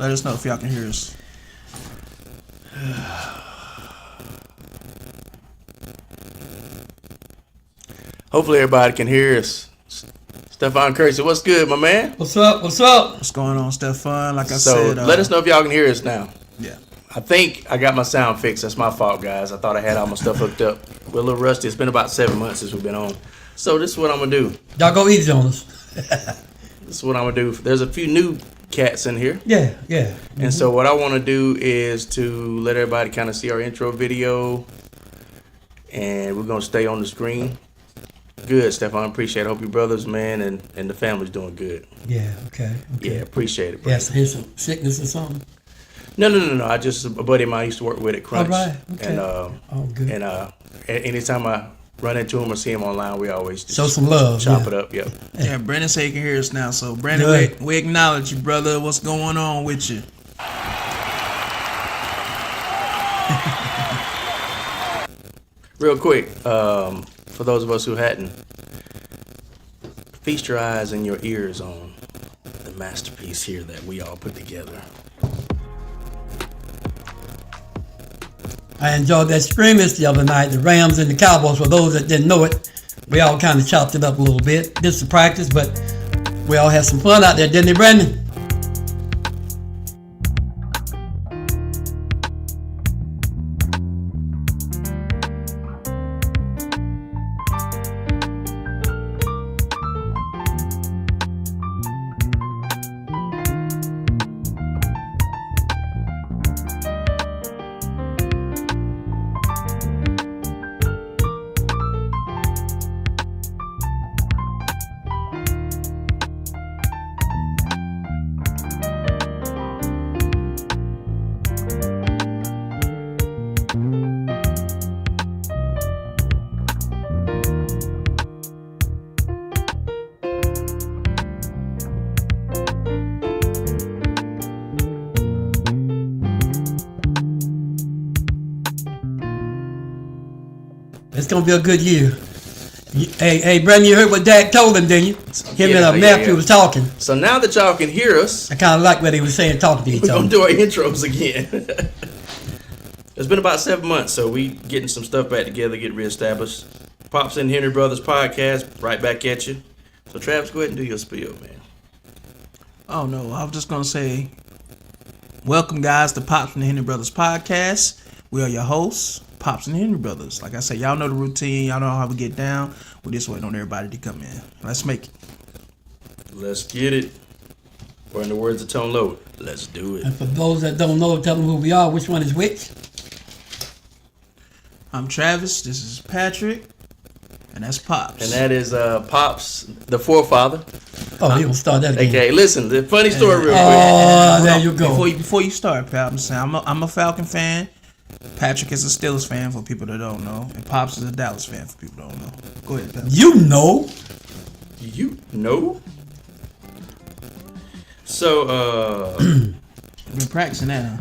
Let us know if y'all can hear us. Hopefully everybody can hear us. Stefan Kersey, what's good, my man? What's up? What's up? What's going on, Stefan? Like I So said, let us know if y'all can hear us now. Yeah. I think I got my sound fixed. That's my fault, guys. I thought I had all my stuff hooked up. We're a little rusty. It's been about 7 months since we've been on. So this is what I'm going to do. Y'all go easy on us. This is what I'm going to do. There's a few new cats in here. Yeah. And so what I want to do is to let everybody kind of see our intro video. And we're going to stay on the screen. Good, Stefan. Appreciate it. Hope your brothers, man, and the family's doing good. Yeah, okay. Yeah, appreciate it, bro. Yes, here's some sickness or something. No. I just, a buddy of mine I used to work with at Crunch. All right, okay. And, Good. And anytime I run into him or see him online, we always just Show some love. chop it up. Yep. Yeah, Brandon said he can hear us now. So, Brandon, Good. we acknowledge you, brother. What's going on with you? Real quick, for those of us who hadn't, feast your eyes and your ears on the masterpiece here that we all put together. I enjoyed that scrimmage the other night, the Rams and the Cowboys. For those that didn't know it, we all kind of chopped it up a little bit. Did some practice, but we all had some fun out there, didn't they, Brandon? It's gonna be a good year. Hey, Brandon, you heard what Dak told him, didn't you? Him and Matthew was talking. So now that y'all can hear us, I kind of like what he was saying, talking to each we're other. going to do our intros again. It's been about 7 months, so we getting some stuff back together, get reestablished. Pops and Henry Brothers podcast, right back at you. So Travis, go ahead and do your spiel, man. Oh, no. I was just going to say, welcome, guys, to Pops and the Henry Brothers podcast. We are your hosts, Pops and Henry Brothers. Like I said, y'all know the routine. Y'all know how we get down. We're just waiting on everybody to come in. Let's make it. Let's get it. Or in the words of Tone Low, let's do it. And for those that don't know, tell them who we are. Which one is which? I'm Travis. This is Patrick. And that's Pops. And that is Pops, the forefather. Oh, you gonna start that again? Okay, listen, the funny story real quick. Oh, there you go. Before you start, Pap, I'm saying I'm a Falcon fan. Patrick is a Steelers fan for people that don't know, and Pops is a Dallas fan for people that don't know. Go ahead, Pap. You know. You know? So, You've been practicing that, huh?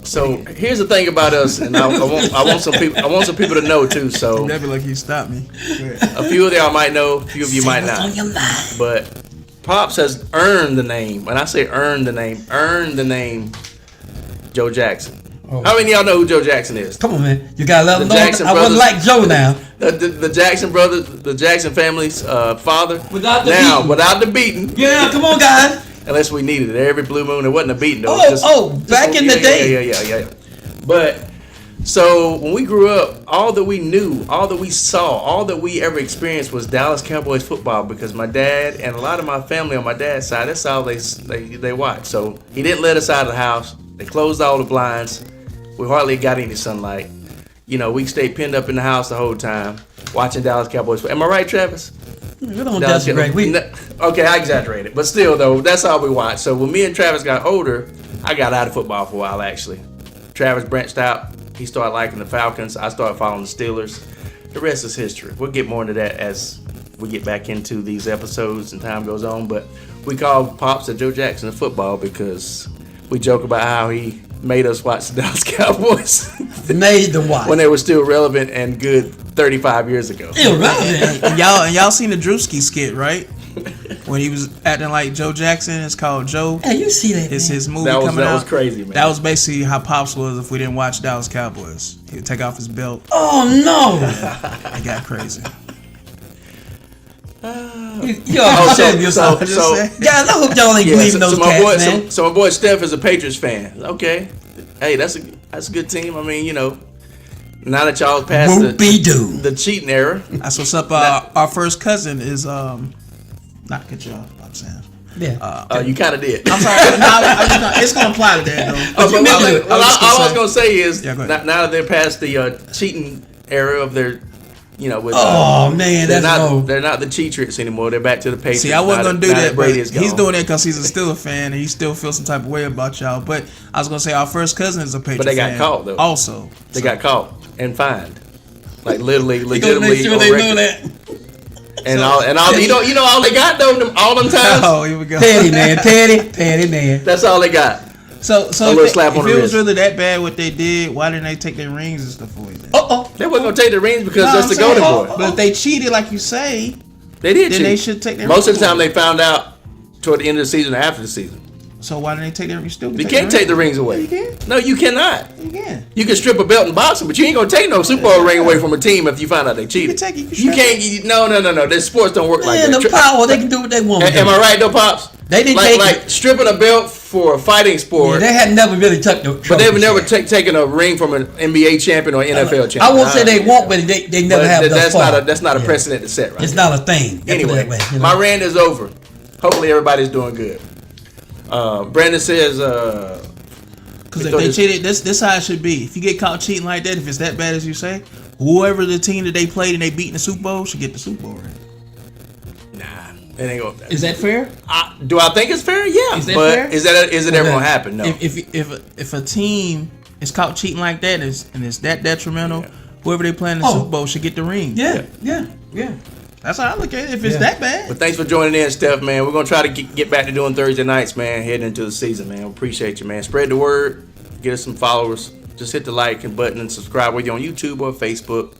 So here's the thing about us, and I want some people to know too. So Never like he stopped me. a few of y'all might know, a few of you might not. On your mind. But Pops has earned the name. When I say earned the name Joe Jackson. Oh. How many of y'all know who Joe Jackson is? Come on, man. You gotta let them The know. Jackson I wasn't brothers. like Joe now. The Jackson brothers, the Jackson family's father. Without the now, beating. without the beating. Yeah, come on, guys. Unless we needed it. Every blue moon, it wasn't a beating though. Back in the day. Yeah. But so when we grew up, all that we knew, all that we saw, all that we ever experienced was Dallas Cowboys football because my dad and a lot of my family on my dad's side, that's all they watched. So he didn't let us out of the house. They closed all the blinds. We hardly got any sunlight. You know, we stayed pinned up in the house the whole time watching Dallas Cowboys. Am I right, Travis? We don't desecrate. Okay, I exaggerated, but still though, that's all we watched. So when me and Travis got older, I got out of football for a while actually. Travis branched out. He started liking the Falcons. I started following the Steelers. The rest is history. We'll get more into that as we get back into these episodes and time goes on. But we call Pops the Joe Jackson of football because we joke about how he made us watch the Dallas Cowboys Made the watch. when they were still relevant and good 35 years ago. Irrelevant. And y'all seen the Drewski skit, right? when he was acting like Joe Jackson. It's called Joe. Hey, you see that? It's man? his movie That coming out. was crazy, man. That was basically how Pops was if we didn't watch Dallas Cowboys. He would take off his belt. Oh no! It got crazy. You're Oh, upsetting yourself. Guys, I hope y'all ain't believing those cats, man. So my boy Steph is a Patriots fan. Okay, hey, that's a good team. I mean, you know, now that y'all passed Whoop-de-doo. the cheating era, That's what's up. Our first cousin is not to cut you off. I'm saying. Yeah. you kind of did. I'm sorry. No, it's gonna apply to that though. Oh, but meant to- all I was gonna say is Yeah, go now ahead. that they're past the cheating era of their, you know, with Oh man, they're that's low. not the Cheatriots anymore. They're back to the Patriots. See, I wasn't now gonna do now that, but Brady is he's gone. doing it because he's still a fan and he still feels some type of way about y'all. But I was gonna say our first cousin is a Patriot they got fan caught, though. Also, They got caught and fined, like literally, You gonna legitimately make sure on they record. know that. And all you know all they got though all them times. Oh, here we go. Petty man, petty man. That's all they got. So little slap if on the it was wrist. really that bad what they did, why didn't they take their rings and stuff away? Then? Oh. They wasn't gonna take the rings because No, that's I'm the saying, golden boy. But if they cheated like you say, They did. then cheat. they should take their Most of the rings time away. they found out toward the end of the season or after the season. So why didn't they take their? You still You can't take the rings away. You can. No, you cannot. You can. You can strip a belt in boxing, but you ain't gonna take no Super Bowl ring away from a team if you find out they cheated. take it, you can You strip can't. No. This sports don't work like Man, that. the power, they can do what they want. Am I right though, pops? They didn't like, take like stripping a belt for a fighting Yeah, sport, they had never really took the but they've never yet. taken a ring from an NBA champion or NFL champion. I won't say they won't, but they never But have thus far. that's not a Yeah. precedent to set, right? It's not a thing. Let's put it Anyway, that way, you know? my rant is over. Hopefully everybody's doing good. Brandon says, Because if they cheated, this how it should be. If you get caught cheating like that, if it's that bad as you say, whoever the team that they played and they beat in the Super Bowl should get the Super Bowl ring. nah, it ain't gonna. Is that fair? Do I think it's fair? Yeah, Is that but fair? is it ever gonna happen? No. If a team is caught cheating like that and it's that detrimental, whoever they play in the Oh. Super Bowl should get the ring. Yeah. That's how I look at it. If it's Yeah. that bad, But thanks for joining in, Steph, man. We're going to try to get back to doing Thursday nights, man, heading into the season, man. We appreciate you, man. Spread the word. Get us some followers. Just hit the like and button and subscribe, whether you're on YouTube or Facebook.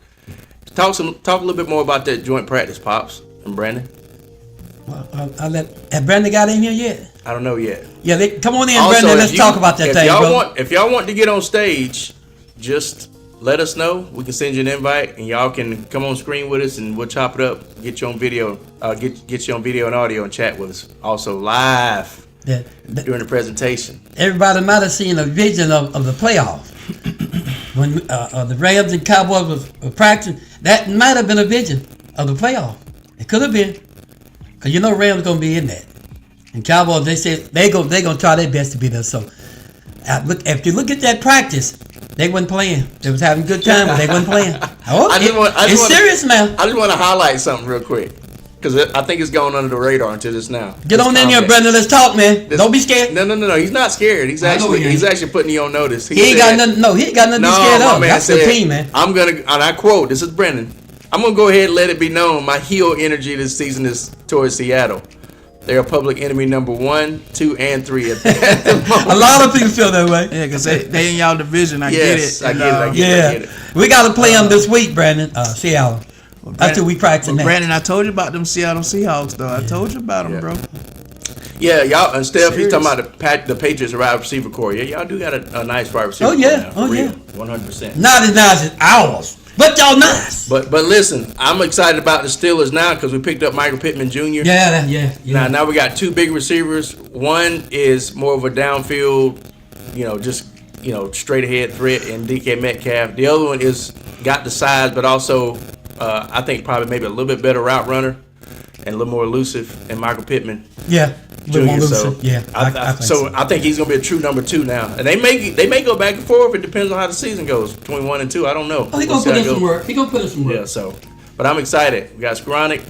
Talk a little bit more about that joint practice, Pops and Brandon. Well, have Brandon got in here yet? I don't know yet. Yeah, come on in, Also, Brandon. if Let's talk about that if thing, y'all bro. if y'all want to get on stage, just let us know. We can send you an invite, and y'all can come on screen with us, and we'll chop it up. Get you on video. Get you on video and audio and chat with us. Also live That during the presentation. everybody might have seen a vision of the playoff when the Rams and Cowboys were practicing. That might have been a vision of the playoff. It could have been, because you know Rams gonna be in that, and Cowboys they said they gonna try their best to be there. So if you look at that practice, they wasn't playing. They was having a good time, but they wasn't playing. Oh, it's serious now. I just want to highlight something real quick because I think it's going under the radar until just now. Get on in here, Brandon. Let's talk, man. Don't be scared. No. He's not scared. He's I know he ain't. he's actually putting you on notice. He ain't got nothing. No, he ain't got nothing to be scared my of. man That's the said, team, man. I'm gonna, and I quote, this is Brendan. I'm gonna go ahead and let it be known my heel energy this season is towards Seattle. They're public enemy number 1, 2, and 3 at the moment. A lot of people feel that way. yeah, because they in y'all division. I Yes, get it. I get it. Yeah, we got to play them this week, Brandon. Seattle. That's who we practicing. Well, now. Brandon, I told you about them Seattle Seahawks, though. I told you about them, Yeah. bro. Yeah, y'all and Steph, he's Serious. talking about the Patriots wide receiver core. Yeah, y'all do got a nice wide receiver. Oh, yeah. core now, for Oh, real. yeah. 100%. Not as nice as ours, but y'all nice. But listen, I'm excited about the Steelers now because we picked up Michael Pittman Jr. Yeah. Now we got 2 big receivers. One is more of a downfield, straight ahead threat in DK Metcalf. The other one is got the size, but also I think probably maybe a little bit better route runner and a little more elusive in Michael Pittman Yeah. Jr. So Yeah. I think so. I think he's gonna be a true number 2 now, and they may go back and forth. It depends on how the season goes between 1 and 2. I don't know. Oh, he We'll gonna see put how in it some goes. work. He gonna put in some work. Yeah, so, but I'm excited. We got Skoranek,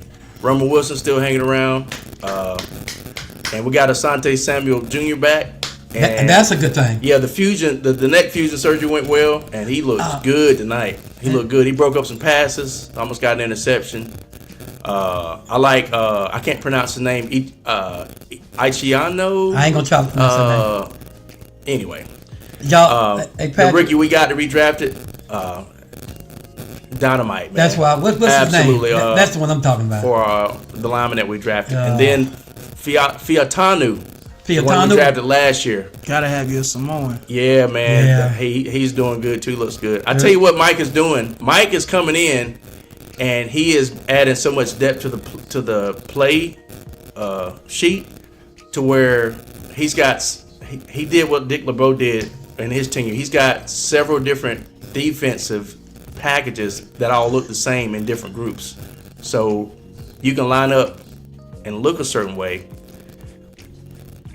Rumble Wilson still hanging around, and we got Asante Samuel Jr. back. And that's a good thing. Yeah, the neck fusion surgery went well, and he looks good tonight. He looked good. He broke up some passes, almost got an interception. I can't pronounce his name. Ichiano. I ain't gonna try to pronounce that. Anyway, Y'all, hey, the Patrick, rookie we got to redrafted, Dynamite. Man. that's why. What's his name? Absolutely, That's the one I'm talking about. for the lineman that we drafted. And then Fiatanu. The one we drafted last year. Gotta have you a Samoan. Yeah, man. Yeah. He's doing good too. Looks good. I tell you what, Mike is doing. Mike is coming in, and he is adding so much depth to the play sheet, to where he did what Dick LeBeau did in his tenure. He's got several different defensive packages that all look the same in different groups. So you can line up and look a certain way,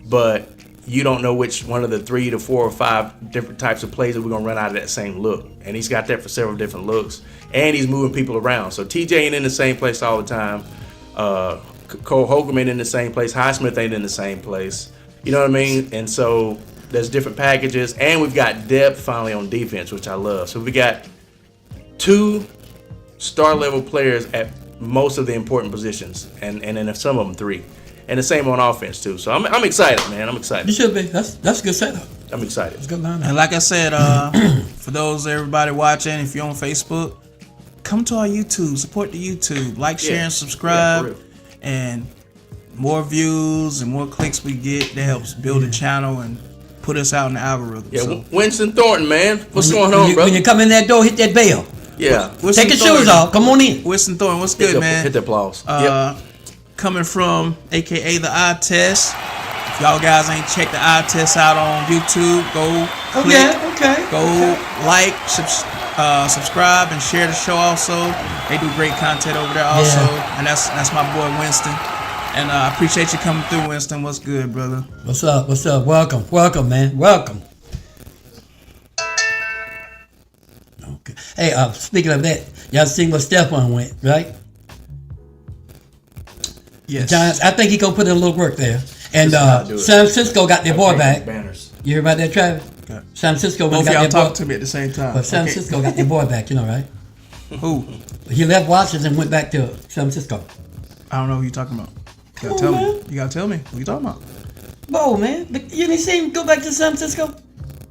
but you don't know which one of the 3 to 4 or 5 different types of plays that we're going to run out of that same look. And he's got that for several different looks. And he's moving people around. So TJ ain't in the same place all the time. Cole Holcomb ain't in the same place. Highsmith ain't in the same place. You know what I mean? And so there's different packages. And we've got depth finally on defense, which I love. So we got 2 star-level players at most of the important positions. And then some of them 3. And the same on offense too. So I'm excited, man. I'm excited. You should be. That's a good setup. I'm excited. It's a good lineup. And like I said, for those everybody watching, if you're on Facebook, come to our YouTube. Support the YouTube. Like, share, and subscribe. Yeah, for real. And more views and more clicks we get, that helps build the channel and put us out in the algorithm. Yeah, So, Winston Thornton, man. What's going on, bro? When you come in that door, hit that bell. Yeah. Winston Take your Thornton. shoes off. Come on in. Winston Thornton, what's good, man? Hit the applause. Coming from AKA the Eye Test. If y'all guys ain't checked the Eye Test out on YouTube, go click, like, subscribe, and share the show. Also, they do great content over there. Also, and that's my boy Winston. And I appreciate you coming through, Winston. What's good, brother? What's up? What's up? Welcome, man. Welcome. Okay. Hey, speaking of that, y'all seen what Stephon went, right? Yes. Giants. I think he gonna put in a little work there. And San Francisco got their boy back. Banners. You hear about that, Travis? Okay. San Francisco Both got y'all their talk boy. to me at the same time. But San Francisco got their boy back. You know, right? Who? He left Washington and went back to San Francisco. I don't know who you're talking about. You gotta Come tell on, me. man. You gotta tell me. Who you talking about? Whoa, man! You didn't see him go back to San Francisco?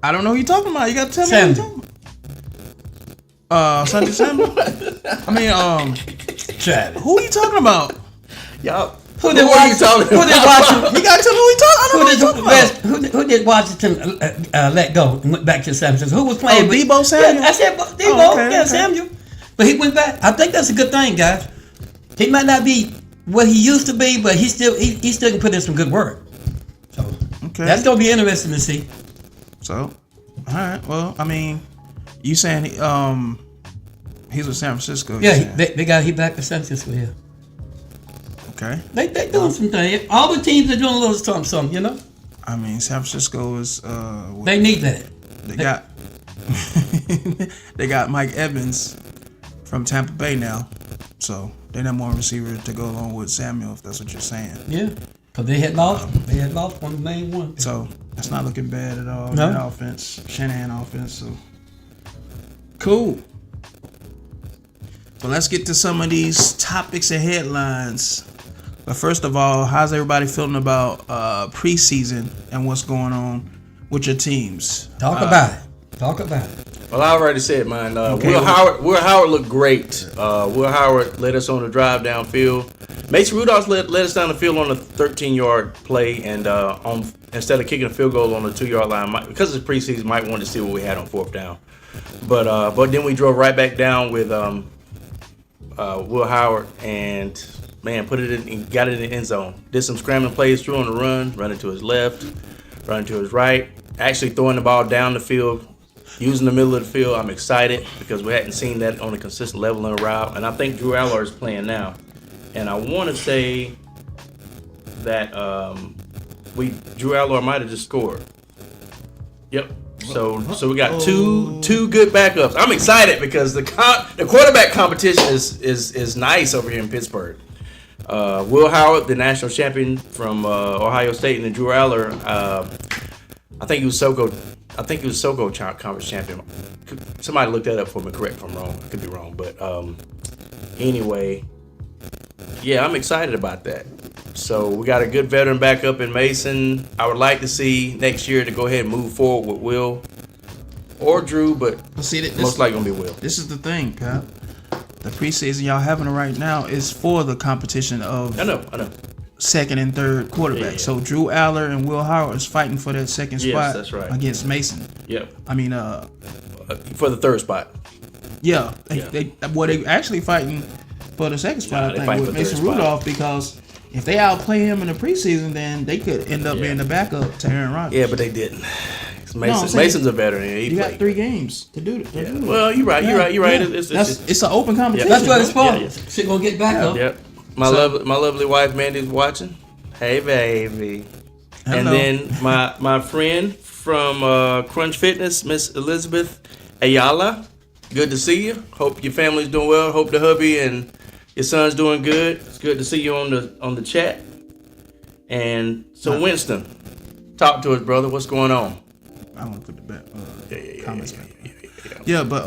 I don't know who you talking about. You gotta tell me Samuel. who you talking about. Sunday Samuel? I mean, Travis. who are you talking about? Y'all. Who did are you talking Who did about? Washington? You gotta tell me who you talking. I don't know who you talking about. Who did Washington let go and went back to San Francisco? Who was playing? Oh, Debo Samuel? Yeah, I said Debo. Oh, okay, yeah, okay. Samuel. But he went back. I think that's a good thing, guys. He might not be what he used to be, but he still can put in some good work. So Okay. that's gonna be interesting to see. So, all right. Well, I mean, you saying he's with San Francisco? you Yeah, saying? they got he back to San Francisco. Yeah, Okay. they doing some things. All the teams are doing a little something. You know, I mean, San Francisco is they need that. they got they got Mike Evans from Tampa Bay now, so they need more receiver to go along with Samuel, if that's what you're saying. Yeah, because they had lost one of the main one. So that's not looking bad at all. No. That offense, Shanahan offense. So cool. But let's get to some of these topics and headlines. But first of all, how's everybody feeling about preseason and what's going on with your teams? Talk about it. Talk about it. Well, I already said mine. Okay. Will Howard looked great. Will Howard led us on the drive downfield. Mason Rudolph led us down the field on a 13-yard play, and instead of kicking a field goal on the 2-yard line, because it's preseason, might want to see what we had on 4th down. But then we drove right back down with Will Howard and put it in and got it in the end zone. Did some scrambling plays through on the run, running to his left, running to his right, actually throwing the ball down the field, using the middle of the field. I'm excited because we hadn't seen that on a consistent level in a route, and I think Drew Aller is playing now. And I want to say that Drew Aller might have just scored. Yep. So we got two good backups. I'm excited because the quarterback competition is nice over here in Pittsburgh. Will Howard, the national champion from Ohio State, and then Drew Aller, I think he was SoCo Conference champion. Somebody look that up for me. Correct if I'm wrong. I could be wrong, but anyway, yeah, I'm excited about that. So we got a good veteran backup in Mason. I would like to see next year to go ahead and move forward with Will or Drew, but See, most likely gonna be Will. This is the thing, Pat. The preseason y'all having right now is for the competition of I know. second and third quarterback. Yeah. So Drew Aller and Will Howard is fighting for that second Yes, spot that's right. against Mason. Yep. I mean, For the third spot. yeah, Yeah. they actually fighting for the second spot. Nah, I they think fighting with for third Mason spot. Rudolph, because if they outplay him in the preseason, then they could end up Yeah. being the backup to Aaron Rodgers. Yeah, but they didn't. I'm Mason, saying- Mason's a veteran. He You got played. 3 games to do it. Yeah. Well, you're right. You're right. You're right. It's an open competition. That's what it's for. Yeah, yeah. Shit gonna get back up. Yep. My lovely wife Mandy's watching. Hey, baby. And Hello. then my friend from Crunch Fitness, Miss Elizabeth Ayala. Good to see you. Hope your family's doing well. Hope the hubby and your son's doing good. It's good to see you on the chat. And so Winston, talk to us, brother. What's going on? I want to put the Yeah. comments back. Yeah, but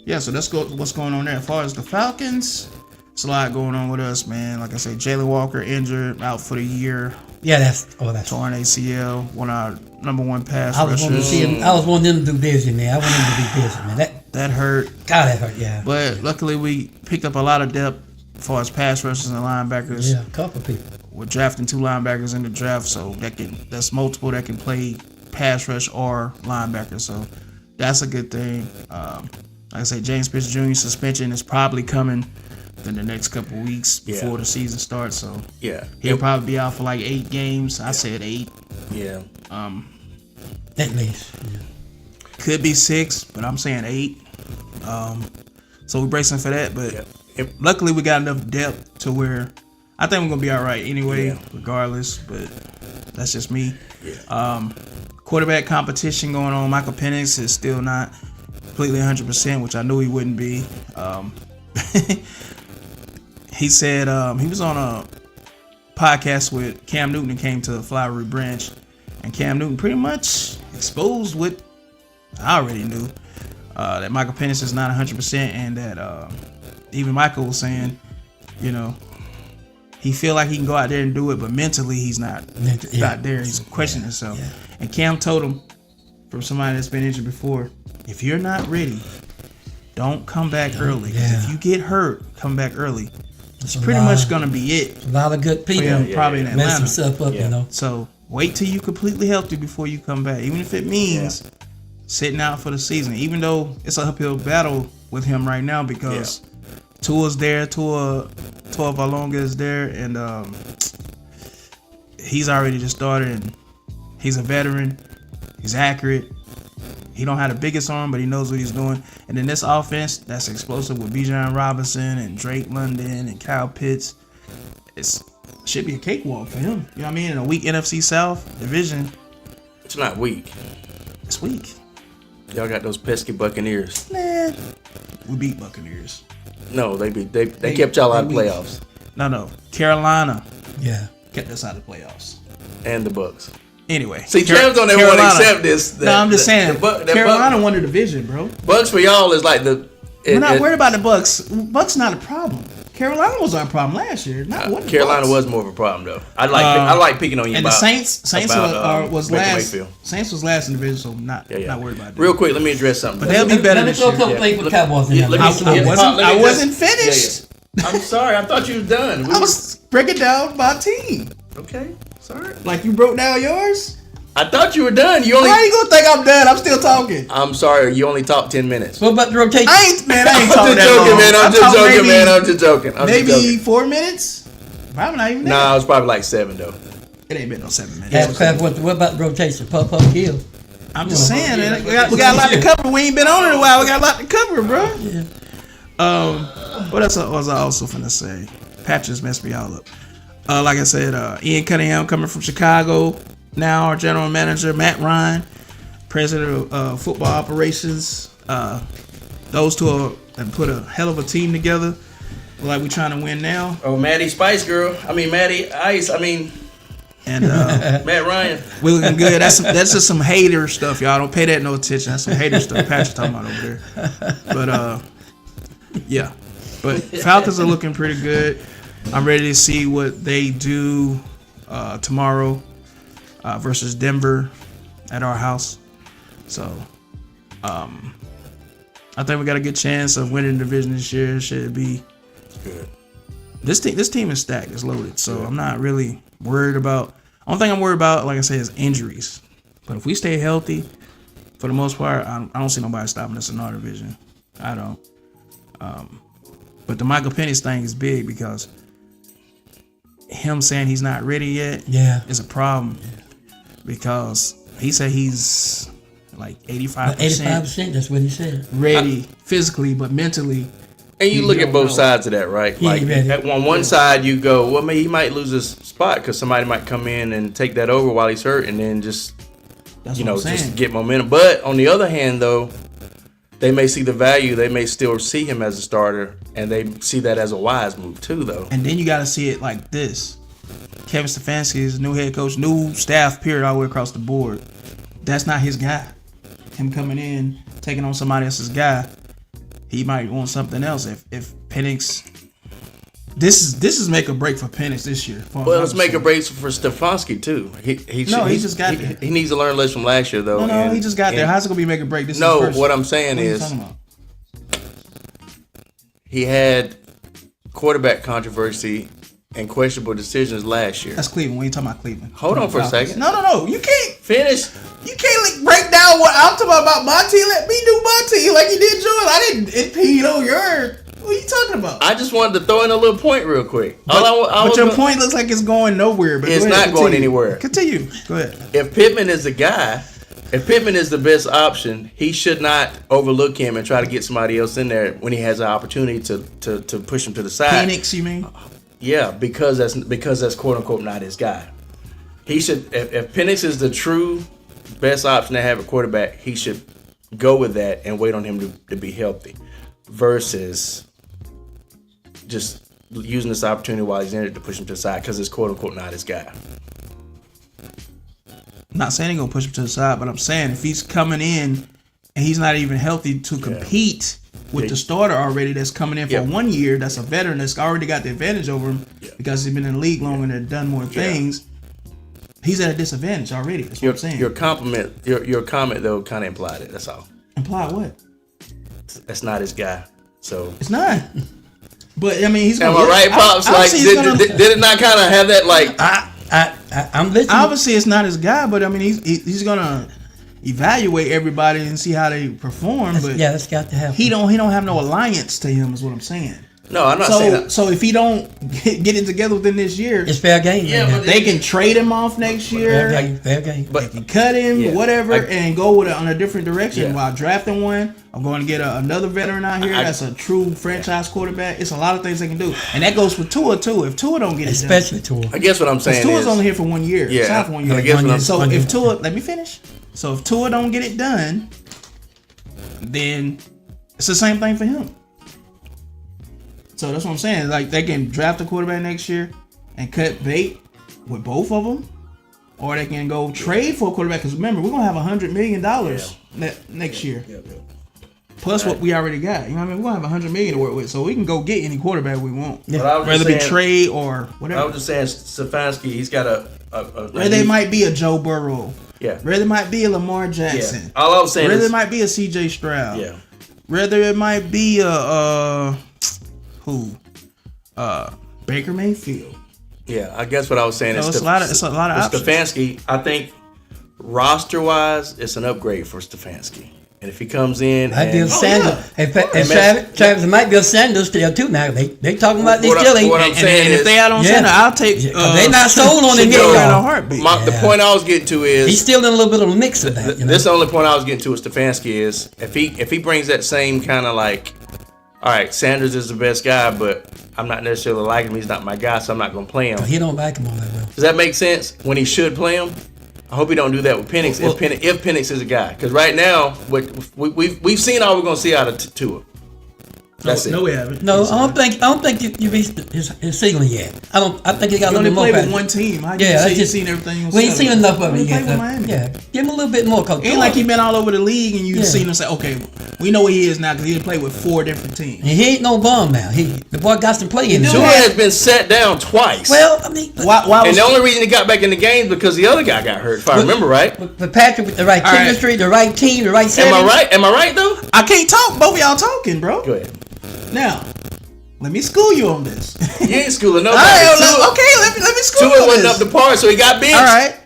yeah. So let's go. What's going on there? As far as the Falcons, it's a lot going on with us, man. Like I say, Jalen Walker injured, out for the year, Yeah, that's torn ACL, one of our #1 pass I was wanting to rushers. see him. I was wanting them to do busy, man. I want them to be busy, man. That hurt, God, that hurt. Yeah. but luckily we picked up a lot of depth as far as pass rushers and linebackers. Yeah, a couple people. We're drafting 2 linebackers in the draft, so that's multiple that can play pass rush or linebacker. So that's a good thing. Like I say, James Pitts Jr. suspension is probably coming in the next couple weeks before the season starts. So Yeah. he'll probably be out for like 8 games. I said 8. Yeah. At least. Yeah. Could be 6, but I'm saying 8. So we're bracing for that. But Yep. luckily we got enough depth to where I think we're gonna be all right anyway, Yeah. regardless. But that's just me. Yeah. Quarterback competition going on. Michael Penix is still not completely 100%, which I knew he wouldn't be. He said he was on a podcast with Cam Newton and came to Flowery Branch, and Cam Newton pretty much exposed what I already knew, that Michael Penix is not 100%, and that even Michael was saying, you know, he feel like he can go out there and do it, but mentally he's not not there. He's questioning himself. Yeah. And Cam told him, from somebody that's been injured before, if you're not ready, don't come back early. 'Cause Yeah. if you get hurt, come back early. It's a pretty lot. much gonna be it A lot of good people for him, probably in mess Atlanta. himself up, Yeah. you know. So wait till you completely healthy before you come back, even if it means sitting out for the season. Even though it's an uphill battle with him right now because Tua's there, Tua Valonga is there, and he's already just started, and he's a veteran. He's accurate. He don't have the biggest arm, but he knows what he's doing. And then this offense that's explosive with Bijan Robinson and Drake London and Kyle Pitts, should be a cakewalk for him. You know what I mean? In a weak NFC South division, It's not weak. it's weak. Y'all got those pesky Buccaneers. Man, we beat Buccaneers. No, they kept y'all out of they weak. playoffs No. Carolina Yeah. kept us out of the playoffs. and the Bucks. Anyway. See, Travis don't ever want to accept this. No, I'm just saying. The Carolina won the division, bro. Bucks for y'all is like the. We're not worried about the Bucks. Bucks not a problem. Carolina was our problem last year. Not what the Carolina Bucks. was more of a problem though. I like picking on you. And about, the Saints was Baker last. Mayfield. Saints was last in the division, so not Yeah. worried about that. Real quick, let me address something. But they'll be better Let me this throw a year. couple things with Cowboys in Yeah, there. let me- I wasn't Yeah, finished. yeah. I'm sorry. I thought you was done. I was breaking down my team. Okay. Sorry. Like you broke down yours. I thought you were done. You only. How you gonna think I'm done? I'm still talking. I'm sorry. You only talked 10 minutes. What about the rotation? I ain't talking I'm that just joking, long. man. I'm I just talked joking, maybe- man. I'm just joking. I'm just Maybe joking. 4 minutes. Probably not even that. Nah, it was probably like 7 though. It ain't been no 7 minutes. Ask Crab, what about the rotation? Pup, kill. I'm just saying, man, we got a lot to cover. We ain't been on it in a while. We got a lot to cover, bro. Yeah. What else was I also finna say? Pat just messed me all up. Like I said, Ian Cunningham coming from Chicago. Now our general manager, Matt Ryan, president of football operations. Those two have put a hell of a team together. Like we trying to win now. Oh, Maddie Spice Girl. I mean, Maddie Ice. I mean, And Matt Ryan. we looking good. That's just some hater stuff, y'all. Don't pay that no attention. That's some hater stuff Pat's talking about over there. But yeah. But Falcons are looking pretty good. I'm ready to see what they do tomorrow versus Denver at our house. So I think we got a good chance of winning the division this year. Should be Good. This team is stacked. It's loaded. So I'm not really worried about. Only thing I'm worried about, like I said, is injuries. But if we stay healthy, for the most part, I don't see nobody stopping us in our division. I don't. But the Michael Penix thing is big because him saying he's not ready yet is a problem. Because he said he's like 85%. 85%, that's what he said. Ready physically, but mentally. And you look at both sides of that, right? He ain't ready. On one side, you go, well, maybe he might lose his spot because somebody might come in and take that over while he's hurt, and then just That's what I'm saying. just get momentum. But on the other hand, though, they may see the value. They may still see him as a starter, and they see that as a wise move too, though. And then you got to see it like this. Kevin Stefanski is new head coach, new staff, period, all the way across the board. That's not his guy. Him coming in, taking on somebody else's guy, he might want something else. If Penix, this is make or break for Penix this year. Well, let's make a break for Stefanski too. He just got there. He needs to learn less from last year, though. No, he just got there. How's it gonna be make or break? This No, is first. what I'm saying What are you is talking about? he had quarterback controversy and questionable decisions last year. That's Cleveland. We ain't talking about Cleveland. Hold on for a second. No. You can't. Finish. You can't like break down what I'm talking about Monty. Let me do Monty like you did yours. I didn't impede on yours. What are you talking about? I just wanted to throw in a little point real quick. But your point looks like it's going nowhere. But It's go ahead, not going continue. anywhere. Continue. Go ahead. If Pittman is the guy, if Pittman is the best option, he should not overlook him and try to get somebody else in there when he has an opportunity to push him to the side. Penix, you mean? Yeah, because that's quote unquote not his guy. He should if Penix is the true best option to have a quarterback, he should go with that and wait on him to be healthy, versus just using this opportunity while he's injured to push him to the side because it's quote unquote not his guy. I'm not saying he's gonna push him to the side, but I'm saying if he's coming in and he's not even healthy to compete with the starter already that's coming in for 1 year, that's a veteran that's already got the advantage over him because he's been in the league longer and have done more things. He's at a disadvantage already. That's what I'm saying. Your comment though kind of implied it. That's all. Imply what? That's not his guy. So It's not. But I mean, he's am gonna. I right, Pops? Like, did it not kind of have that like? I'm listening. Obviously, it's not his guy, but I mean, he's gonna evaluate everybody and see how they perform. But that's got to happen. he don't have no alliance to him, is what I'm saying. No, I'm not saying that. So if he don't get it together within this year, It's fair game. Yeah, man. but they can trade him off next year. Fair game. But They can cut him, whatever, and go with it on a different direction. Yeah. While drafting one, I'm going to get another veteran out here that's a true franchise quarterback. It's a lot of things they can do, and that goes for Tua too. If Tua don't get it done, Especially Tua. I guess what I'm saying Tua's is only here for 1 year. Yeah, Signed for 1 and I year. guess what I'm- So One if year. Tua, let me finish. So if Tua don't get it done, then it's the same thing for him. So that's what I'm saying. Like they can draft a quarterback next year and cut bait with both of them, or they can go trade for a quarterback. Because remember, we're gonna have $100 million next year. Plus what we already got. You know what I mean? We're gonna have $100 million to work with, so we can go get any quarterback we want. But I was just Whether it be saying- trade or I whatever. was just saying Stefanski, he's got a Whether it might be a Joe Burrow. Yeah. Whether it might be a Lamar Jackson. Yeah. All I was saying Whether is it might be a CJ Stroud. yeah. Whether it might be a Baker Mayfield. Yeah, I guess what I was saying So is it's a lot of with options. Stefanski, I think roster wise, it's an upgrade for Stefanski. And if he comes in, Might be a and, Sanders. yeah. And Travis, it might be a Sanders still too. Now they talking about these What I- still ain't. what I'm And saying if is- they out on Yeah. center, I'll take. Yeah, 'cause they not sold on him yet, Shador in y'all. a heartbeat. the point I was getting to is He's still in a little bit of a mix of that. You know? this is the only point I was getting to with Stefanski is if he brings that same kind of like, all right, Sanders is the best guy, but I'm not necessarily liking him. He's not my guy, so I'm not going to play him. He don't like him all that well. Does that make sense? When he should play him, I hope he don't do that with Penix. If Penix is a guy, because right now we've seen all we're going to see out of Tua. That's it. No, we haven't. No, I don't think you reached his ceiling yet. I think he got You a only little more. played with past one it. team. How you Yeah, say that's you just- seen everything? We ain't seen enough of He it played yet. with Miami. Yeah, give him a little bit more. Coach. Ain't like he been all over the league and you Yeah. seen him say, okay, we know where he is now because he done played with 4 different teams. And he ain't no bum now. The boy got some play in him. Tua has been set down twice. Well, I mean, Why and was the only reason he got back in the game is because the other guy got hurt, if I remember right. but Patrick with the right All right. chemistry, the right team, the right setting. Am I right? Am I right though? I can't talk. Both of y'all talking, bro. Go ahead. Now, Let me school you on this. You ain't schooling All nobody. right, okay, let me school you Tua on wasn't this. up to par, so he got benched. All right.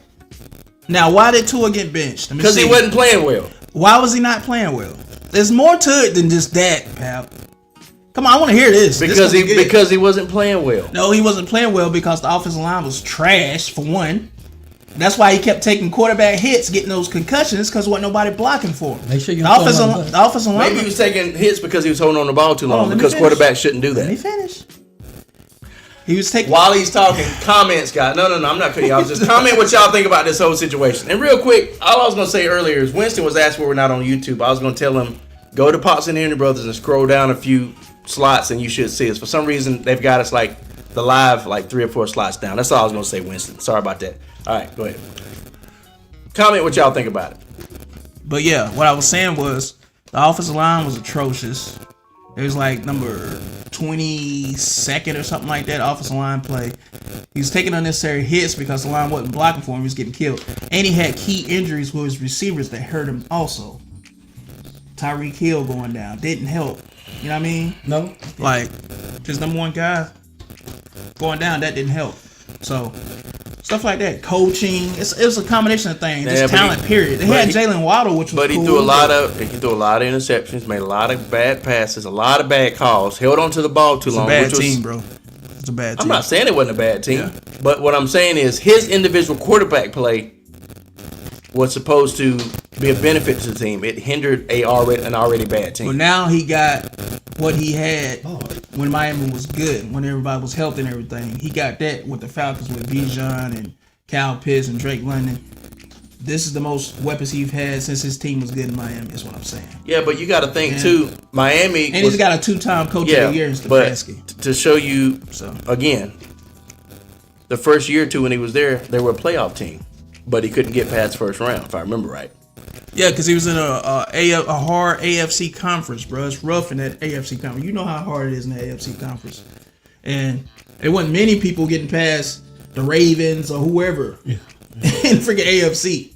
Now, why did Tua get benched? Because he wasn't playing well. Why was he not playing well? There's more to it than just that, pal. Come on, I want to hear this. Because he wasn't playing well. No, he wasn't playing well because the offensive line was trash, for one. That's why he kept taking quarterback hits, getting those concussions, because wasn't nobody blocking for him. Make sure you the offensive line. Maybe he was taking hits because he was holding on the ball too long. let me Because finish. quarterbacks shouldn't do Let me that. finish. He was taking. While he's talking, comments, guys. No, I'm not cutting y'all. Just comment what y'all think about this whole situation. And real quick, all I was going to say earlier is Winston was asked why we're not on YouTube. I was going to tell him, go to Pops and Henry Brothers and scroll down a few slots and you should see us. For some reason, they've got us like the live like 3 or 4 slots down. That's all I was going to say, Winston. Sorry about that. All right, go ahead. Comment what y'all think about it. But yeah, what I was saying was the offensive line was atrocious. It was like number 22nd or something like that offensive line play. He was taking unnecessary hits because the line wasn't blocking for him. He was getting killed. And he had key injuries with his receivers that hurt him also. Tyreek Hill going down didn't help. You know what I mean? No. Like, his number one guy going down, that didn't help. So, stuff like that. Coaching. It was a combination of things. Yeah, Just but talent, period. They had Jalen Waddle, which was But he cool, threw a lot of interceptions, made a lot of bad passes, a lot of bad calls, held on to the ball too long. It's a bad which was, team, bro. It's a bad team. I'm not saying it wasn't a bad team, Yeah. but what I'm saying is his individual quarterback play was supposed to be a benefit to the team. It hindered an already bad team. But now he got what he had when Miami was good, when everybody was healthy and everything. He got that with the Falcons with Bijan and Kyle Pitts and Drake London. This is the most weapons he's had since his team was good in Miami, is what I'm saying. Yeah, but you got to think too. Miami And he's got a 2-time coach of the year in but Stefanski. to show you So. again, the first year or two when he was there, they were a playoff team, but he couldn't get past first round, if I remember right. Yeah, because he was in a hard AFC conference, bro. It's rough in that AFC conference. You know how hard it is in the AFC conference. And there wasn't many people getting past the Ravens or whoever in freaking AFC.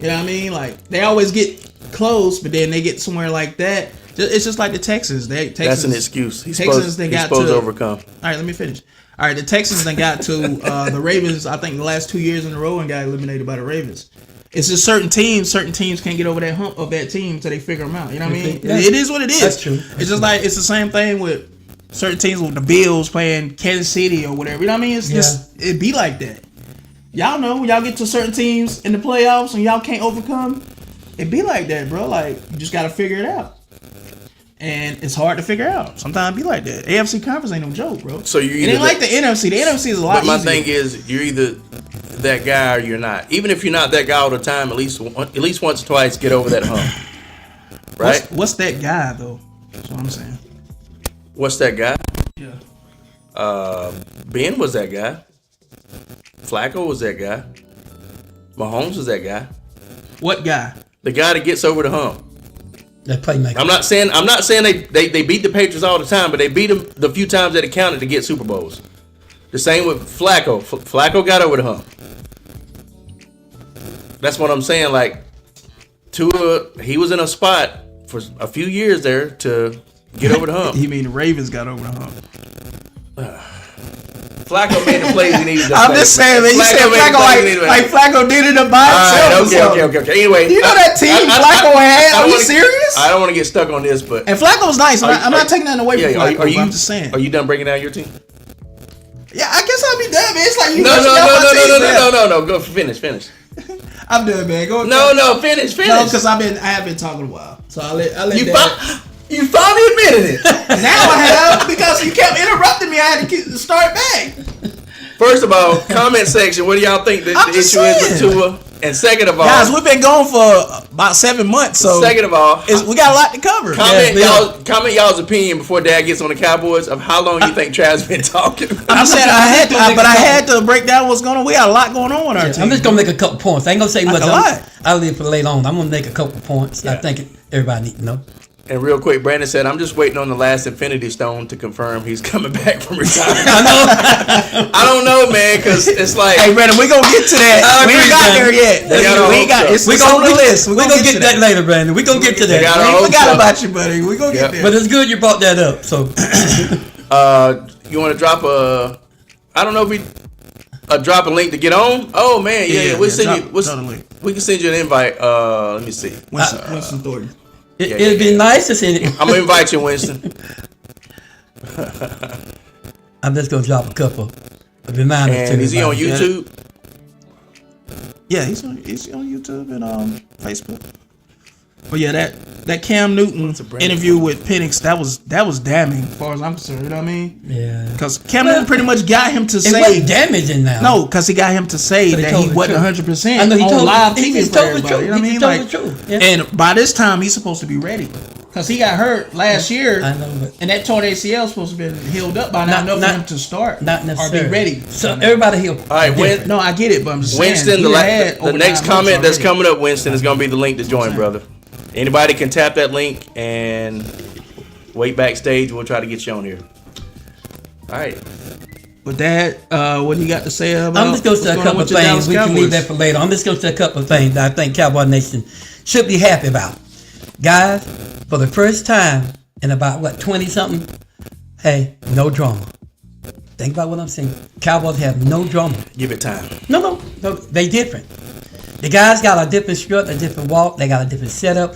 You know what I mean? Like, they always get close, but then they get somewhere like that. It's just like the Texans. That's an excuse. He's Texans, supposed to overcome. All right, let me finish. All right, the Texans then got to the Ravens, I think, the last 2 years in a row and got eliminated by the Ravens. It's just certain teams can't get over that hump of that team until they figure them out. You know what I mean? Yeah. It is what it is. That's true. It's just like, it's the same thing with certain teams with the Bills playing Kansas City or whatever. You know what I mean? It's just, it be like that. Y'all know when y'all get to certain teams in the playoffs and y'all can't overcome, it be like that, bro. Like, you just got to figure it out. And it's hard to figure out. Sometimes it be like that. AFC conference ain't no joke, bro. So you're it either ain't like the NFC. The NFC is a lot But my easier. thing is, you're either that guy or you're not. Even if you're not that guy all the time, at least once or twice, get over that hump. Right? What's that guy though? That's what I'm saying. What's that guy? Yeah. Ben was that guy. Flacco was that guy. Mahomes was that guy. What guy? The guy that gets over the hump. That playmaker. I'm not saying they beat the Patriots all the time, but they beat them the few times that it counted to get Super Bowls. The same with Flacco. Flacco got over the hump. That's what I'm saying. Like, Tua, he was in a spot for a few years there to get over the hump. You mean the Ravens got over the hump? Flacco made the plays he needed to I'm make. just saying, man. You Flacco said made the Flacco plays he needed to like make. Flacco did it by All himself. or right, something. okay. Anyway, You know that team Flacco had? I Are you wanna- serious? I don't want to get stuck on this, but And Flacco was nice. I'm not taking that away from yeah, Flacco. are you? I'm just saying. Are you done breaking down your team? Yeah, I guess I'll be done, man. It's like you. No. Go finish. I'm done, man. Go. No, finish. No, because I have been talking a while, so I let You that. you finally admitted it. Now I have because you kept interrupting me. I had to start back. First of all, comment section. What do y'all think the I'm issue just is with saying. Tua? And second of all, Guys, we've been going for about 7 months, so second of all, we got a lot to cover. comment y'all's opinion before Dad gets on the Cowboys of how long you think Travis been talking. I'm saying I had to break down what's going on. We got a lot going on with our team. I'm just gonna make a couple points. I ain't gonna say much. a lot. I'll leave it for later on. I'm gonna make a couple points. I Yeah. think everybody need to know. And real quick, Brandon said, "I'm just waiting on the last Infinity Stone to confirm he's coming back from retirement." I don't know, man, because it's like, Hey, Brandon, we gonna get to that. I We ain't agree, got man. there yet. They gotta We ain't got. hope so. It's on the list. We're gonna get to that later, Brandon. We're gonna get to They that. gotta We ain't hope forgot so. about you, buddy. We gonna get there. But it's good you brought that up. So You want to drop a? I don't know if we drop a link to get on. Oh man, yeah. We'll send you. drop the link. We can send you an invite. Let me see. Winston Thornton. It'd be nice to see it. I'm gonna invite you, Winston. I'm just gonna drop a couple of reminders. And is he on everybody. YouTube? Yeah, he's on YouTube and Facebook. But yeah, that Cam Newton interview with Penix, that was damning as far as I'm concerned. You know what I mean? Yeah. Because Cam Newton pretty much got him to It say wasn't damaging now. no, because he got him to say But he that told he the wasn't truth. 100% I know he on told- live he TV just for told the everybody. truth. You know what I He mean? told Like, the truth. Yeah. and by this time he's supposed to be ready because he got hurt last year. I know, but And that torn ACL is supposed to be healed up by now enough for him to start not or necessarily be ready. So everybody here. All right, Win- No, I get it, but I'm just Winston, saying. the next comment that's coming up, Winston, is gonna be the link to join, brother. Anybody can tap that link and wait backstage. We'll try to get you on here. All right. With that, what do you got to say about? I'm just going to say a couple of things. We can leave that for later. I'm just going to say a couple of things that I think Cowboy Nation should be happy about. Guys, for the first time in about, 20-something, hey, no drama. Think about what I'm saying. Cowboys have no drama. Give it time. No, they different. The guys got a different strut, a different walk. They got a different setup.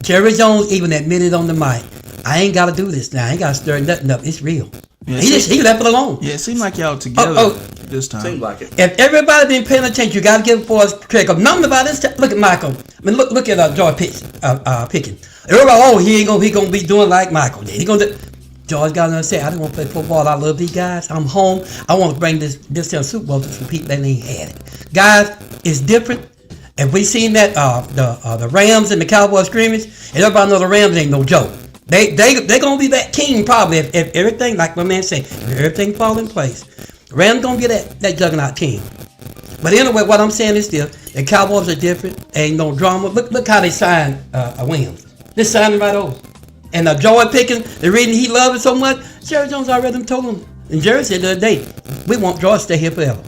Jerry Jones even admitted on the mic, I ain't got to do this now. I ain't got to stir nothing up. It's real. Yeah, He left it alone. Yeah, it seemed like y'all together this time. Seems like it. If everybody been paying attention, you got to give boys credit. None about this. Look at Michael. I mean, look at George Pickens. Everybody, he gonna be doing like Michael did. He gonna do. George got to say, I don't want to play football. I love these guys. I'm home. I want to bring this Super Bowl to some people that ain't had it. Guys, it's different. If we seen that the Rams and the Cowboys scrimmage, and everybody know the Rams ain't no joke. They gonna be that team probably if everything, like my man said, if everything fall in place. Rams gonna be that juggernaut team. But anyway, what I'm saying is still the Cowboys are different. Ain't no drama. Look how they signed Williams. They signed him right over. And Joey Pickens, the reason he loved it so much, Jerry Jones already told him. And Jerry said the other day, we want George to stay here forever.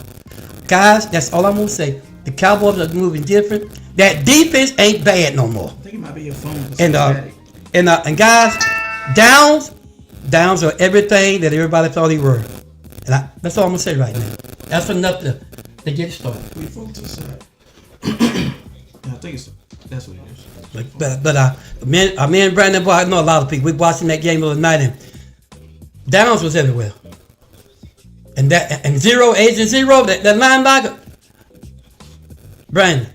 Guys, that's all I'm gonna say. The Cowboys are moving different. That defense ain't bad no more. I think it might be your phone. And guys, downs are everything that everybody thought he were. And that's all I'm gonna say right now. That's enough to get started. We phone to the side. I think that's what it is. But me and Brandon, boy, I know a lot of people. We watching that game the other night, and downs was everywhere. And Agent Zero, that linebacker, Brandon,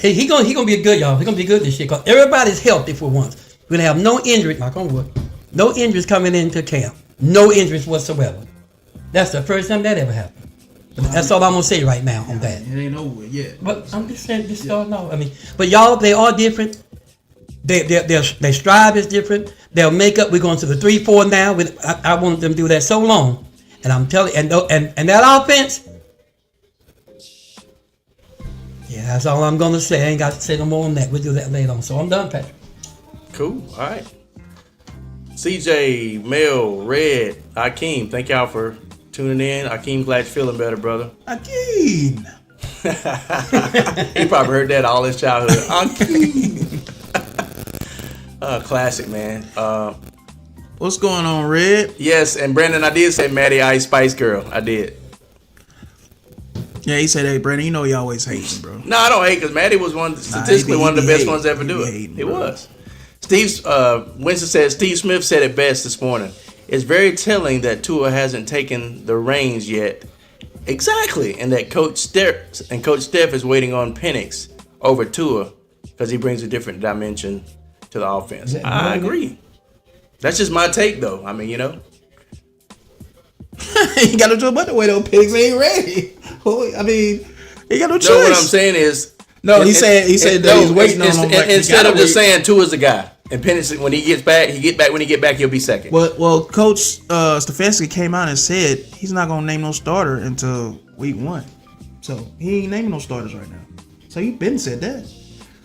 he gonna be good, y'all. He gonna be good this year because everybody's healthy for once. We're gonna have no injury, knock on wood, no injuries coming into camp. No injuries whatsoever. That's the first time that ever happened. But that's all I'm gonna say right now on that. It ain't over yet. But I'm just saying, just don't know. I mean, but y'all, they are different. Their strive is different. Their makeup, we're going to the 3-4 now. I wanted them to do that so long, and I'm telling you, and that offense. Yeah, that's all I'm gonna say. I ain't got to say no more on that. We'll do that later on. So I'm done, Patrick. Cool. All right. CJ, Mel, Red, Akeem, thank y'all for tuning in. Akeem, glad you're feeling better, brother. Akeem. He probably heard that all his childhood. Akeem. Classic, man. What's going on, Red? Yes, and Brandon, I did say Maddie Ice Spice Girl. I did. Yeah, he said, "Hey, Brandon, you know he always hates, bro." No, I don't hate because Maddie was statistically one of the best ones to ever do it. hating, It bro. was. Winston said, Steve Smith said it best this morning. It's very telling that Tua hasn't taken the reins yet. Exactly, and that Coach Steph is waiting on Penix over Tua because he brings a different dimension to the offense. I agree. That's just my take, though. I mean, you know. He got no choice but to wait on Pigs. Ain't ready. I mean, he got no choice. No, what I'm saying is. No, he said that he's waiting on him. Like, instead of just saying Tua's the guy, and Penix, when he gets back, when he get back, he'll be second. Well, Coach Stefanski came out and said he's not gonna name no starter until week 1. So he ain't naming no starters right now. So he been said that.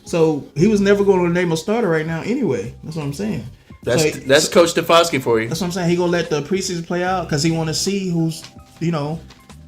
So he was never going to name a starter right now anyway. That's what I'm saying. That's Coach Stefanski for you. That's what I'm saying. He gonna let the preseason play out because he want to see who's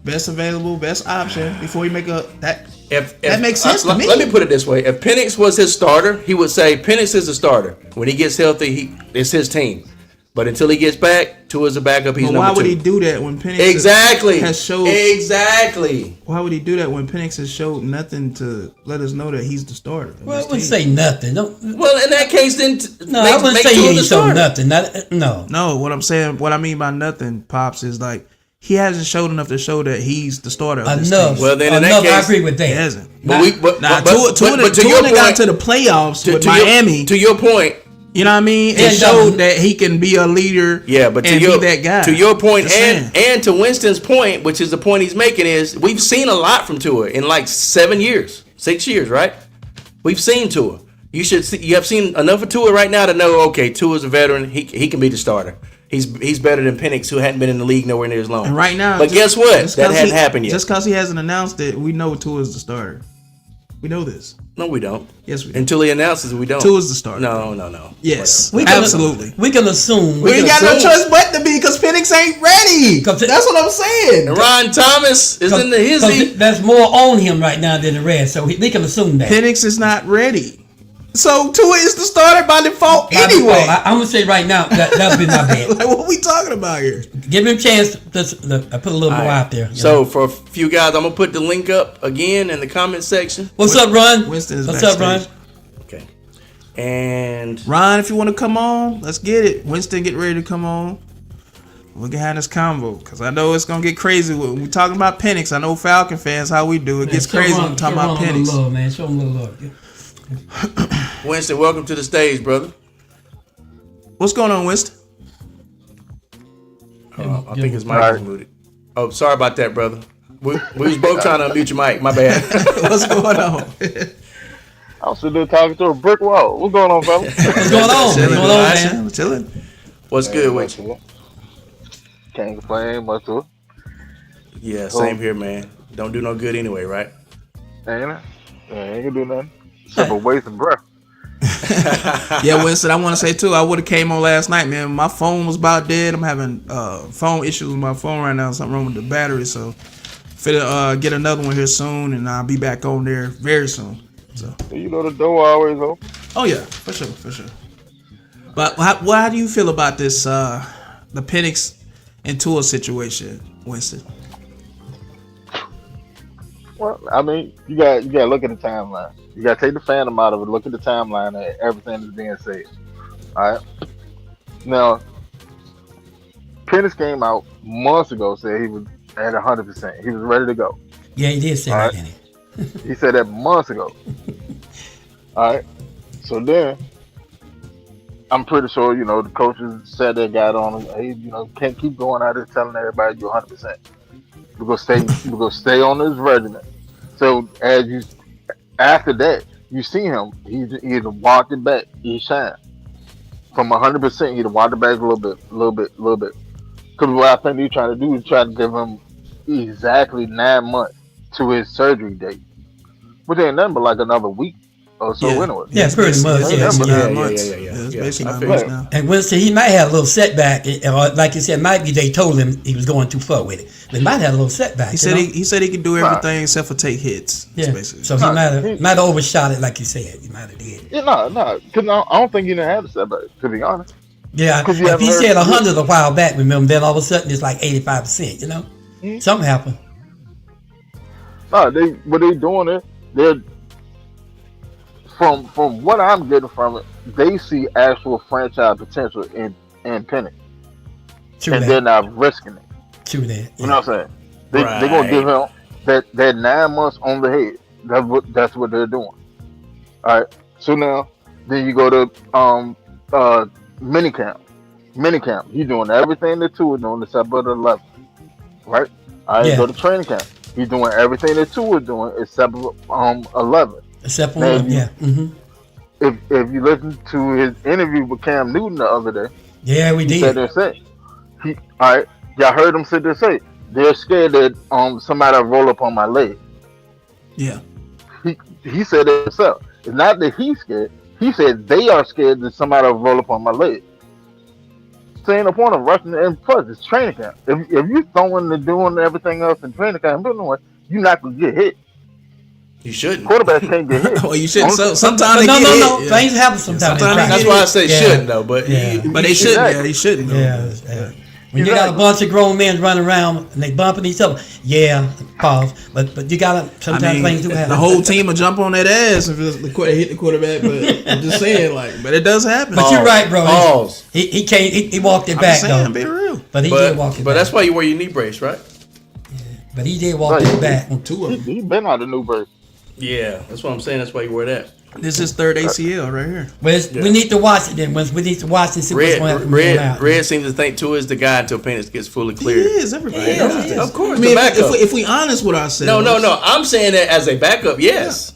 best available, best option before he make that. That makes sense to me. Let me put it this way: if Penix was his starter, he would say Penix is the starter. When he gets healthy, it's his team. But until he gets back, Tua's a backup. He's But number why would two. he do that when Penix Exactly. has showed? Exactly. Why would he do that when Penix has showed nothing to let us know that he's the starter? of Well, I this wouldn't team? say nothing. Don't, Well, in that case, then no, I wouldn't say he ain't showed nothing. No. No, what I'm saying, what I mean by nothing, Pops, is like he hasn't showed enough to show that he's the starter of this Enough. team. Well, then in that Enough, case- I agree with that. He hasn't. But we, but, Now, but, Tua but to your got point, to the playoffs with to Miami. Your, to your point, You know what I mean? Yeah, It showed that he can be a leader. yeah, but to and your be that guy. to your point, Just saying. and to Winston's point, which is the point he's making, is we've seen a lot from Tua in like 6 years, right? We've seen Tua. You have seen enough of Tua right now to know, okay, Tua's a veteran. He can be the starter. He's better than Penix, who hadn't been in the league nowhere near as long. And right now, but guess what? just That 'cause hadn't happened yet. Just because he hasn't announced it, we know Tua's the starter. We know this. No, we don't. Yes, we do. Until he announces it, we don't. Tua's the starter. No. Yes, We can- absolutely. We can assume. We ain't got no assume. choice but to be because Penix ain't ready. 'Cause That's what I'm saying. And Ryan Thomas is in the hizzy. There's more on him right now than the rest, so we can assume that. Penix is not ready. So Tua is the starter by default By anyway. default, I'm gonna say right now that'll be my bad. Like, what are we talking about here? Give him a chance. I put a little more out there. you know. So for a few guys, I'm gonna put the link up again in the comment section. What's up, Ron? Winston is What's up, Ron? backstage. Okay. And Ron, if you want to come on, let's get it. Winston, get ready to come on. We can have this convo because I know it's gonna get crazy when we talking about Penix. I know Falcon fans how we do. It gets Show crazy Ron- when we talking show about Ron a little Penix. love, man. Show him a little love. Yeah. Winston, welcome to the stage, brother. What's going on, Winston? I think his mic was muted. Oh, sorry about that, brother. We was both trying to unmute your mic. My bad. What's going on? I'm sitting there talking to a brick wall. What's going on, fella? What's going on? What's Chilling, going on, man? chilling. What's good with you? Can't complain much to it. Yeah, same here, man. Don't do no good anyway, right? Ain't it? Ain't gonna do nothing. Except for waste of breath. Yeah, Winston, I want to say too, I would have came on last night, man. My phone was about dead. I'm having phone issues with my phone right now. Something wrong with the battery. So, finna get another one here soon, and I'll be back on there very soon. So, You know the door always open. oh yeah, for sure. But how do you feel about this, the Penix and Tua situation, Winston? Well, I mean, you got to look at the timeline. You got to take the fandom out of it. Look at the timeline and everything that's being said. All right. Now, Penix came out months ago, said he was at 100%. He was ready to go. Yeah, he did say All that, right. didn't he? He said that months ago. All right. So then, I'm pretty sure, the coaches said they got on him. Hey, can't keep going out there telling everybody you're 100%. We're gonna stay on this regimen. So after that, you see him. He's either walked it back. He shined from 100%. He'd walked it back a little bit. Because what I think he's trying to do is try to give him exactly 9 months to his surgery date, which ain't nothing but like another week or so Yeah. anyway. Yeah, pretty much. It's Yeah, basically yeah. 9 months. yeah. It's Yeah, basically I 9 feel months you. now. And Winston, he might have a little setback, or like you said, might be they told him he was going too far with it. But he might have a little setback. He said he said he could do everything except for take hits. That's yeah. basically. So he might have overshot it, like you said. He might have did. Yeah, no, because I don't think he didn't have the setback, to be honest. Yeah, 'Cause you if haven't he heard- said 100 a while back, remember, then all of a sudden it's like 85%. Something happened. No, what they doing is they're from what I'm getting from it, they see actual franchise potential in Penix, True and that. they're not risking it. True that. You know what I'm saying? They're gonna give him that 9 months on the head. That's what they're doing. All right. So now, then you go to minicamp. He's doing everything the two are doing except for the 11. Right. All right. Yeah. Go to training camp. He's doing everything the two are doing except for 11. Except for Man, one, yeah. Mm-hmm. If you listen to his interview with Cam Newton the other day, Yeah, we he said did. they say, all right, y'all heard him sit there say they're scared that somebody will roll up on my leg. Yeah. He said it himself. It's not that he's scared. He said they are scared that somebody will roll up on my leg. So ain't no point of rushing. And plus, it's training camp. If you throwing and doing everything else in training camp, you're not gonna get hit. You shouldn't. Quarterbacks can't get hit. Well, you shouldn't. Only- Sometimes they no, get no, hit. no. Yeah. Things happen sometimes. sometimes in That's practice. why I say Yeah. shouldn't though. But Yeah. But they shouldn't. Yeah, he shouldn't. Though. Yeah. When you got a bunch of grown men running around and they bumping each other, pause. But you gotta sometimes things do happen. the whole team will jump on that ass if it's hit the quarterback. But I'm just saying, but it does happen. But you're right, bro. Pause. He can't. He walked it I'm back saying, though. be real. But he did walk it But back. that's why you wear your knee brace, right? But he did walk Right. it back. Two of them. He been out of New Birth. Yeah, that's what I'm saying. That's why you wear that. This is third ACL right here. But we need to watch it then. We need to watch and see what's going to happen. Red seems to think Tua is the guy until Penix gets fully He cleared. is. Everybody He knows is. that. Of course, I mean, the backup. if we honest with ourselves. No. I'm saying that as a backup. Yes,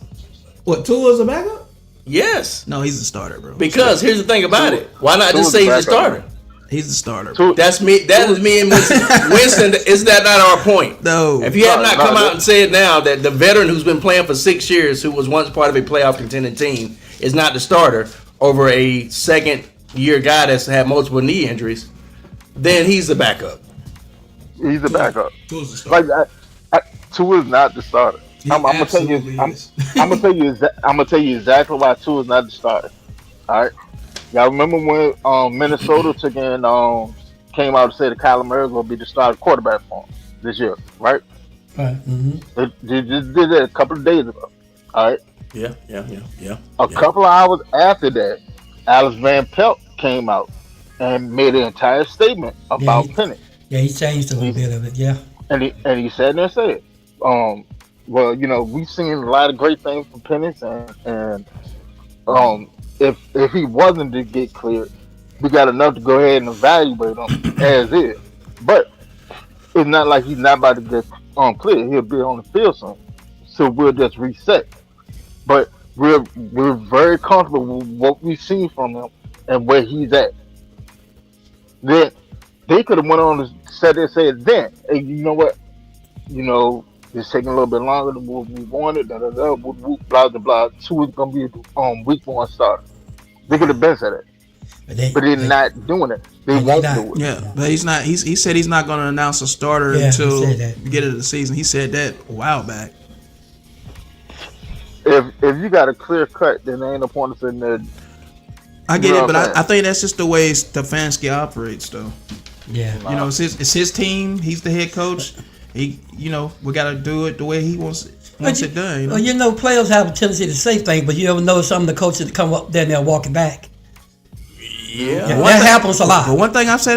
What, Tua's a backup? yes. No, he's the starter, bro. Because here's the thing about it. Why not just Tua's say he's the the backup. starter? He's the starter. Tua- That's me. That is me and Winston. Is that not our point? No. If you have No, not no, come no. out and said now that the veteran who's been playing for 6 years, who was once part of a playoff contending team, is not the starter over a second-year guy that's had multiple knee injuries, then he's the backup. He's the backup. Tua's the starter. Like Tua is not the starter. He I'm gonna tell you. absolutely I'm is. gonna tell you. I'm gonna tell you exactly why Tua is not the starter. All right. Y'all remember when Minnesota took in came out and said that Kyler Murray will be the starting quarterback for him this year, right? Right. Mm-hmm. They just did that a couple of days ago. All right. Yeah. A couple of hours after that, Alex Van Pelt came out and made an entire statement about he- Penix. Yeah, he changed a little bit of it. Yeah. And he said and said, well, we've seen a lot of great things from Penix, and if he wasn't to get cleared, we got enough to go ahead and evaluate him as is. But it's not like he's not about to get cleared. He'll be on the field soon, so we'll just reset. But we're very comfortable with what we've seen from him and where he's at. Then they could have went on to said then, hey, you know what? It's taking a little bit longer than what we wanted. Blah blah blah. Tua's gonna be week one starter. They could have been said it, but they're not doing it. They won't do it. Yeah, but he's not. He said he's not going to announce a starter Yeah, he until said that. beginning of the season. He said that a while back. If you got a clear cut, then there ain't no point in sitting there. I get You know it, but what I'm I think that's just the way Stefanski operates, though. Yeah. You know, it's his team. He's the head coach. We got to do it the way he wants it done. You know? Well, players have a tendency to say things, but you ever know some of the coaches that come up there and they'll walk it back. Yeah. Yeah, One that thing- happens a lot. But one thing I've seen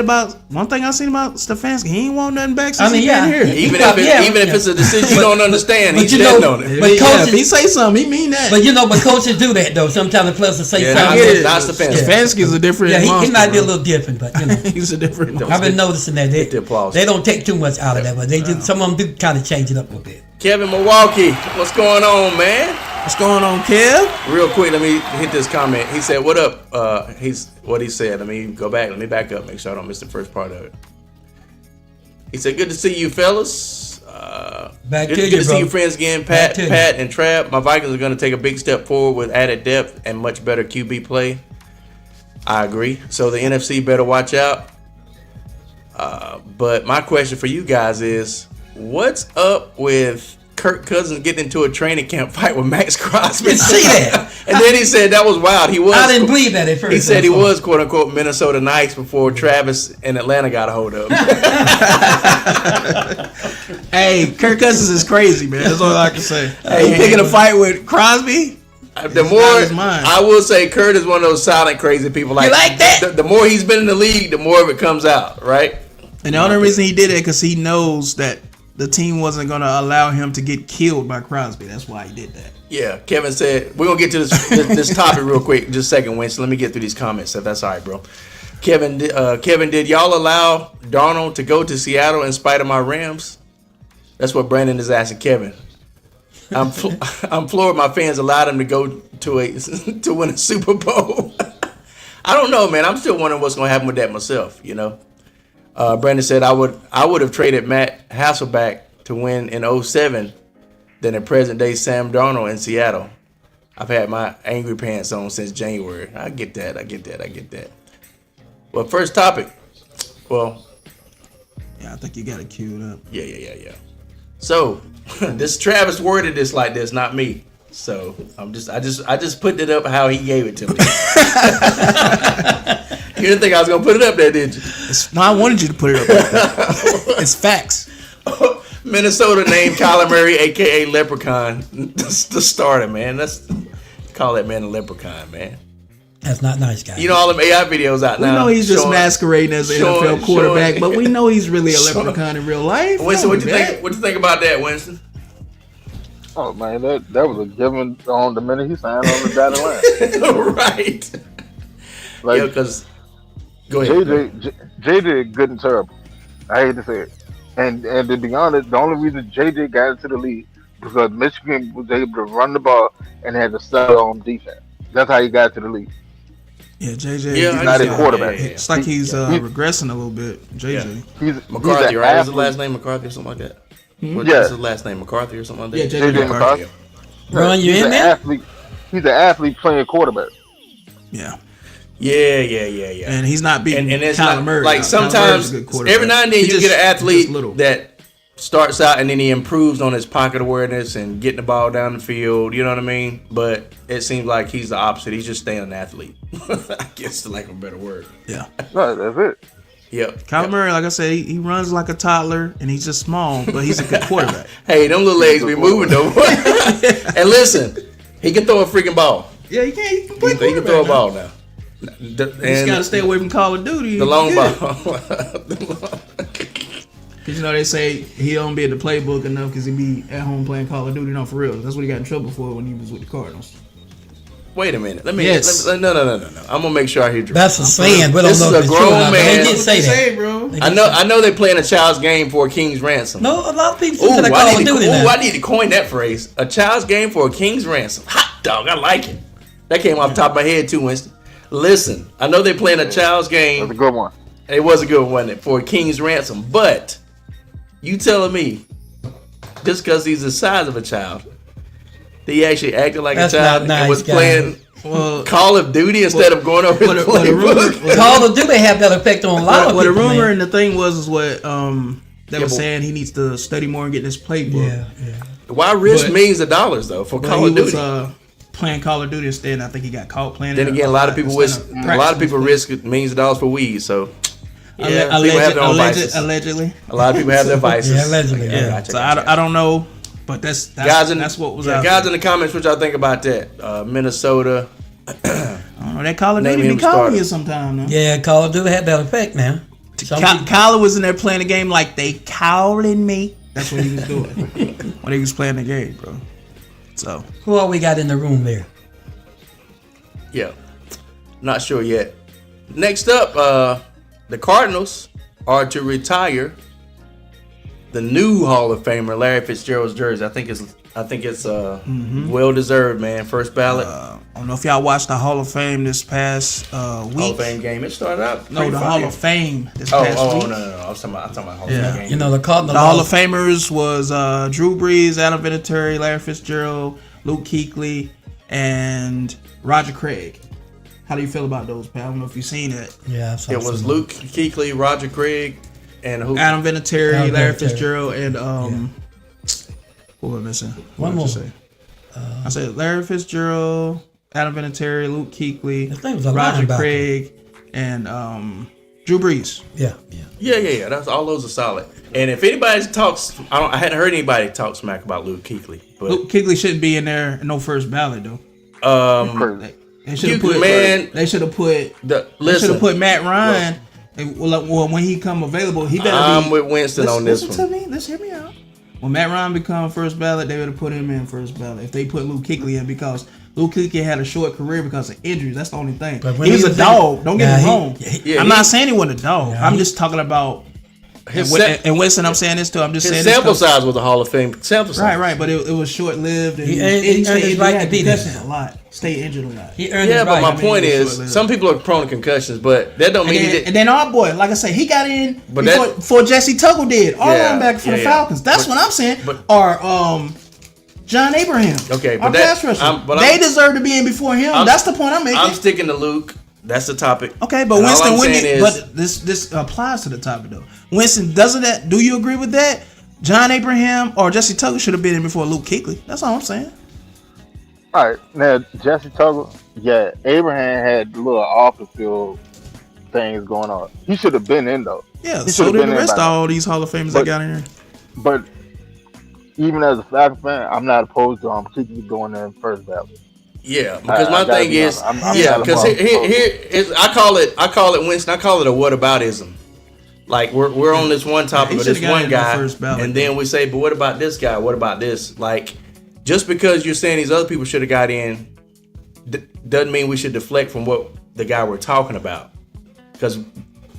about Stefanski, he ain't want nothing back since I mean, he yeah. been here. Even probably- if it's a decision you don't understand, but he's you standing know- on it. but coaches- if he say something, he mean that. But coaches do that though. Sometimes the players will say Yeah, something. I get it. Not Stefanski. Stefanski's a different Yeah, he monster, might be a bro. little different, but He's a different monster. I've been noticing that Get the applause. they don't take too much out of that, but they do. Some of them do kind of change it up a little bit. Kevin Milwaukee, what's going on, man? What's going on, Kev? Real quick, let me hit this comment. He said, "What up?" What he said. Let me go back. Let me back up. Make sure I don't miss the first part of it. He said, "Good to see you, fellas. Back good to good you, to bro. see you, friends again. Back Pat, to you. and Trav. My Vikings are going to take a big step forward with added depth and much better QB play. I agree. So the NFC better watch out. But my question for you guys is, what's up with Kirk Cousins getting into a training camp fight with Max Crosby? You see that? And then he said that was wild. He was. I didn't believe that at first. He said he was quote unquote Minnesota nice before Travis and Atlanta got a hold of him. Hey, Kirk Cousins is crazy, man. That's all I can say. Hey, He picking a fight with Crosby. The not more his mind. I will say, Kurt is one of those silent crazy people. Like, You like that? The more he's been in the league, the more of it comes out, right? And the only reason he did it because he knows that the team wasn't going to allow him to get killed by Crosby. That's why he did that. Yeah. Kevin said we're gonna get to this topic real quick. Just a second, Winston. Let me get through these comments if that's all right, bro. Kevin, did y'all allow Darnold to go to Seattle in spite of my Rams? That's what Brandon is asking Kevin. I'm floored my fans allowed him to go to win a Super Bowl. I don't know, man. I'm still wondering what's gonna happen with that myself. You know, Brandon said I would have traded Matt Hasselbeck to win in 2007 than in present day Sam Darnold in Seattle. I've had my angry pants on since January. I get that. Well, first topic. Well, Yeah, I think you got it queued up. yeah. So, this Travis worded this like this, not me. So I just put it up how he gave it to me. You didn't think I was gonna put it up there, did you? No, I wanted you to put it up. It's facts. Minnesota named Kyler Murray, aka Leprechaun, the starter, man. Call that man a leprechaun, man. That's not nice, guys. You know all them AI videos out We now. know he's just masquerading as an NFL quarterback, but we know he's really a showing- leprechaun in real life. Winston, what you think? What you think about that, Winston? Oh man, that was a given on the minute he signed on the dotted line. Right. Like Because go ahead. JJ good and terrible. I hate to say it. And to be honest, the only reason JJ got into the league was because Michigan was able to run the ball and had to settle on defense. That's how he got to the league. Yeah, JJ. Yeah, He's not a quarterback. It's like he's regressing a little bit. JJ. He's McCarthy, an right? What's his athlete. last name? McCarthy or something like that? What's Yeah. his last name? McCarthy or something like that? Yeah, JJ McCarthy. Ron, you He's in an there? athlete. He's an athlete playing quarterback. Yeah. Yeah. And he's not beating And it's Kyler not, Murray. like Kyler sometimes, Murray's a good quarterback. every now and then He you just- get an he's athlete just little. that starts out and then he improves on his pocket awareness and getting the ball down the field. You know what I mean? But it seems like he's the opposite. He's just staying an athlete. I guess for lack of a better word. Yeah. No, that's it. Yep. Kyler Murray, like I said, he runs like a toddler and he's just small, but he's a good quarterback. Hey, them little legs be moving though. And listen, he can throw a freaking ball. Yeah, he can He can throw a ball now. You just gotta stay away from Call of Duty. The long Yeah. ball. Cause you know they say he don't be at the playbook enough because he be at home playing Call of Duty. No, for real. That's what he got in trouble for when he was with the Cardinals. Wait a minute. Yes. No. I'm gonna make sure I hear. That's a saying. We don't This know is if a it's true or grown not, but man. they did say that. bro. I know they're playing a child's game for a king's ransom. No, a lot of people Ooh, say they Call of Duty now. I need to coin that phrase. A child's game for a king's ransom. Hot dog, I like it. That came off the top of my head too, Winston. Listen, I know they're playing a child's That's a game. good one. It was a good one, wasn't it? For a king's ransom. But you telling me, just because he's the size of a child, that he actually acted like That's a child not nice, and was guys. playing Well, Call of Duty instead of going over his playbook? Call of Duty have that effect on a lot of what the people, rumor man. and the thing was what they were but- saying he needs to study more and get this playbook. Yeah. Why risk But- millions of dollars though for But Call he of Duty? was playing Call of Duty instead. And I think he got caught playing. Then it. again, a lot of people risk millions of dollars for weed. So yeah, people have their own vices. Allegedly. A lot of people have their vices. Yeah, allegedly. Okay, Yeah. gotcha, So gotcha. I don't know, but that's what was out guys there. in the comments, what y'all think about that? Minnesota. I don't know, that Call of Name Duty him be calling starter. you sometime now. Yeah, Call of Duty had that effect now. Some people- Kyler was in there playing the game like they calling me. That's what he was doing when he was playing the game, bro. So Who all we got in the room there? Yeah, not sure yet. Next up, the Cardinals are to retire the new Hall of Famer Larry Fitzgerald's jersey. I think it's well deserved, man. First ballot I don't know if y'all watched the Hall of Fame this past Hall week. of Fame game. It started out. No, pretty the fire. Hall of Fame this Oh, past week. no. I'm talking about Hall Yeah. of Fame game. You know, the Cardinals. The Hall of Famers was Drew Brees, Adam Vinatieri, Larry Fitzgerald, Luke Kuechly, and Roger Craig. How do you feel about those, pal? I don't know if you've seen it. Yeah, I saw It was some. Luke Kuechly, Roger Craig, and who? Adam Vinatieri, Adam Larry Vinatieri. Fitzgerald, and who am I missing? What One did I more. say? I said Larry Fitzgerald, Adam Vinatieri, Luke Kuechly, His name was a Roger linebacker. Craig, and Drew Brees. Yeah. Yeah. That's all those are solid. And if anybody talks, I hadn't heard anybody talk smack about Luke Kuechly, but Luke Kuechly shouldn't be in there. No first ballot though. Crazy. They should have Kuechly, put. man. They should have put. the They should listen. have put Matt Ryan. Well, when he come available, he better I'm be. with Winston on this listen one. to me. Let's hear me out. When Matt Ryan become first ballot, they would have put him in first ballot. If they put Luke Kuechly in, because Luke Kuechly had a short career because of injuries. That's the only thing. But when He was he a was dog. Don't get me wrong. Yeah, I'm he- not saying he wasn't a dog. I'm just talking about. His And Winston, I'm saying this too. I'm just His saying this sample 'cause- size was a Hall of Fame sample size. Right, but it was short lived. He earned his right to be there. a lot. Stay injured a lot. He earned Yeah, his but right. my I mean, point it was is, short-lived. some people are prone to concussions, but that don't mean he And did. then our boy, like I say, he got in But before Jesse Tuggle did. Our Yeah, linebacker for the yeah. Falcons. That's But- what I'm saying. but- Or John Abraham. Okay, our but that- pass rusher. I'm- but they I'm- deserve to be in before him. That's the point I'm making. I'm sticking to Luke. That's the topic. Okay, but And all Winston, I'm saying is, but this applies to the topic though. Winston, do you agree with that? John Abraham or Jesse Tuggle should have been in before Luke Kuechly. That's all I'm saying. All right, now Jesse Tuggle, yeah, Abraham had little off the field things going on. He should have been in though. Yeah, He so should've did been the in rest of by now. all these Hall of Famers that But- got in there. But even as a Falcon fan, I'm not opposed to particularly going in first ballot. Yeah, because I my gotta thing be is, honest. I'm yeah, not because opposed. here is I call it Winston. I call it a whataboutism. Like we're on this one topic he with this should've got one in the guy, first ballot, and then we say, but what about this guy? What about this? Like, just because you're saying these other people should have got in, doesn't mean we should deflect from what the guy we're talking about. Because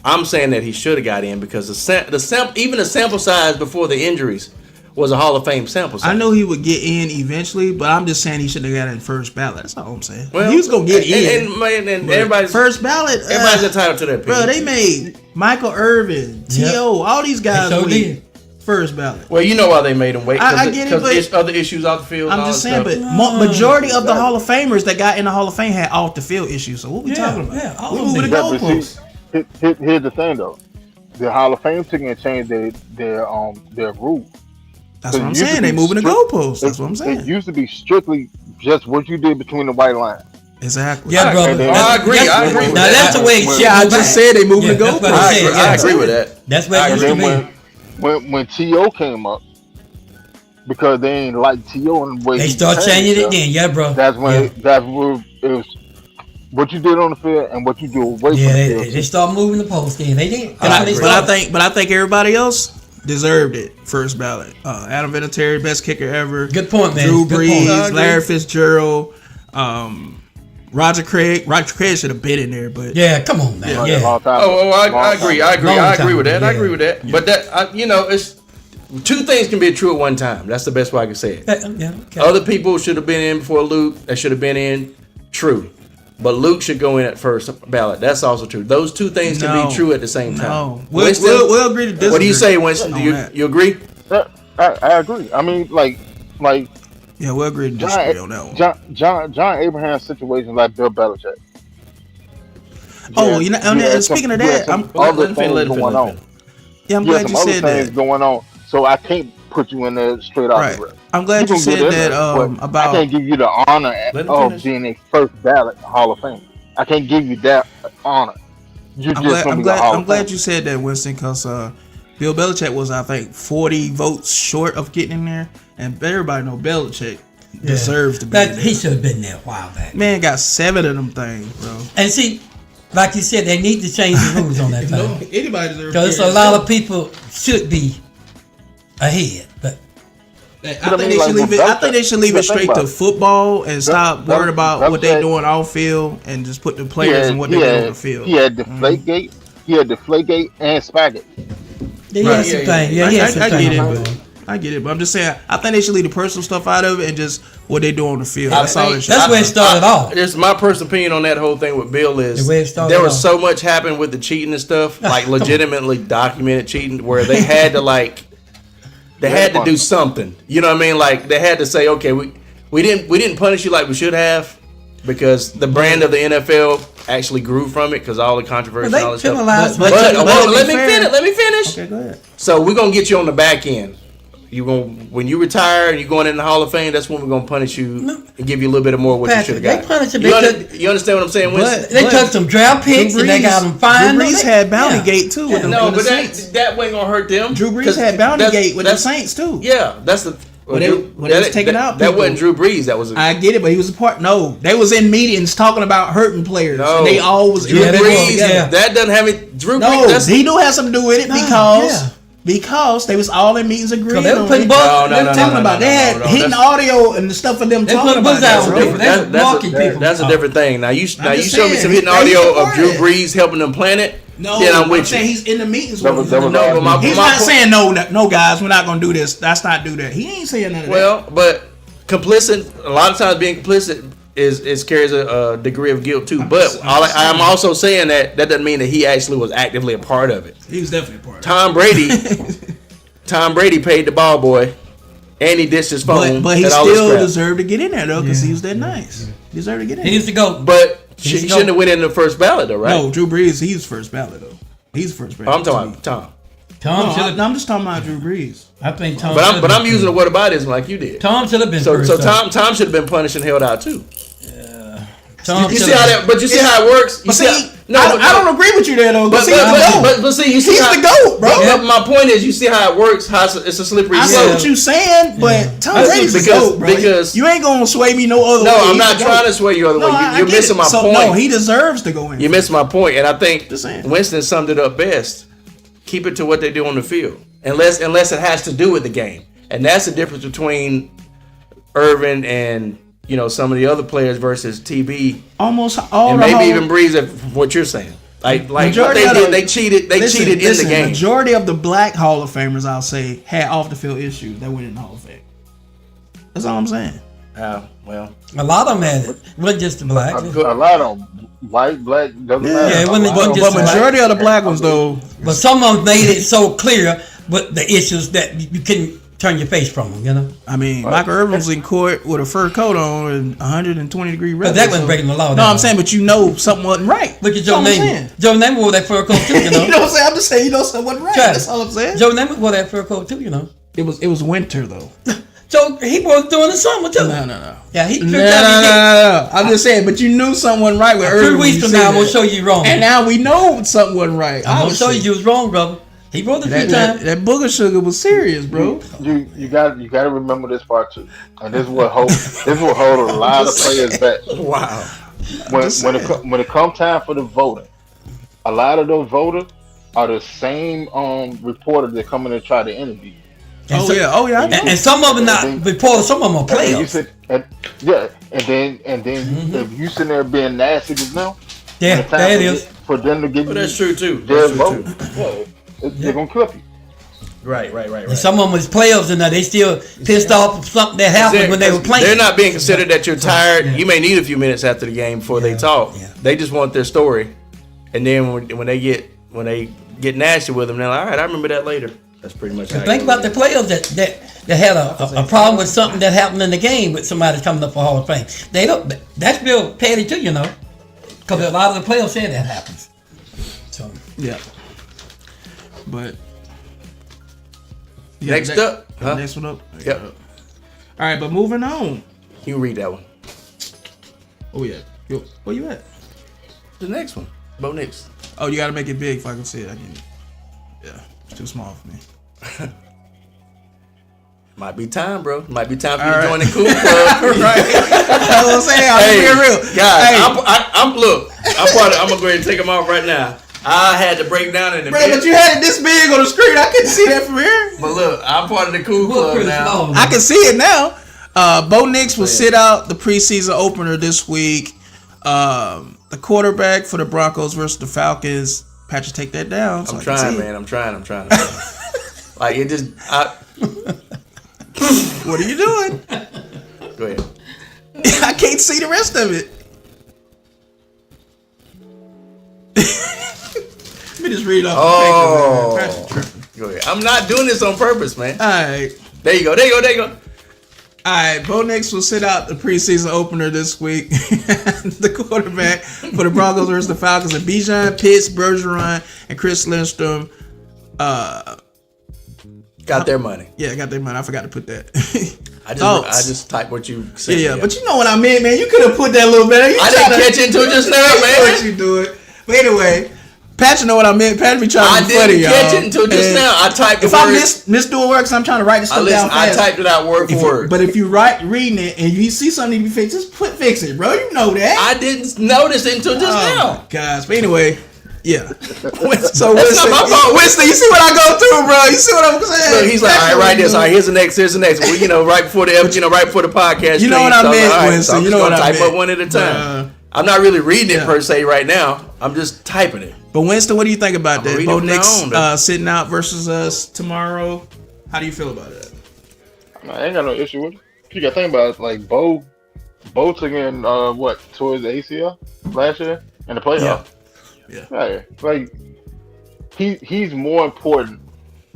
I'm saying that he should have got in because even the sample size before the injuries was a Hall of Fame sample size. I know he would get in eventually, but I'm just saying he should have got in first ballot. That's all I'm saying. Well, he was gonna get in. And but everybody's everybody's entitled to their opinion. Bro, they made Michael Irvin, T.O., all these guys They sure went did. first ballot. Well, you know why they made him wait. I get it, but- Because other issues off the field. and I'm all just that saying, stuff. but majority of the Hall of Famers that got in the Hall of Fame had off the field issues. So what we Yeah, talking about? yeah, all we of moving the them. Yeah, but goalposts. see, here's the thing though. The Hall of Fame took and changed their rules. That's what I'm It used to saying. be They moving the strict- goalposts. That's what I'm It saying. used to be strictly just what you did between the white lines. Exactly. Yeah, brother. and then- I agree. That's- I agree with Now that. that's the way it should Yeah, I go just back. said they moving the that's what goalposts. I I said, agree, yeah. I agree with that. That's what it And used to then be. when T.O. came up, because they ain't like T.O. in the way They he start changed changing it stuff, again. Yeah, bro. That's when Yeah. that's where it was what you did on the field and what you do away Yeah, from the they, field. they start moving the post in. They did. That's But when they I started. think everybody else deserved it. First ballot. Adam Vinatieri, best kicker ever. Good point, man. Drew Good Brees, point. I agree. Larry Fitzgerald, Roger Craig. Roger Craig should have been in there, but Yeah, come on, man. Like, Yeah. long time Oh, ago. I Long agree. time I ago. agree. Long I agree time, with that. I yeah. agree with that. But that, it's two things can be true at one time. That's the best way I can say it. Yeah, okay. Other people should have been in before Luke. That should have been in. True. But Luke should go in at first ballot. That's also true. Those two things can No. be true at the same time. no. Winston, We'll agree to disagree. what do you say, Winston? Do on you, that. you agree? Yeah, I agree. I mean, like Yeah, we'll agree to disagree on that one. John Abraham's situation like Bill Belichick. Oh, Yeah, you know, yeah, and speaking of that, some I'm other let him things let him going finish. on. yeah, I'm Yeah, glad some you other said things that. going on. So I can't put you in there straight off Right. the rip. I'm glad you can said get in that there, but I about. can't give you the honor Let him of finish. being a first ballot Hall of Fame. I can't give you that honor. You're I'm just glad. gonna I'm be glad. a Hall I'm of glad Fame. you said that, Winston, because Bill Belichick was, I think, 40 votes short of getting in there, and everybody know Belichick deserves to be That, there. he should have been there a while back. Man got 7 of them things, bro. And see, like you said, they need to change the rules on that thing. Anybody deserves. Because a lot of people should be ahead. But I I think mean, they like should leave with it. I think they should leave it Belichick, straight think to about it. football and stop worrying about what they Belichick- doing off field and just put the players and what they do on the field. He had Deflategate. He had Deflategate and Spaghetti. he Right, had some yeah, things. yeah. Yeah, he had some I get things. it, going but on. I get it. But I'm just saying, I think they should leave the personal stuff out of it and just what they do on the field. That's all it should. That's where it started off. Just my personal opinion on that whole thing with Bill is The way it started there was off. so much happened with the cheating and stuff, like Come on. legitimately documented cheating, where they had to they had to do something. You know what I mean? Like they had to say, okay, we didn't punish you like we should have because the brand of the NFL actually grew from it because all the controversy Well, and all they this stuff. penalized. But- But, but let to be me fair- finish. Let me finish. Okay, go ahead. So we're gonna get you on the back end. You when you retire and you're going in the Hall of Fame, that's when we're gonna punish you and give you a little bit of more what Patrick, you should have they got. punish him You, because- you understand what I'm saying, Winston? But- They took some draft picks and they got them fined. Drew Brees had Bounty Gate too with them. No, with but the Saints. that ain't gonna hurt them. Drew Brees 'Cause had Bounty that's- Gate with the that's- Saints too. Yeah, that's the. When they was taking out That people. wasn't Drew Brees. That was. I get it, but he was a part. No, they was in meetings talking about hurting players. No. And they all was Drew Yeah, they was, Brees. yeah. That doesn't have it. Drew No, Brees. That's, he do have something to do with it No, because yeah. they was all in meetings agreeing they were on putting it. buzz- No, they were no, talking no, about no, They had no, hidden that's- audio and the stuff of them They talking put a about buzz that. out, bro. bro. They were blocking people. That's a different thing. Now you just show me some saying, hidden they audio support of Drew it. Brees helping them plan it. No, then I'm I'm with saying you. he's in the meetings That with was- them. that was No, but my He's my not point- saying no, guys, we're not gonna do this. That's not do that. He ain't saying none of that. Well, but complicit. A lot of times being complicit is carries a degree of guilt too. But I'm also saying that doesn't mean that he actually was actively a part of it. He was definitely a part of it. Tom Brady paid the ball boy, and he ditched his phone. But he and all his still crap. deserved to get in there though, because he was that nice. He deserved to get in. He there. needs to go. But He he needs to shouldn't go. have went in the first ballot though, right? No, Drew Brees, he's first ballot though. He's first ballot. I'm talking about Tom. Tom should have. I'm just talking about Drew Brees. I think Tom. But I'm using a whataboutism like you did. Tom should have been So first. Tom should have been punished and held out too. Tom You should see how have. that? But you see how it works. You But see, I I don't agree with you there though. But, see, he's the GOAT. but see, you see He's how, the GOAT, bro. But my point is, you see how it works. How it's a slippery I slope. see what you saying, but Tom Brady's the because- GOAT, bro. because- you ain't gonna sway me no other way. No, I'm He's not the trying GOAT. to sway you other way. No, I You're get missing it. my So, point. No, he deserves to go in. You missed my point, and I think Just saying. Winston summed it up best. Keep it to what they do on the field, unless it has to do with the game, and that's the difference between Irvin and some of the other players versus TB, Almost all and the maybe whole, even Breeze. Of what you're saying, like what Majority they of did, the- they cheated. They listen, cheated in the game. Majority of the black Hall of Famers, I'll say, had off the field issues that went in the Hall of Fame. That's all I'm saying. Well, A lot of them had it. It wasn't just the blacks. A lot of them, white, black, doesn't matter. Yeah, it A wasn't lot of just But them. majority of the black ones though, But some of them made it so clear, but the issues that you couldn't turn your face from them. I mean, Michael Irvin was in court with a fur coat on and 120-degree weather. But that wasn't breaking the law. No, I'm saying, but something wasn't right. Look at That's Joe all I'm Namath. saying. Joe Namath wore that fur coat too. You know what I'm saying? I'm just saying, something wasn't right. Travis, That's all I'm saying. Joe Namath wore that fur coat too. It was winter though. Joe, he wore it during the summer too. No. Yeah, he. No. I'm just saying, but you knew something wasn't right with Irvin. 3 when weeks you from said now, I'm gonna that. show you wrong. And now we know something wasn't right. I'm gonna show obviously. you was wrong, brother. He wrote it a few That, times. that booger sugar was serious, bro. You got to remember this part too, and this is what hold a lot of players back. wow. When it comes time for the voting, a lot of those voters are the same reporters that come in and try to interview. And so- Oh yeah. I know. And some of them not reporters, some of them are And then you players. sit, and then if you sitting there being nasty with them, Yeah, when the time that is. for them to give Well, you that's true too. their That's vote, true too. they're gonna clip you. Right. And some of them was players, and they still pissed off of something that happened when they were playing. They're not being considered that you're tired. Yeah. You may need a few minutes after the game before they talk. Yeah. They just want their story, and then when they get nasty with them, they're like, all right, I remember that later. That's pretty much. How it Think goes. about the players that had a problem with something that happened in the game with somebody coming up for Hall of Fame. They don't. That's real petty too, because a lot of the players say that happens. So Yeah. But Next up, huh? Next one up. Yep. All right, but moving on. You read that one. Oh yeah. Yo, where you at? The next one, Bo Nix. Oh, you gotta make it big if I can see it. I can. Yeah, it's too small for me. Might be time, bro. Might be time for you All to right. join the cool club. Right. That's what I'm saying. I'm Hey, being real. guys, Hey. I'm look. I'm gonna go ahead and take them off right now. I had to break down in the Bro, bit, but you had it this big on the screen. I couldn't see that from here. but look, I'm part of the cool Look, club Chris now. Paul, I can see it now. Bo Nix will sit out the preseason opener this week. The quarterback for the Broncos versus the Falcons. Patrick, take that down. so I'm I can trying, see it. man. I'm trying. Like it just. What are you doing? Go ahead. I can't see the rest of it. Let me just read off Oh. the paper, man. Patrick tripping. Go ahead. I'm not doing this on purpose, man. All right. There you go. All right, Bo Nix will sit out the preseason opener this week. The quarterback for the Broncos versus the Falcons are Bijan, Pitts, Bergeron, and Chris Lindstrom. Got their money. Yeah, I got their money. I forgot to put that. I Thoughts? just typed what you said. Yeah, but you know what I meant, man. You could have put that a little better. I didn't catch into it just now, What man. you do it. But anyway, Patrick know what I meant. Patrick be trying I to be funny, didn't catch y'all. it until just And now. I typed the If I words. miss doing work, because I'm trying to write this stuff down I fast. typed it out word If for you- word. But if you reading it and you see something to be fixed, just fix it, bro. You know that. I didn't notice it until just Oh now. my gosh. But anyway, yeah. So That's Winston, not my fault. Winston, you see what I go through, bro? You see what I'm saying? Look, he's like, That's all what right, write we this. do. All right, here's the next. Well, right before the podcast. You know what I stream, meant, all right, Winston. I'm You just know what gonna I type meant. up one at a time. But, I'm not really reading it yeah. per se right now. I'm just typing it. But Winston, what do you think about that? read Bo it from now Nix on, though. sitting out versus us tomorrow. How do you feel about that? I ain't got no issue with it. You got to think about it, like Bo took in towards the ACL last year in the playoff. Yeah. Yeah, like he's more important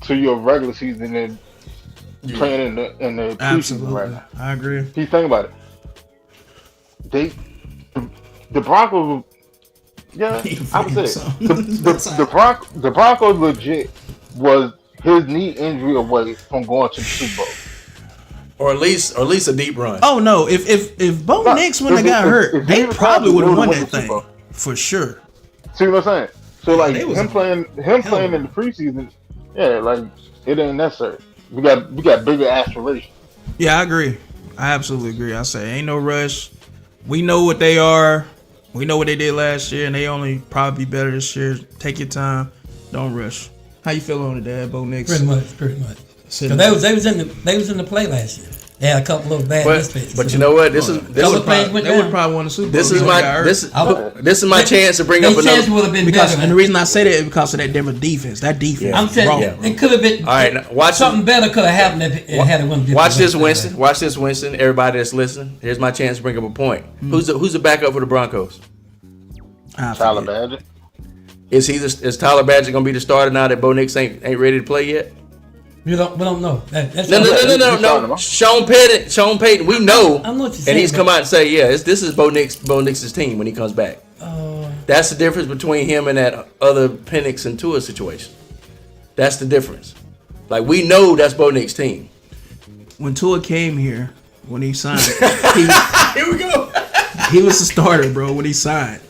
to your regular season than playing in the preseason Absolutely. right now. I agree. Think about it. The Broncos. Yeah, I would say So- the Broncos legit was his knee injury away from going to the Super Bowl. Or at least a deep run. Oh no! If Bo Nix wouldn't have got hurt, they probably would have won that thing for sure. See what I'm saying? So like they was him playing in the preseason, yeah, like it ain't necessary. We got bigger aspirations. Yeah, I agree. I absolutely agree. I say ain't no rush. We know what they are. We know what they did last year, and they only probably be better this year. Take your time. Don't rush. How you feel on it, Dad? Bo Nix. Pretty much. Because they was in the play last year. They had a couple little bad misfits. But you know what? This They is would probably won the Super Bowl. This is my chance to bring up Their chance another. would have been Because, better. and the reason I say that is because of that Denver defense. That defense. I'm saying wrong. it could have been. All right, now, watch something better could have happened if it had it went different. Watch this, Winston. Watch this, Winston. Everybody that's listening, here's my chance to bring up a point. Who's the backup for the Broncos? Tyler Badger. Is Tyler Badger gonna be the starter now that Bo Nix ain't ready to play yet? We don't know. That's No. Sean Payton. We know, I know what you're and saying, he's come but- out and say, yeah, this is Bo Nix's team when he comes back. That's the difference between him and that other Penix and Tua situation. That's the difference. Like we know that's Bo Nix's team. When Tua came here, when he signed, Here we go. he was the starter, bro. When he signed,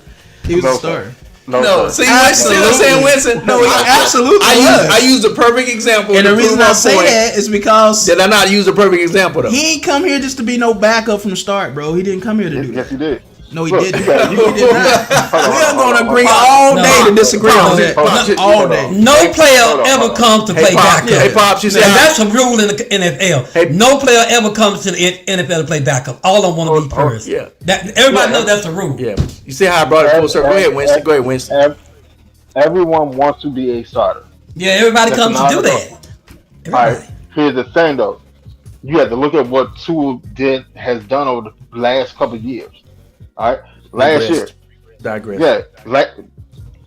he was the No, starter. No, see, Absolutely. Winston, saying Winston. No, he absolutely was. I used a perfect example. And to the prove reason my I say point. that is because Did I not use a perfect example though? he ain't come here just to be no backup from the start, bro. He didn't come here to do Yes, that. he did. No, he Look, didn't. you got- He did not. We're going to agree Pop, all No. day to disagree on that. Pop, All day. No player Hold on, ever hold on. comes to Hey, play Pop, backup. hey, Pops, you said And that's a rule in the NFL. Hey. No player ever comes to the NFL to play backup. All of them want to be first. yeah. Everybody knows that's a rule. Yeah, you see how I brought it full circle. Go ahead, Winston. Go ahead, Winston. Everyone wants to be a starter. Yeah, everybody That's comes to do not that. All Everybody. right. Here's the thing, though. You have to look at what Tua has done over the last couple of years. All right. Last year, Digress.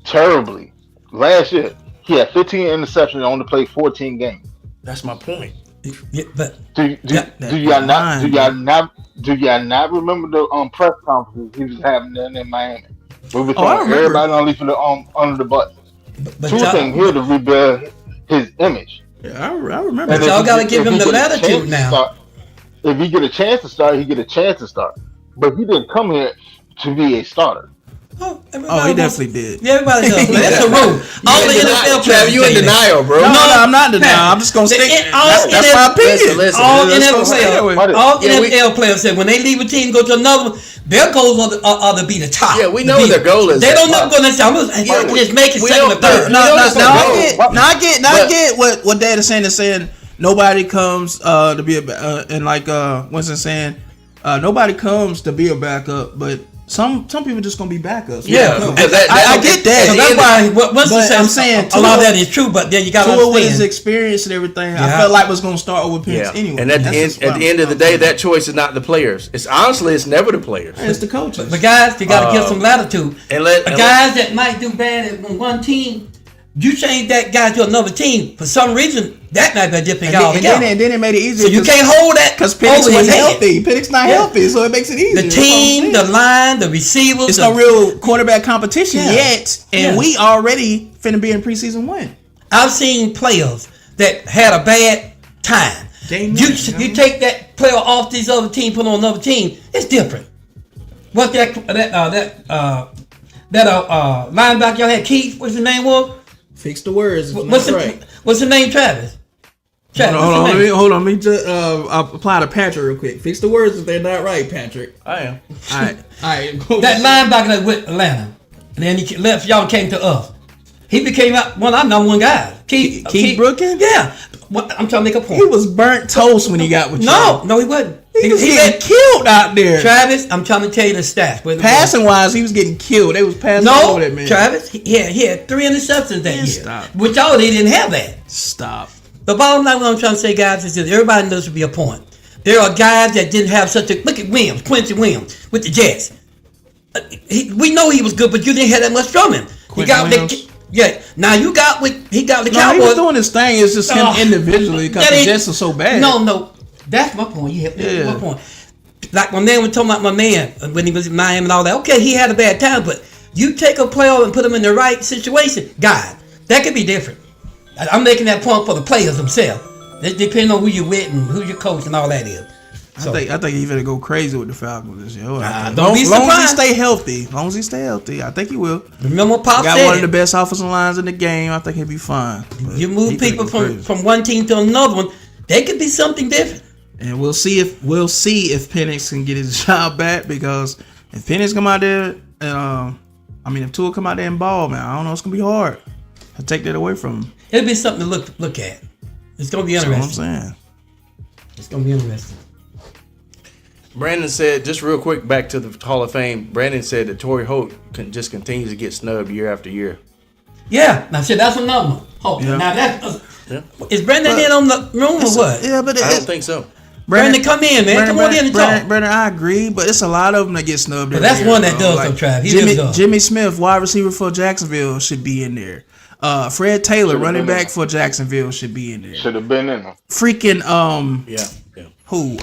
terribly. Last year, he had 15 interceptions and only played 14 games. That's my point. Yeah, but Do that y'all line, not remember the press conferences he was having down in Miami? We were I throwing remember. everybody on leaving the under the bus. but Tua came here to rebuild his image. Yeah, I remember. And But y'all if gotta he- give if him he the get a latitude chance to now. start- if he get a chance to start, he get a chance to start. But he didn't come here to be a starter. Oh, he definitely did. Yeah, everybody does. That's a rule. All the NFL players. You in say that. denial, bro. No, I'm not in denial. I'm just gonna stick. That's my opinion. Listen, All Let's NFL go stay that way. players, all Yeah, NFL players said when they leave a team, go to another one, their goals are to be the top. Yeah, we To know be- their goal is They that. don't never go next time. Just make it we second or don't- third. no, No, that's I not get. goal. No, I get. I But- get what Dad is saying. Is saying nobody comes to be a and like Winston saying nobody comes to be a backup, but some people just gonna be backups. Yeah, No, because that- I get that. So that's why what Winston But says. I'm saying a lot of Tua- that is true, but then you got to Tua with his understand. experience and everything, I Yeah. felt like was gonna start over Penix Yeah, anyway. and at the That's end, just what at the end of the I'm day, saying. that choice is not the players. It's honestly, it's never the players. it's the coaches. But guys, you got to give some latitude. and let- Guys that might do bad at one team, you change that guy to another team for some reason, that might be a different guy and altogether. then it made it easier. So you can't hold that because Penix over his wasn't head. healthy. Penix not Yeah. healthy, so it makes it easier. The That's what I'm team, saying. the line, the receivers. It's the, no real quarterback competition Yeah. yet, and Yeah. we already finna be in preseason one. I've seen players that had a bad time. Game You one, you know? take that player off these other team, put on another team. It's different. What linebacker y'all had, Keith? What's his name was? Fix the words. What's the name? Travis. Travis. Hold what's on, his name? hold on. Let me just apply to Patrick real quick. Fix the words if they're not right, Patrick. I am. All right, all right. Go. That linebacker that went Atlanta, and then he left y'all and came to us. He became one of our number one guys. Keith Brookins? Yeah. I'm trying to make a point. He was burnt toast when he got with No, you. no, he wasn't. He was he getting let killed out there. Travis. I'm trying to tell you the stats. Wait a minute. Passing wise, he was getting killed. They was passing all No, over that man. Travis. He had 3 interceptions that Man, year. stop. Which y'all they didn't have that. Stop. The bottom line, what I'm trying to say, guys, is that everybody knows to be a point. There are guys that didn't have such a look at Williams, Quincy Williams with the Jets. We know he was good, but you didn't have that much from him. Quincy Williams? Yeah. Now he got the No, he was Cowboys. doing his thing. It's just him Oh, individually because that the ain't- Jets are so bad. No, that's my point. You hit Yeah. my point. Like when they were talking about my man when he was in Miami and all that. Okay, he had a bad time, but you take a player and put him in the right situation, God, that could be different. I'm making that point for the players themselves. It depends on who you with and who your coach and all that is. So, I think he's gonna go crazy with the Falcons this year. don't be As long as he surprised. stay healthy. As long as he stay healthy, I think he will. remember what Pop Got said. one of the best offensive lines in the game. I think he'll be fine. But You he move finna people go from, crazy. from one team to another one, they could be something different. And we'll see if Penix can get his job back, because if Penix come out there and if Tua come out there and ball, man, I don't know, it's gonna be hard to take that away from him. It'll be something to look at. It's gonna be That's what I'm interesting. saying. It's gonna be interesting. Brandon said, just real quick, back to the Hall of Fame. Brandon said that Torrey Holt just continues to get snubbed year after year. Yeah, now shit, that's another one. Oh, Yeah. now that Yeah. is Brandon in on the room or what? Yeah, but I don't think so. Brandon, come in, man. Come on in and talk. Brandon, I agree, but it's a lot of them that get snubbed. But every that's year, one that bro. does, though, Trav. He really does. Jimmy Smith, wide receiver for Jacksonville, should be in there. Fred Taylor, Should've running been in back for Jacksonville, should be in there. Should have been in them. Freaking Yeah. who?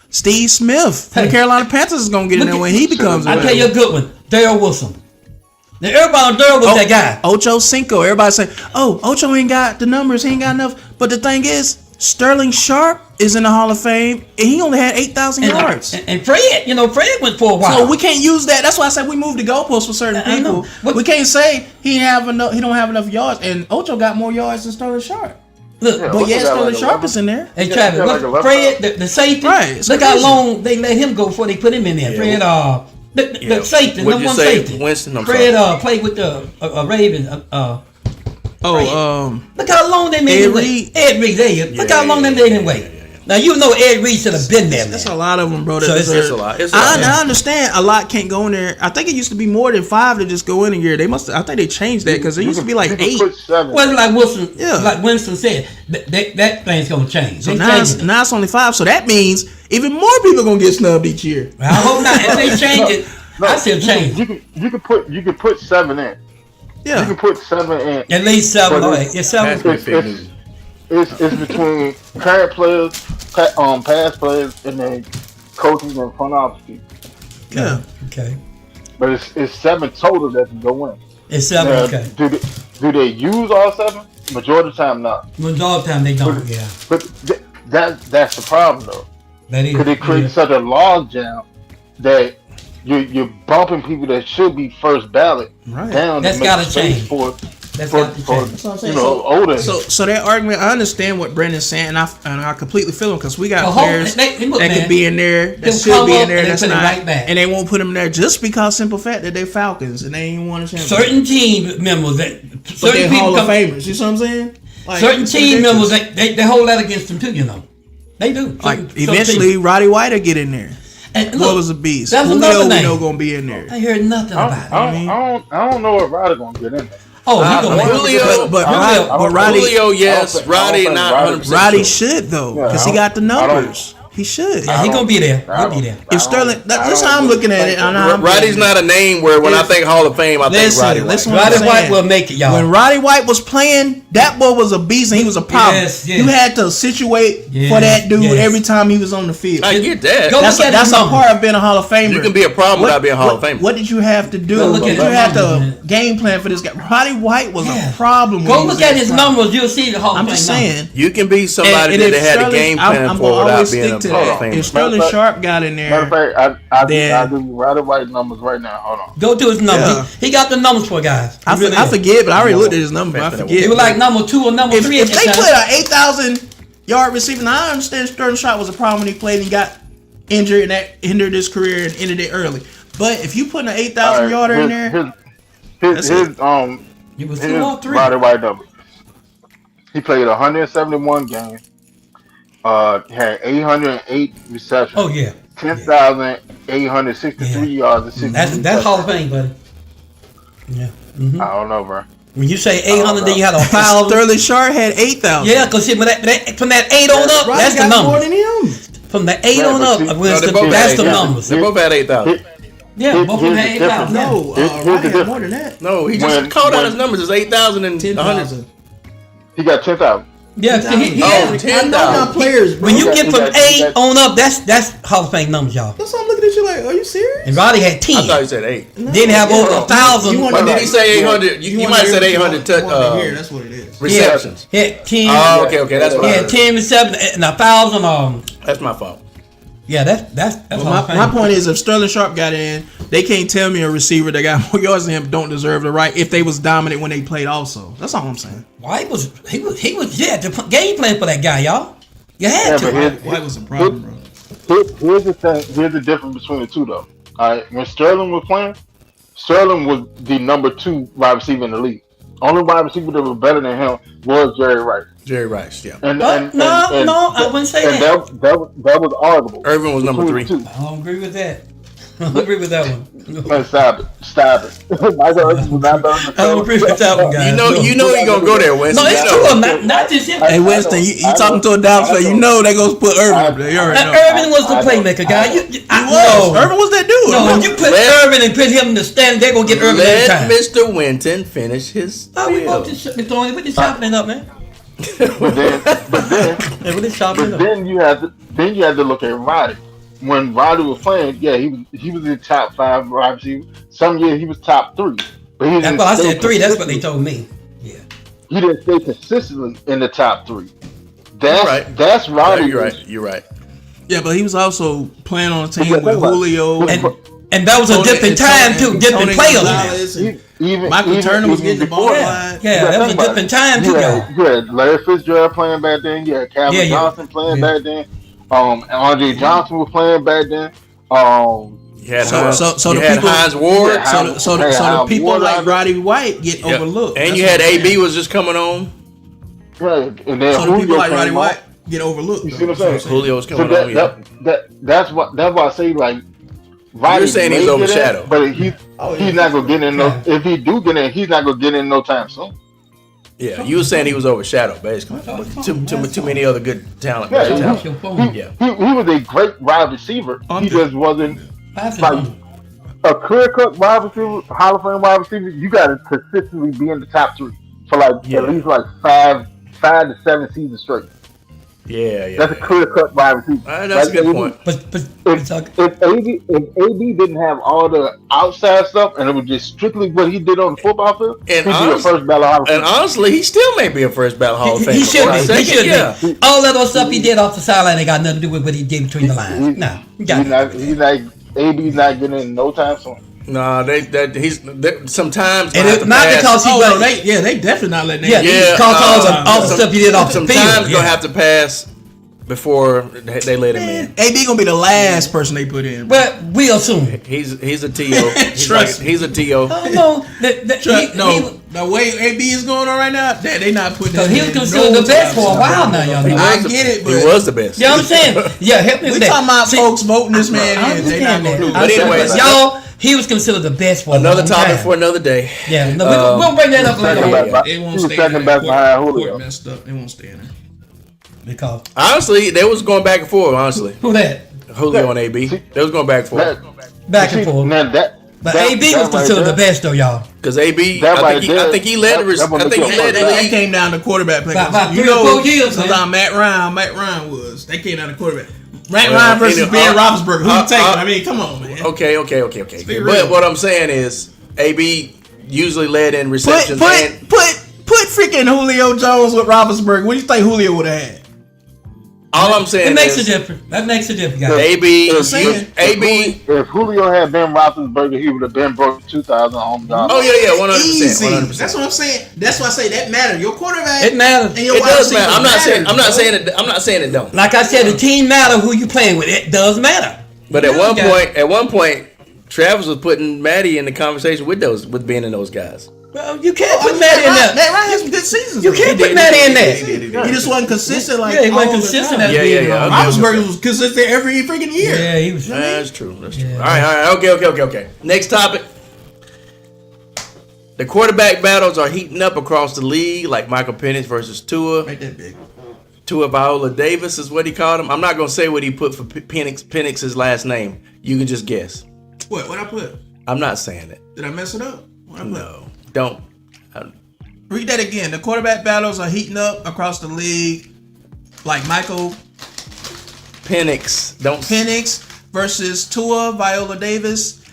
Steve Smith from Hey. the Carolina Panthers is gonna get in Look there at- when he becomes. I tell you a good one. Darryl Wilson. Now everybody on Darryl was that guy. Ocho Cinco. Everybody say, "Oh, Ocho ain't got the numbers. He ain't got enough." But the thing is, Sterling Sharp is in the Hall of Fame, and he only had 8,000 yards. And Fred, Fred went for a while. So we can't use that. That's why I said we moved the goalposts for certain I know. people. What- We can't say he don't have enough yards, and Ocho got more yards than Sterling Sharp. Look, Yeah. But Ocho yeah, got Sterling like Sharp 11. is in there. hey Yeah, Travis, yeah, like look, a left Fred, the safety. Right, it's Look how crazy. long they let him go before they put him in there. Yeah. Fred, the safety, What'd number you one say, safety. Winston? I'm Fred, sorry. played with the Ravens. Oh, Look how long they made Ed him wait. Reed. Ed Reed, there you. Look how long they made him wait. Now you know Ed Reed should have been there, that's a man. lot of them, bro. That So it's deserve- a lot. It's a lot. I understand a lot can't go in there. I think it used to be more than 5 to just go in a year. They must. I think they changed that because it used to be like You can 8. put 7. Well, like Wilson, Yeah. like Winston said, that thing's gonna change. So They now it's, changing it. now it's only 5. So that means even more people gonna get snubbed each year. I hope not. If they change it, I still change it. You can put 7 in. You Yeah. can put 7 in. At least 7. But All it's- right, it's 7. That's big It's, news. it's between current players, past players, and then coaches and front office people. Yeah. Okay. But it's 7 total that can go in. It's 7. Now, Okay. do they use all 7? Majority of the time, not. Majority of the time they don't. Yeah. But that's the problem though. That is. Because it creates such a log jam that you're bumping people that should be first ballot Right. down. That's to make gotta space change. for That's for, got to for change. That's what I'm saying. older. So that argument, I understand what Brendan's saying, and I completely feel him because we got The whole- players look, that man, could be in there, that they'll should come be in up there, and they that's put it not, right back. and they won't put them there just because simple fact that they Falcons and they ain't won a championship. Certain team members that but certain they people Hall of come, Famers. You see what I'm saying? Like, certain it's team ridiculous. members they hold that against them too. They do. Like Certain eventually, teams. Roddy White will get in there. And What look, was a beast? that's Julio another we name. know gonna be in there. I heard nothing I about it. don't know if Ryder gonna get in there. Oh, he gonna win. Julio- But Julio- Roddy, Julio, yes. I don't Roddy, think not Roddy- 100%. Roddy sure. should though, Yeah, because he I got the don't- I don't- numbers. He should. Yeah, he gonna be there. He'll be there. If Sterling, that's how I'm looking at it. And I'm Roddy's not a name where when I If- think Hall of Fame, I think Listen, Roddy White. listen what I'm Roddy saying. White will make it, y'all. When Roddy White was playing, that boy was a beast and he was a problem. Yes, yes. You had to situate Yes, for that dude yes. every time he was on the field. I get that. Go That's look a, at that's his a numbers. part of being a Hall of Famer. You can be a problem without being a Hall of Famer. What did you have to do? Go look at You his had numbers, to man. game plan for this guy. Roddy White was Yeah. a problem. when Go he was look at in his prime. numbers. You'll see the Hall of I'm Fame just numbers. saying. You can be somebody And that if they had a Sterling- game plan I'm for gonna without always being stick a to Hall that. of Famer. If Sterling Matter of Sharp got in Matter of there, fact, Then- I do Ryder White numbers right now. Hold on. Go to his numbers. Yeah. He got the numbers for guys. He I really is. forget, but I already looked at his number. I forget. He was like number 2 or number if 3 if at they that put time. an 8,000 yard receiver, now I understand Sterling Sharp was a problem when he played and got injured and that hindered his career and ended it early. But if you put an 8,000 yarder in there, His He was his 2 or 3. Ryder White numbers. He played 171 games. Had 808 receptions. Oh yeah. 10,863 yards and 60. That's Hall of Fame, buddy. Yeah. I don't know, bro. When you say 800, then you had a 1,000. Sterling Sharp had 8,000. Yeah, because from that 8 on up, Roddy that's the got more number. than him. From the 8 Right, on but up, see- No, Winston, they both that's had the 8,000. numbers. They both had 8,000. Yeah, both of them had Here's the 8,000. No, Here's the Roddy had difference. more than that. No, he just When- called out when- his numbers. It's 8,000 and 100. 10,000. He got 10,000. Yeah, he Oh, has. 10,000. I know my players, bro. When you get from He got- 8 on up, that's Hall of Fame numbers, y'all. That's why I'm looking at you like, are you serious? And Roddy had 10. I thought you said 8. Didn't have over 1,000. You want- But did he say 800? You might have said 800 That's what it is. receptions. He had 10. Oh, okay. That's what He I had heard. 10 receptions and 1,000. That's my fault. Yeah, that's Well, Hall of Fame. my point is, if Sterling Sharp got in, they can't tell me a receiver that got more yards than him don't deserve the right if they was dominant when they played. Also, that's all I'm saying. White was the game plan for that guy, y'all. You had to. White was a problem, bro. Here's the thing. Here's the difference between the two, though. All right, when Sterling was playing, Sterling was the number 2 wide receiver in the league. Only wide receiver that was better than him was Jerry Rice. Jerry Rice, yeah. And, No, I wouldn't say and that. that was arguable. Irvin was number Between 3. the two. I don't agree with that. I don't agree with that one. Man, stop it. Michael Irvin was not better than I don't agree with that one, guys. You know you're gonna go there, Winston. No, it's You know. true. Not just him. Hey Winston, you talking to a Dallas fan? You know they gonna put Irvin up there. You already know. Irvin was the playmaker, guy. No. Irvin was that dude. No, if you put Irvin and put him in the stand, they're gonna get Irvin every Let time. Mr. Winton finish his Oh, we both spiel. just throwing with the sharpening up, man. but then Yeah, with the sharpening But up. then you had to look at Roddy. When Roddy was playing, yeah, he was in top 5 wide receiver. Some years he was top 3. But he That's didn't why I stay said 3. That's what they consistently- told me. Yeah. He didn't stay consistently in the top 3. right. That's Yeah, Roddy. you're right. Yeah, but he was also playing on a team Yeah, with think about it. Julio And that was a different time too, different players. Man. Michael Turner was getting the ball Yeah, wide. yeah, that was a different time too, y'all. You had Larry Fitzgerald playing back then. You had Calvin Yeah, yeah. Johnson playing Yeah. back then. And Andre Johnson was playing back then. You had So- Hines, so you the had people- Hines Ward. Yeah, So the people Ward like out Roddy White get Yeah. overlooked. And That's you what had I'm AB saying. was just coming on. Yeah, and then So the people Julio like Roddy came White on. get overlooked. You though. see what I'm That's saying? Julio was So coming on. Yeah. that's why I say like Roddy You're saying he's may get in, overshadowed. but he's not gonna get in no. Yeah. If he do get in, he's not gonna get in no time soon. Yeah, you were saying he was overshadowed, basically. Too many other good talent. Yeah, great he- talent. Your phone. Yeah. He was a great wide receiver. He just wasn't like a clear-cut wide receiver, Hall of Fame wide receiver. You got to consistently be in the top 3 for like Yeah. at least like 5 to 7 seasons straight. Yeah. That's a clear-cut wide receiver. That's a good point. But If AB didn't have all the outside stuff and it was just strictly what he did on the football field, And he'd be the honest- first ballot Hall of And Fame. honestly, he still may be a first ballot Hall of Famer. he should Right. be. He Second, should yeah. be. All that other stuff he did off the sideline ain't got nothing to do with what he did between the lines. No, he got it. He's not. AB's not getting in no time soon. No, sometimes And gonna have it's to not pass. because he Oh, was. no, they definitely not letting Yeah, that. Yeah, because all the some- stuff he did off the field. Sometimes Yeah. gonna have to pass before they let him in. AB gonna be the last person they put in. But we assume. He's a TO. Trust He's a TO. Oh no, The way AB is going on right now, they not putting. Because that he was in considered no the best time. for a while now, y'all know. I get it, but He was the best. You know what I'm saying? Yeah, help me we with that. talking about See, folks voting this man I in. They not understand gonna do that. it. But anyways, y'all, he was considered the best for Another a long topic time. for another day. Yeah, no, we'll bring that up later. Second on. back- They won't he was stay second in back there. behind Court Julio. messed up. They won't stay in there. Because Honestly, they was going back and forth. Honestly, who that? Julio and AB, they was going back and forth. Back and forth. Now But AB was considered the best though, y'all. Because AB, That I right think he there, led. that I think he led the That league. came down to quarterback play. About You 3 or know, 4 years, man. sometimes Matt Ryan was. They came down to quarterback. Matt Well, Ryan versus you know, Ben Roethlisberger. Who you taking? I mean, come on, man. Okay. be real. But what I'm saying is, AB usually led in Put receptions. and freaking Julio Jones with Roethlisberger. What do you think Julio would have had? all I'm saying It makes a is, difference. That makes a difference, guys. AB, saying. If Julio had been Roethlisberger, he would have been broke 2,000 home down. Oh yeah, 100%, Easy. 100%. That's what I'm saying. That's why I say that matters. Your quarterback. It matters. And your It wide does receiver matter. I'm not saying. I'm not matters, saying it. I'm not saying it don't. Like I said, the team matter who you playing with. It does matter. But You at know, one guys. point, Travis was putting Matty in the conversation with being in those guys. Well, you can't bro. put Matty in there. Matt Ryan has some good seasons. You though. can't He put did. Matty in He there. just wasn't consistent like Yeah, he wasn't all the consistent time. as Yeah, being. yeah. Roethlisberger was consistent every freaking year. Yeah, he was. That's true. That's true. Yeah. All right. Okay. Next topic. The quarterback battles are heating up across the league, like Michael Penix versus Tua. Make that big. Tua Viola Davis is what he called him. I'm not gonna say what he put for Penix's last name. You can just guess. What I put? I'm not saying it. Did I mess it up? What I put? No, don't. Read that again. The quarterback battles are heating up across the league. Like Michael Penix versus Tua Viola Davis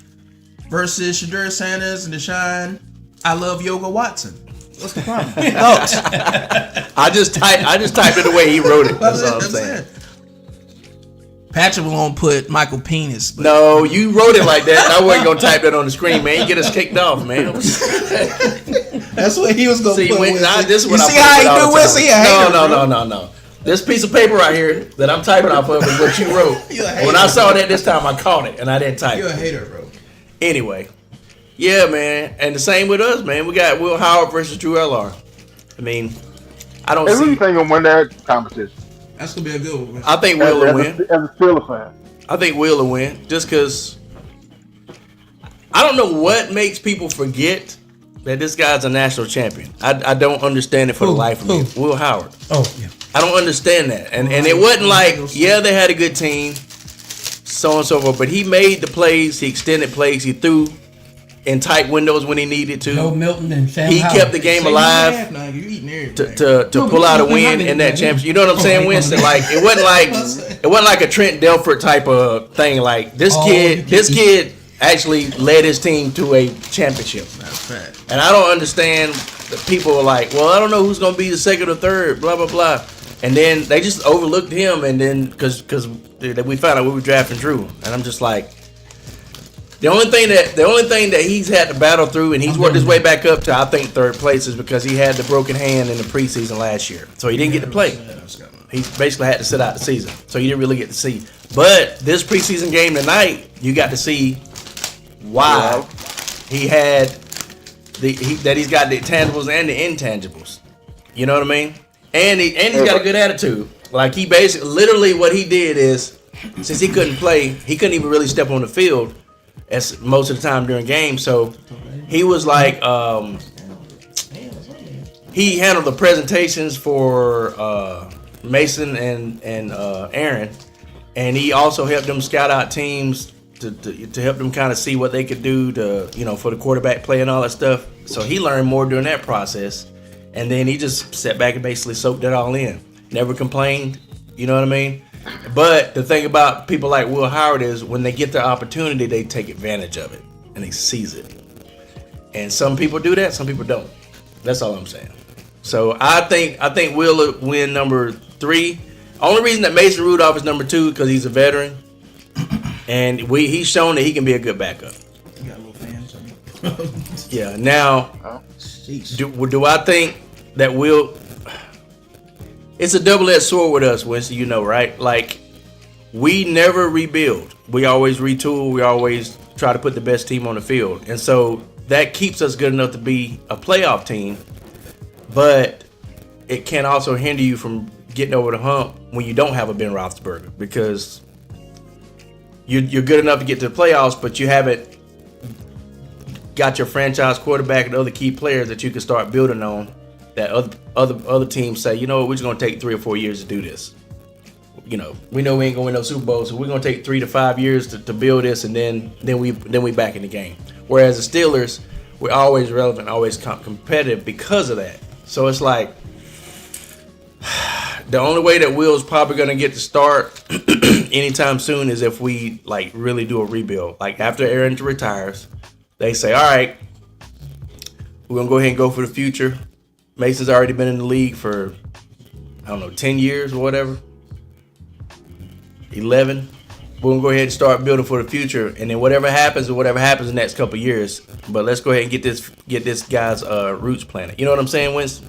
versus Shadur Sanders and Deshaun. I love Yoga Watson. What's the problem? Thoughts? I just typed it the way he wrote it. That's all I'm saying. Patrick won't put Michael Penis. But No, you wrote it like that. I wasn't gonna type that on the screen, man. You get us kicked off, man. that's what he was gonna See, put. this is You what see I how put he all do the with? time. He a hater, No. This piece of paper right here that I'm typing off of is what you wrote. You a hater. When I saw that this time, I caught it and I didn't type You're a it. hater, bro. Anyway, yeah, man, and the same with us, man. We got Will Howard versus Drew Eller. I mean, I don't Hey, who see. you think gonna win that competition? That's gonna be a good one. I think Will will win. As a Steelers fan. I think Will will win just because I don't know what makes people forget that this guy's a national champion. I don't understand it for the life of me. Will Howard. Oh, yeah. I don't understand that. And it wasn't like, yeah, they had a good team, so on and so forth, but he made the plays, he extended plays, he threw in tight windows when he needed to. Joe Milton and Sam He Howard. kept the game alive Now you eating everything. to pull out a win in that championship. You know what I'm saying, Winston? Like it wasn't like a Trent Dilfer type of thing. Like this kid actually led his team to a championship. That's fact. And I don't understand that people are like, well, I don't know who's going to be the second or third, blah, blah, blah. And then they just overlooked him, and then because we found out we were drafting Drew. And I'm just like, the only thing that he's had to battle through, and he's worked his way back up to, I think, third place, is because he had the broken hand in the preseason last year. So he didn't get to play. He basically had to sit out the season. So you didn't really get to see. But this preseason game tonight, you got to see why he had that he's got the tangibles and the intangibles. You know what I mean? And he's got a good attitude. Like he basically, literally, what he did is, since he couldn't play, he couldn't even really step on the field as most of the time during games. So he was like, he handled the presentations for Mason and Aaron, and he also helped them scout out teams to help them kind of see what they could do for the quarterback play and all that stuff. So he learned more during that process, and then he just sat back and basically soaked it all in. Never complained, you know what I mean? But the thing about people like Will Howard is when they get the opportunity, they take advantage of it and they seize it. And some people do that, some people don't. That's all I'm saying. So I think Will win number 3. Only reason that Mason Rudolph is number 2 because he's a veteran, and he's shown that he can be a good backup. You got a little fans on you. Yeah. Now, do I think that Will? It's a double-edged sword with us, Winston. You know, right? Like we never rebuild. We always retool. We always try to put the best team on the field, and so that keeps us good enough to be a playoff team. But it can also hinder you from getting over the hump when you don't have a Ben Roethlisberger, because you're good enough to get to the playoffs, but you haven't got your franchise quarterback and other key players that you can start building on. That other teams say, you know what, we're just gonna take 3 or 4 years to do this. You know we ain't gonna win no Super Bowl, so we're gonna take 3 to 5 years to build this, and then we back in the game. Whereas the Steelers, we're always relevant, always competitive because of that. So it's like the only way that Will's probably gonna get to start anytime soon is if we like really do a rebuild. Like after Aaron retires, they say, all right, we're gonna go ahead and go for the future. Mason's already been in the league for, 10 years or whatever. 11. We're gonna go ahead and start building for the future, and then whatever happens in the next couple of years. But let's go ahead and get this guy's roots planted. You know what I'm saying, Winston?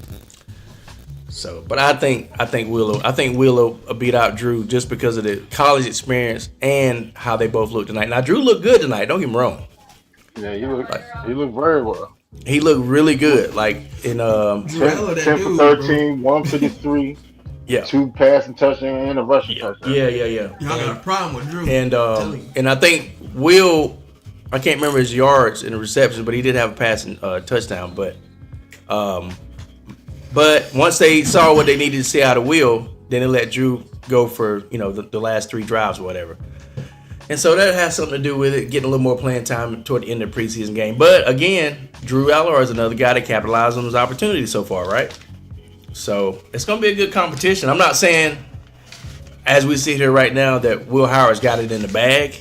So, but I think Will beat out Drew just because of the college experience and how they both look tonight. Now Drew looked good tonight. Don't get me wrong. Yeah, he looked very well. He looked really good. Like in 10 for 13, 153. Yeah. 2 passing touchdowns and a rushing touchdown. Yeah. Y'all got a problem with Drew. And I think Will, I can't remember his yards in the reception, but he did have a passing touchdown. But once they saw what they needed to see out of Will, then they let Drew go for the last 3 drives or whatever. And so that has something to do with it, getting a little more playing time toward the end of the preseason game. But again, Drew Aller is another guy that capitalized on his opportunity so far, right? So it's going to be a good competition. I'm not saying, as we sit here right now, that Will Howard's got it in the bag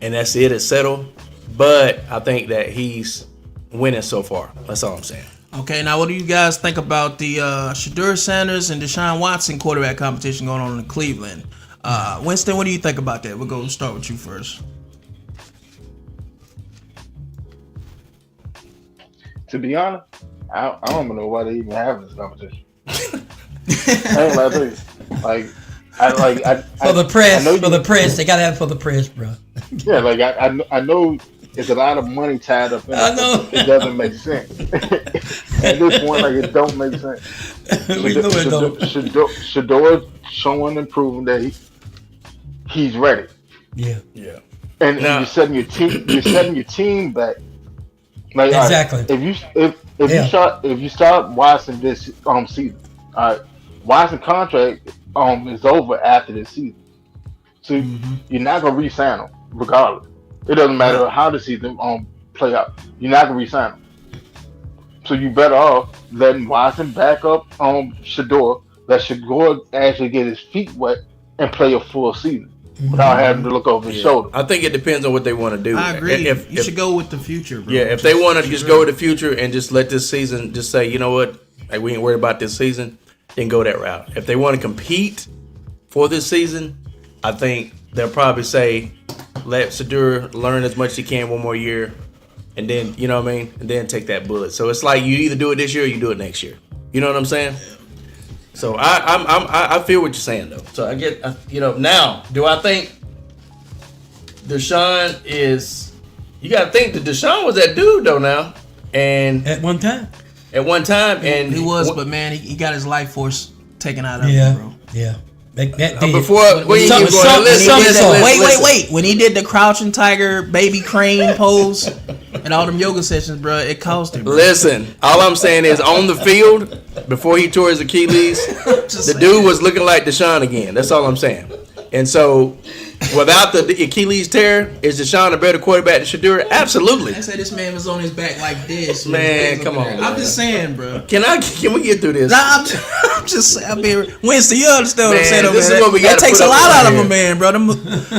and that's it, it's settled. But I think that he's winning so far. That's all I'm saying. Okay, now what do you guys think about the Shedeur Sanders and Deshaun Watson quarterback competition going on in Cleveland? Winston, what do you think about that? We'll go start with you first. To be honest, I don't even know why they even have this competition. I ain't like this. For the press, I know for the press, they gotta have it for the press, bro. Yeah, like I know there's a lot of money tied up in it. I know. It doesn't make sense. At this point, like, it don't make sense. We know it don't. Shedeur showing and proving that he's ready. Yeah, Yeah. And Now- you're setting your team back. Like, Exactly. all right, if you start Watson this season, Watson contract is over after this season, so you're not gonna re-sign him regardless. It doesn't matter how the season play out. You're not gonna re-sign him. So you better off letting Watson back up Shedeur. Let Shedeur actually get his feet wet and play a full season without having to look over his shoulder. I think it depends on what they want to do. I agree. If, you should go with the future, bro. Yeah, if they want to just go with the future and just let this season, just say, you know what, like, we ain't worried about this season, then go that route. If they want to compete for this season, I think they'll probably say, let Shedeur learn as much as he can one more year, and then, you know what I mean, and then take that bullet. So it's like you either do it this year or you do it next year. You know what I'm saying? So I feel what you're saying though. So I get, now, do I think Deshaun is? You got to think that Deshaun was that dude though now, and at one time. And he was, but man, he got his life force taken out of him, bro. Yeah. That did. before when you Some- keep going, some- listen. Wait. When he did the crouching tiger, baby crane pose, and all them yoga sessions, bro, it cost him. Bro. Listen, all I'm saying is on the field, before he tore his Achilles, the dude was looking like Deshaun again. That's all I'm saying. And so, without the Achilles tear, is Deshaun a better quarterback than Shedeur? Absolutely. I said this man was on his back like this. Man, come on, I'm man. just saying, bro. Can we get through this? Nah, I'm just saying. I mean, Winston, you understand what I'm Man, saying over this is there. what we That gotta takes put a up lot with out of here. a man, bro.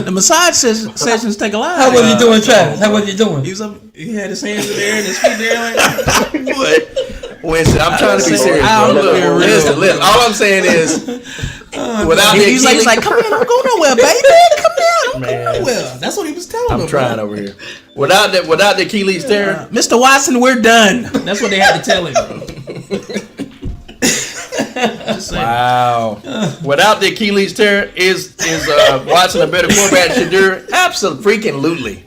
The massage sessions take a lot. How out was of he him. doing, Travis? How was he doing? He was up. He had his hands in there and his feet there. Like, What? Winston, I'm trying to be saying, serious, I bro. don't know. Look, listen. All I'm saying is, without the he's Achilles, like, come here, don't go nowhere, baby. Come down, don't Man. go nowhere. That's what he was telling him. I'm trying over here. Without the Achilles tear, Mr. Watson, we're done. That's what they had to tell him, bro. Just saying. wow. Without the Achilles tear, is Watson a better quarterback than Shedeur? Absolutely.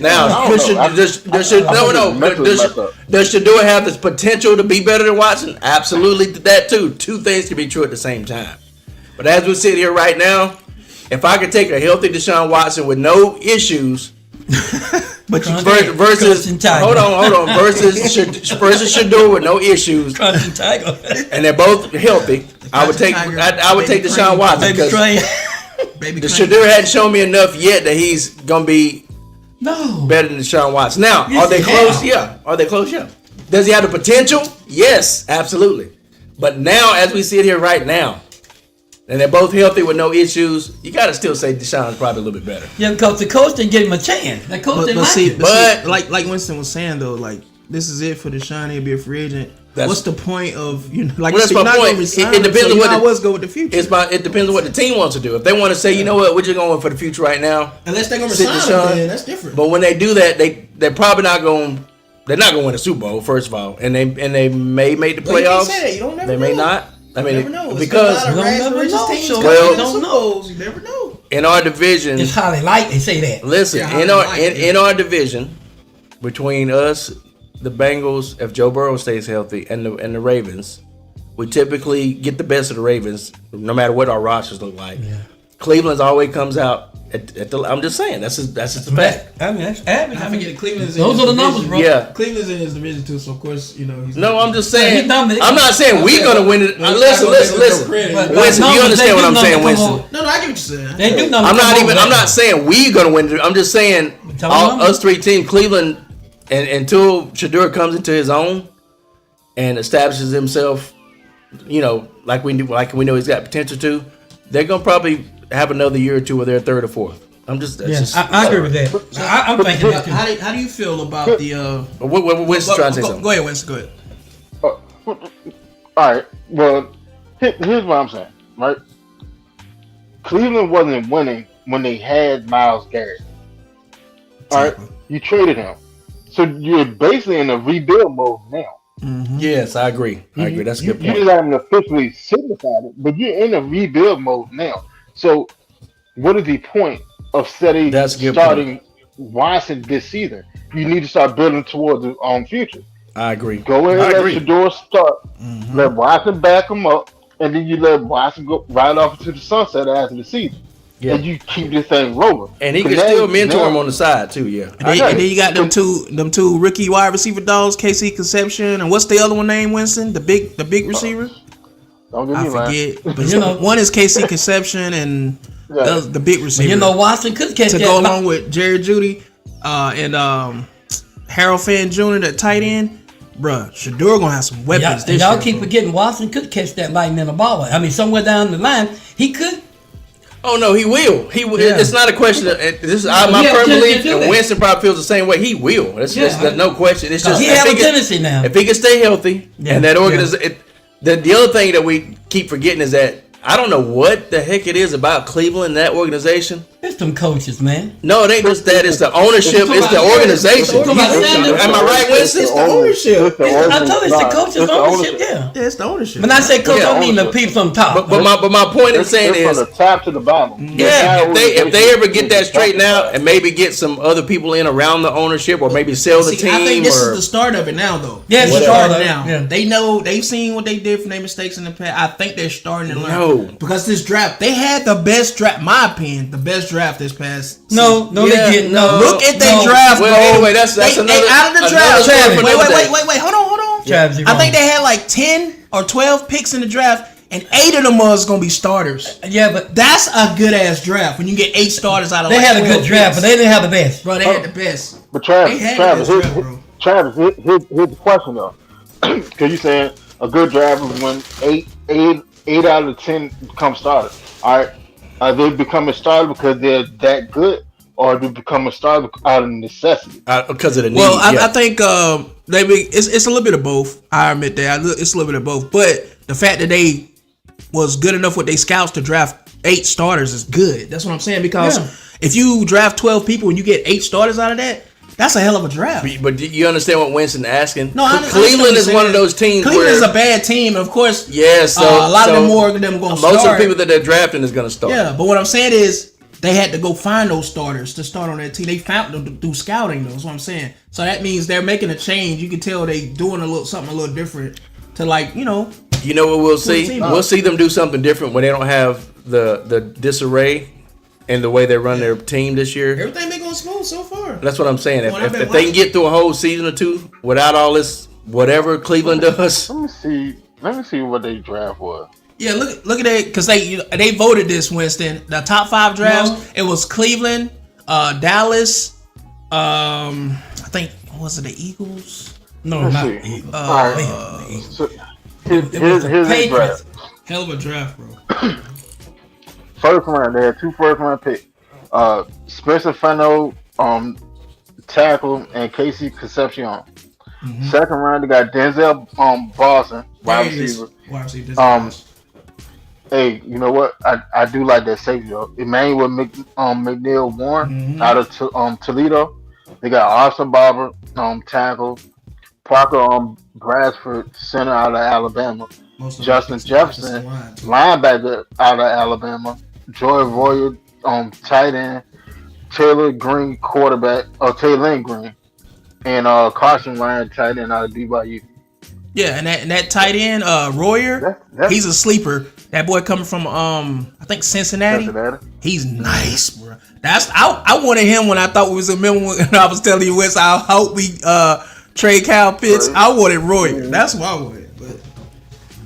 Now, I don't know. does Shedeur have the potential to be better than Watson? Absolutely, that too. Two things can be true at the same time. But as we sit here right now, if I could take a healthy Deshaun Watson with no issues, But you versus Crunching Tiger. hold on versus Shedeur with no issues, Crunching Tiger. and they're both healthy, I would take Tiger, Deshaun Baby Watson Baby because Train. baby the Crane. Shedeur hadn't shown me enough yet that he's gonna be No. better than Deshaun Watson. Now, Yes, are they he close? has. Yeah. Are they close? Yeah. Does he have the potential? Yes, absolutely. But now, as we sit here right now, and they're both healthy with no issues, you got to still say Deshaun's probably a little bit better. Yeah, because the coach didn't give him a chance. The coach But, didn't but like see, it. but like Winston was saying though, like this is it for Deshaun. He'll be a free agent. That's- What's the point of like Well, you that's said, you're my not point. gonna resign It him, depends so on you what might the- always go with the future. It depends on what the team wants to do. If they want to say, you know what, we're just going for the future right now. Unless they're gonna sit resign Deshaun. him, then that's different. But when they do that, they're probably not going. They're not going to win a Super Bowl, first of all, and they may make the But you can't playoffs. say that. You don't never They may know. not. I You mean, never know. because You don't never know, so Well- you don't know. You never know. in our division, It's highly light. They say that. listen, Yeah, in how our they like in our division between us, the Bengals, if Joe Burrow stays healthy, and the Ravens, we typically get the best of the Ravens, no matter what our rosters look like. Yeah. Cleveland's always comes out I'm just saying that's just a fact. I mean, that's average. I forget Cleveland's. Those are the numbers, bro. Yeah. Cleveland's in his division too, so of course he's. No, I'm just Yeah, saying. he dominated. I'm not saying we're gonna win it. Well, Listen. But Winston, you numbers, understand they what do I'm saying, numbers come Winston? over- No, I get what you're saying. They do numbers. I'm not come even. over I'm that. not saying we gonna win it. I'm just saying Tell me us three teams, Cleveland, and until Shedeur comes into his own and establishes himself, like we know he's got potential to, they're gonna probably have another year or two where they're third or fourth. I'm just. That's Yeah, just I agree with that. I'm thinking that too. How do you feel about the? What Winston's trying to say Go something. ahead, Winston. Go ahead. All right. Well, here's what I'm saying. Right. Cleveland wasn't winning when they had Myles Garrett. All right. You traded him, so you're basically in a rebuild mode now. Yes, I agree. That's a good You point. just haven't officially signified it, but you're in a rebuild mode now. So, what is the point of That's a good starting Watson this season? You need to start building towards the future. I agree. Go in I and let agree. Shedeur start. Let Watson back him up, and then you let Watson go right off into the sunset after the season. Yeah. And you keep this thing rolling. And he But can now- still mentor now- him on the side too. Yeah. And then you got them two rookie wide receiver dogs, KC Conception, and what's the other one named Winston? The big receiver. Don't get I me lying. forget, but one is KC Conception and Yeah. the big receiver. Watson could catch to that. go along with Jerry Judy and Harold Finn Jr. that tight end. Bruh, Shedeur gonna have some weapons this y'all year. keep bro. forgetting Watson could catch that lightning in a ball. I mean, somewhere down the line, he could. Oh no, he will. He will. Yeah. It's not a question. This is my he has firm a tendency belief, to do and that. Winston probably feels the same way. He will. There's no question. It's just He if has a can- tendency now. If he can stay healthy, Yeah. and that organization. The other thing that we keep forgetting is that I don't know what the heck it is about Cleveland and that organization. It's them coaches, man. No, it ain't just that. It's the ownership. It's the organization. It's about standards. Am I right, Winston? It's the ownership. I told you it's the coaches' ownership. Yeah. Yeah, it's the ownership. When I say coach, I mean the ownership. people from top. But my point in It's saying from is, the top to the bottom. yeah, if they ever get that straightened out and maybe get some other people in around the ownership or maybe sell the See, I think team this or is the start of it now, though. Yeah, it's They're the start starting of it. now. Yeah. They know they've seen what they did from their mistakes in the past. I think they're starting to learn. No. Because this draft, they had the best draft. My opinion, the best draft this past. No, season. they didn't. No. Look at their No. draft. Well, bro. anyway, that's they another out of the another draft. story Travis, for Wait, another day. wait. Hold on. Travis, you're I think wrong. they had like 10 or 12 picks in the draft, and 8 of them was gonna be starters. Yeah, but That's a good ass draft when you get 8 starters out of. they like had a 12 good draft, picks. but they didn't have the best. Bro, they had the best. But They had Travis, this draft, bro. here's the question though. Because you saying a good draft is when eight out of 10 become starters. All right, are they becoming starters because they're that good, or do they become a starter out of necessity? Because of the need. Well, yeah. I think it's a little bit of both. I admit that it's a little bit of both. But the fact that they was good enough with their scouts to draft 8 starters is good. That's what I'm saying. Because Yeah. if you draft 12 people and you get 8 starters out of that, that's a hell of a draft. But do you understand what Winston's asking? No, I understand Cleveland what is you're one of saying. those teams Cleveland where is a bad team, of course. yeah, so a lot of so them more of them going to most start. of the people that they're drafting is going to start. Yeah, but what I'm saying is they had to go find those starters to start on that team. They found them through scouting, though. That's what I'm saying. So that means they're making a change. You can tell they doing something a little different to You know what we'll see? team. We'll see them do something different when they don't have the disarray and the way they run their team this year. everything been going smooth so far. That's what I'm saying. Well, I've If been they can watching. get through a whole season or two without all this whatever Cleveland does, Let me see what they draft was. Yeah, look at that because they voted this, Winston. The top 5 drafts. No. It was Cleveland, Dallas. I think was it the Eagles? No, Let's not see. the Eagles. All right. So here's the their Patriots. draft. Hell of a draft, bro. First round, they had 2 first round picks. Spencer Fano, tackle, and Casey Concepcion. Second round, they got Denzel Boston, wide There it is. receiver. Wide receiver. Hey, you know what? I do like that safety though. Emmanuel McNeil Warren out of Toledo. They got Austin Barber, tackle. Parker Bradford, center out of Alabama. Most of Justin them Jefferson, line, too. linebacker out of Alabama. Joy Royer, tight end. Taylor Green, quarterback. Taylor Green. And Carson Ryan, tight end out of BYU. Yeah, and that tight end, Royer, That's- he's a sleeper. That boy coming from I think Cincinnati. Cincinnati. He's nice, bro. I wanted him when I thought we was a member when I was telling you Wes, I hope we trade Kyle Pitts. Right. I wanted Royer. That's what I wanted. But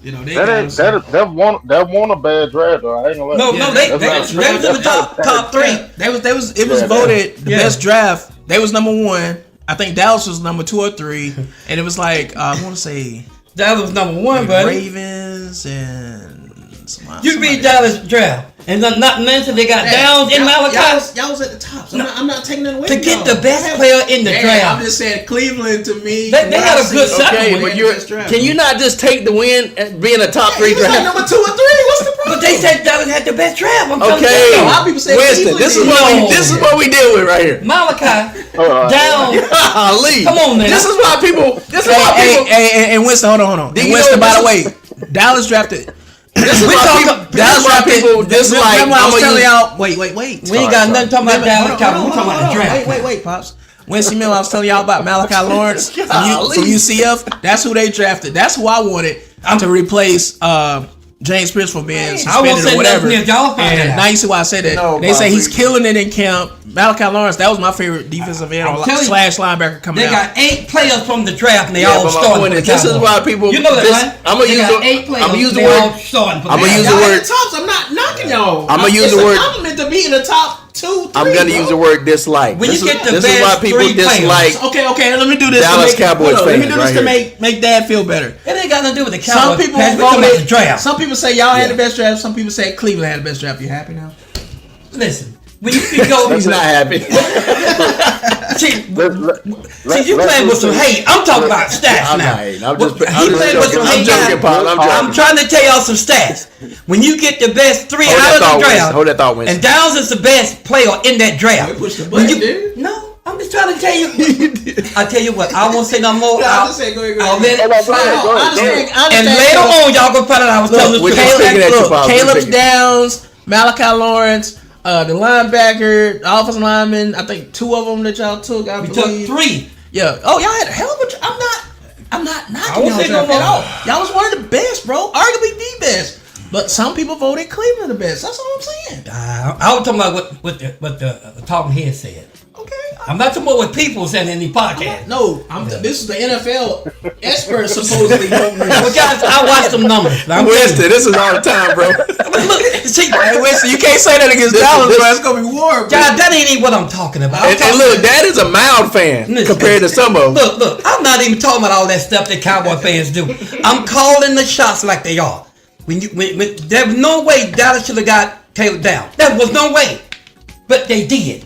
you know, That won a bad draft though. I ain't gonna lie. No, they was in the top three. It was voted the best draft. They was number 1. I think Dallas was number 2 or 3, and it was like I want to say That was number 1, buddy. Ravens and You read Dallas draft, and not mention they got Downs in Malachi. Y'all was at the top. So I'm not taking it away. To get the best player in the draft. I'm just saying Cleveland to me. They had a good Okay, second. but can you not just take the win and be in a top 3 He was like draft? number 2 or 3. What's the problem? But they said Dallas had the best draft. I'm telling Okay, you. A lot of people say Winston, Cleveland this is what we deal with right here. Malachi, Downs. Golly. Come on, man. This is why people. And Winston, hold on. Do And you Winston, know by the this way, Dallas drafted. This is We why talking- people dislike. Remember I was telling use- y'all. Wait. We ain't got nothing talking about Dallas Cowboys. We talking about the draft. Wait, Pops. Winston Miller, I was telling y'all about Malachi Lawrence from Golly. UCF. That's who they drafted. That's who I wanted to replace James Pierce from being I won't suspended say or whatever. nothing if y'all find And out. now you see why I said that. No, they say he's Bob, killing it in camp. Malachi Lawrence, that was my favorite defensive end or telling you, slash linebacker coming They out. got 8 players from the draft, and they Yeah, all but my starting point for the is, this is Cowboys. why people. You know that, this, right? I'm gonna They use got the. 8 players. I'm gonna use the they all word. starting for I'm the gonna use Cowboys. the word. tops. I'm not knocking y'all. I'm gonna use the word. I'm meant to be in the top 2, 3. I'm gonna use the word dislike. When you get the this is best why people 3 players. dislike. Okay. Let me do this. Dallas to make, Cowboys hold on, Let me fans do this right to here. make Dad feel better. It ain't got nothing to do with the Some Cowboys. people Pat, we talking about the voted. draft. Some people say y'all had the best draft. Some people say Cleveland had the best draft. You happy now? Listen, when you can go, He's not happy. see, you playing with some hate. I'm talking about stats I'm now. not hating. I'm just He playing with joking. some I'm hate. joking, Paul. I'm I'm joking. trying to tell y'all some stats. When you get the best 3 Hold out that of the thought, Winston. draft, Hold that thought, Winston. and Downs is the best player in that draft. You pushed the When button, dude. No, I'm just trying to tell you. I tell you what, I won't say no more. No, I'm I'll just saying, go ahead. I'll let it Go slide. ahead, go ahead. And later on, y'all gonna find out I was telling the we're truth. just picking at you, Paul. We're Caleb picking. Downs, Malachi Lawrence, the linebacker, the offensive lineman. I think 2 of them that y'all took. I We took believe. 3. Yeah. Oh, y'all had a hell of a. I'm not I knocking won't y'all say no draft at more. all. Y'all was one of the best, bro. Arguably the best. But some people voted Cleveland the best. That's all I'm saying. I was talking about what the talking head said. Okay. I'm not talking about what people said in the podcast. No, this is the NFL expert supposedly voting this. But guys, I watched some numbers. Now, I'm telling Winston, this is all the time, bro. you. Look, see, Hey, Winston, you can't say that against This- Dallas, this- bro. It's gonna be war, bro. God, that ain't even what I'm talking about. I'm And talking- look, Dad is a mild fan Listen. compared to some of them. Look, I'm not even talking about all that stuff that Cowboy fans do. I'm calling the shots like they are. When there was no way Dallas should have got Caleb down. There was no way. But they did.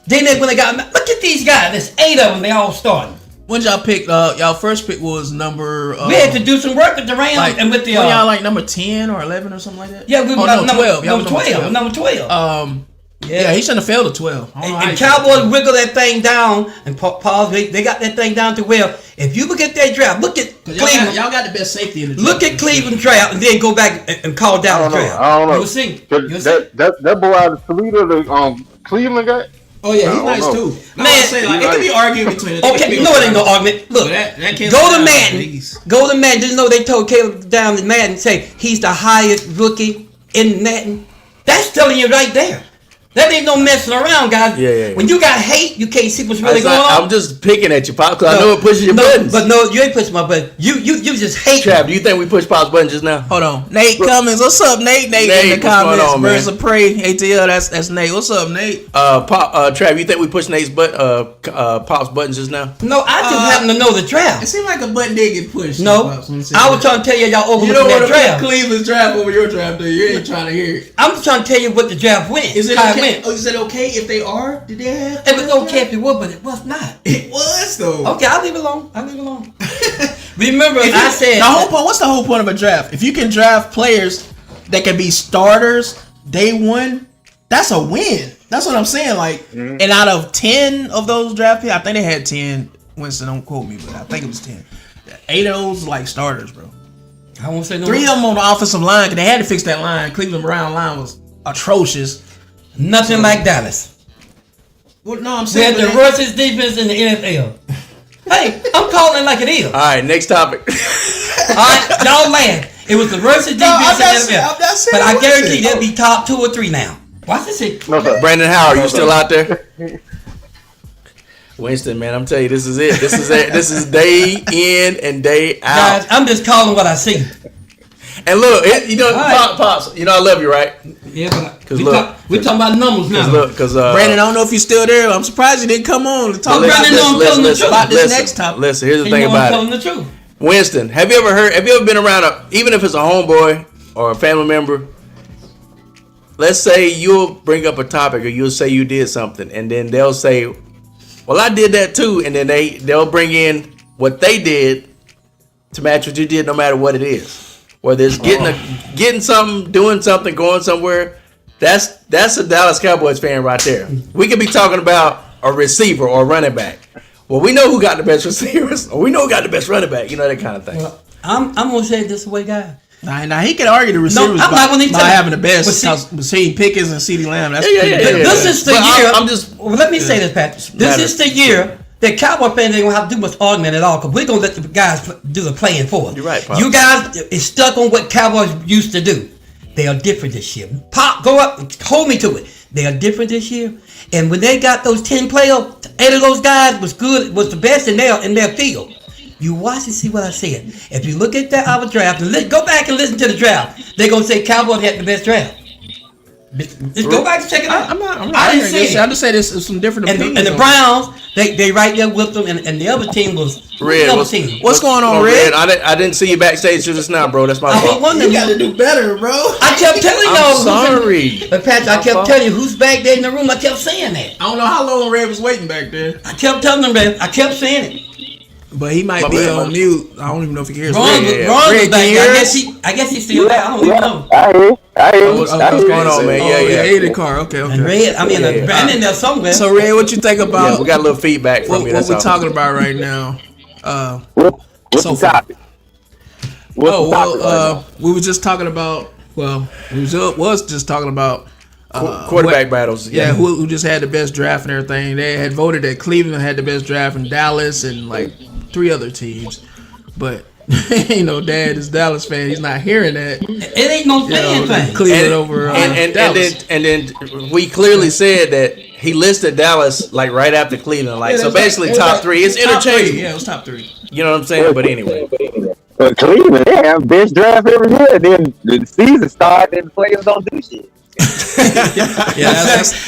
Then when they got, look at these guys. There's 8 of them. They all starting. When y'all picked, y'all first pick was number. We had to do some work with the Rams and with the. When y'all like number 10 or 11 or something like that. Yeah, we oh, were no, number 12. Y'all Number was 12. Number 12. Yeah, he shouldn't have failed at 12. I don't know how And he Cowboys wiggle that thing down and pause. They got that thing down to well. If you look at that draft, look at Cleveland. Y'all got the best safety in the Look at Cleveland draft and then go back and call down the draft. I don't know. You'll see. You'll see. That boy out of Toledo, the Cleveland guy. Oh yeah, he's I don't nice know. too. Man, it could be arguing between the Okay, no, it ain't no argument. Look, that can't go be to done. Madden. Please. Go to Madden. Just know they told Caleb down in Madden, say he's the highest rookie in Madden. That's telling you right there. That ain't no messing around, guys. Yeah. When you got hate, you can't see what's really going on. I'm just picking at you, Pop, because I know it pushes your no, buttons. But no, you ain't pushing my button. You just hate. Trav, do you think we pushed Pop's button just now? Hold on, Nate Cummings. What's up, Nate? Nate in Nate, the what's going comments. on, man? Birds of Prey, ATL. That's Nate. What's up, Nate? Trav, you think we pushed Nate's Pop's buttons just now? No, I just happen to know the draft. It seemed like a button did get pushed. No, I was trying to tell you y'all You don't overlooking want that to draft. put Cleveland's draft over your draft, do you? You ain't trying to hear it. I'm just trying to tell you what the draft went. Is it how okay? It went. Oh, is it okay if they are? Did they have? It was okay if it was, but it was not. It was though. Okay, I'll leave it alone. Remember, I said the whole point. What's the whole point of a draft? If you can draft players that can be starters day one, that's a win. That's what I'm saying. Like, and out of 10 of those draft picks, I think they had 10. Winston, don't quote me, but I think it was 10. 8 of those like starters, bro. I won't say no. 3 of them on the offensive line because they had to fix that line. Cleveland Brown line was atrocious. Nothing like Dallas. Well, no, I'm We saying had the worst defense in the NFL. Hey, I'm calling it like it is. All right, next topic. right, y'all laugh. It was the worst defense I'm not in saying- the I'm not saying But I it guarantee wasn't. they'll be top 2 or 3 now. Watch this shit. No, sir. Brandon Howard, you still out there? Winston, man, I'm telling you, this is it. This is it. This is day in and day out. Guys, I'm just calling what I see. And look, you know, All right. Pops, you know I love you, right? Yeah, but 'Cause we look. we talking about numbers now. Because Brandon, I don't know if you're still there. I'm surprised you didn't come on to talk Well, about Brandon, this, no, I'm telling the truth. about this next topic. Listen, here's the And thing you know I'm about telling it. the truth. Winston, have you ever been around even if it's a homeboy or a family member? Let's say you'll bring up a topic or you'll say you did something, and then they'll say, well, I did that too, and then they'll bring in what they did to match what you did, no matter what it is. Whether it's getting something, doing something, going somewhere. That's a Dallas Cowboys fan right there. We could be talking about a receiver or a running back. Well, we know who got the best receivers, or we know who got the best running back. You know, that kind of thing. Well, I'm gonna say it this way, guys. Now he can argue the receivers I'm not gonna even by tell you. having the best. But see- Because between Pickens and CeeDee Lamb, that's Yeah, pretty yeah, good. yeah. This is the But year. I'm just- Well, let me say this, Pat. This Matter. is the year that Cowboy fans ain't gonna have to do much argument at all because we're gonna let the guys do the playing for us. You're right, Pop. You guys is stuck on what Cowboys used to do. They are different this year. Pop, go up, hold me to it. They are different this year. And when they got those 10 players, 8 of those guys was the best in their field. You watch and see what I said. If you look at our draft and go back and listen to the draft, they're gonna say Cowboys had the best draft. Just go back and check it out. I'm not I didn't arguing. say I it. just say there's some different And opinions. the on Browns, they right there with them, and the other team was Red, the other what's- team. What's going on, Red? I didn't see you backstage just now, bro. That's my I was fault. wondering. You got to do better, bro. I kept telling y'all. I'm who's sorry. But Patrick, I kept telling you who's back there in the room. I kept saying that. I don't know how long Red was waiting back there, I kept telling them that. I kept saying it. but he might My be bad, on man. mute. I don't even know if he hears. Ron, Red. yeah. Ron was Red, back can you there. hear us? I guess he's still there. I don't even know. I hear. What's going on, man? Yeah. He in the car. Okay. And Red, I mean, Yeah. Brandon there somewhere. So Red, what you think Yeah, about we got a little feedback from what you. That's we're all. talking about right now? What's So the topic? What's the topic right now? we were just talking about. Well, we was just talking about Quarterback battles. Yeah, who just had the best draft and everything. They had voted that Cleveland had the best draft and Dallas and like 3 other teams. But Dad is a Dallas fan. He's not hearing that. It ain't no fan thing. Cleveland over Dallas. and then we clearly said that he listed Dallas like right after Cleveland. Like, Yeah, so that's basically like- top 3. It's top 3. interchangeable. Yeah, it was top 3. You know what I'm saying? But anyway. But Cleveland, they have best draft every year. And then the season starts and the players don't do shit. Yeah,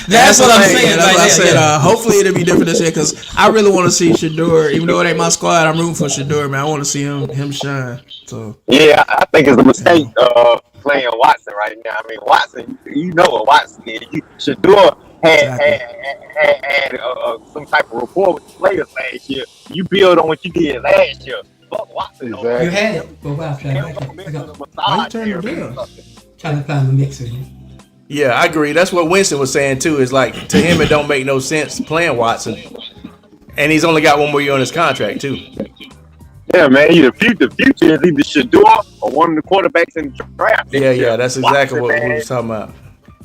That's what I'm the thing. saying That's right what I there, said. yeah. Hopefully it'll be different this year because I really want to see Shador. Even though it ain't my squad, I'm rooting for Shador, man. I want to see him shine. So Yeah, I think it's a mistake playing Watson right now. I mean, Watson, you know what Watson is. Shador had some type of rapport with the players last year. You build on what you did last year. Fuck Watson. Exactly. You had it. Go back. Trying Why you turning it down? to find the mixer here. Yeah, I agree. That's what Winston was saying too. Is like, to him it don't make no sense playing Watson, and he's only got 1 more year on his contract too. Yeah, man. The future is either Shador or one of the quarterbacks in the draft. Yeah, that's exactly what we was talking about.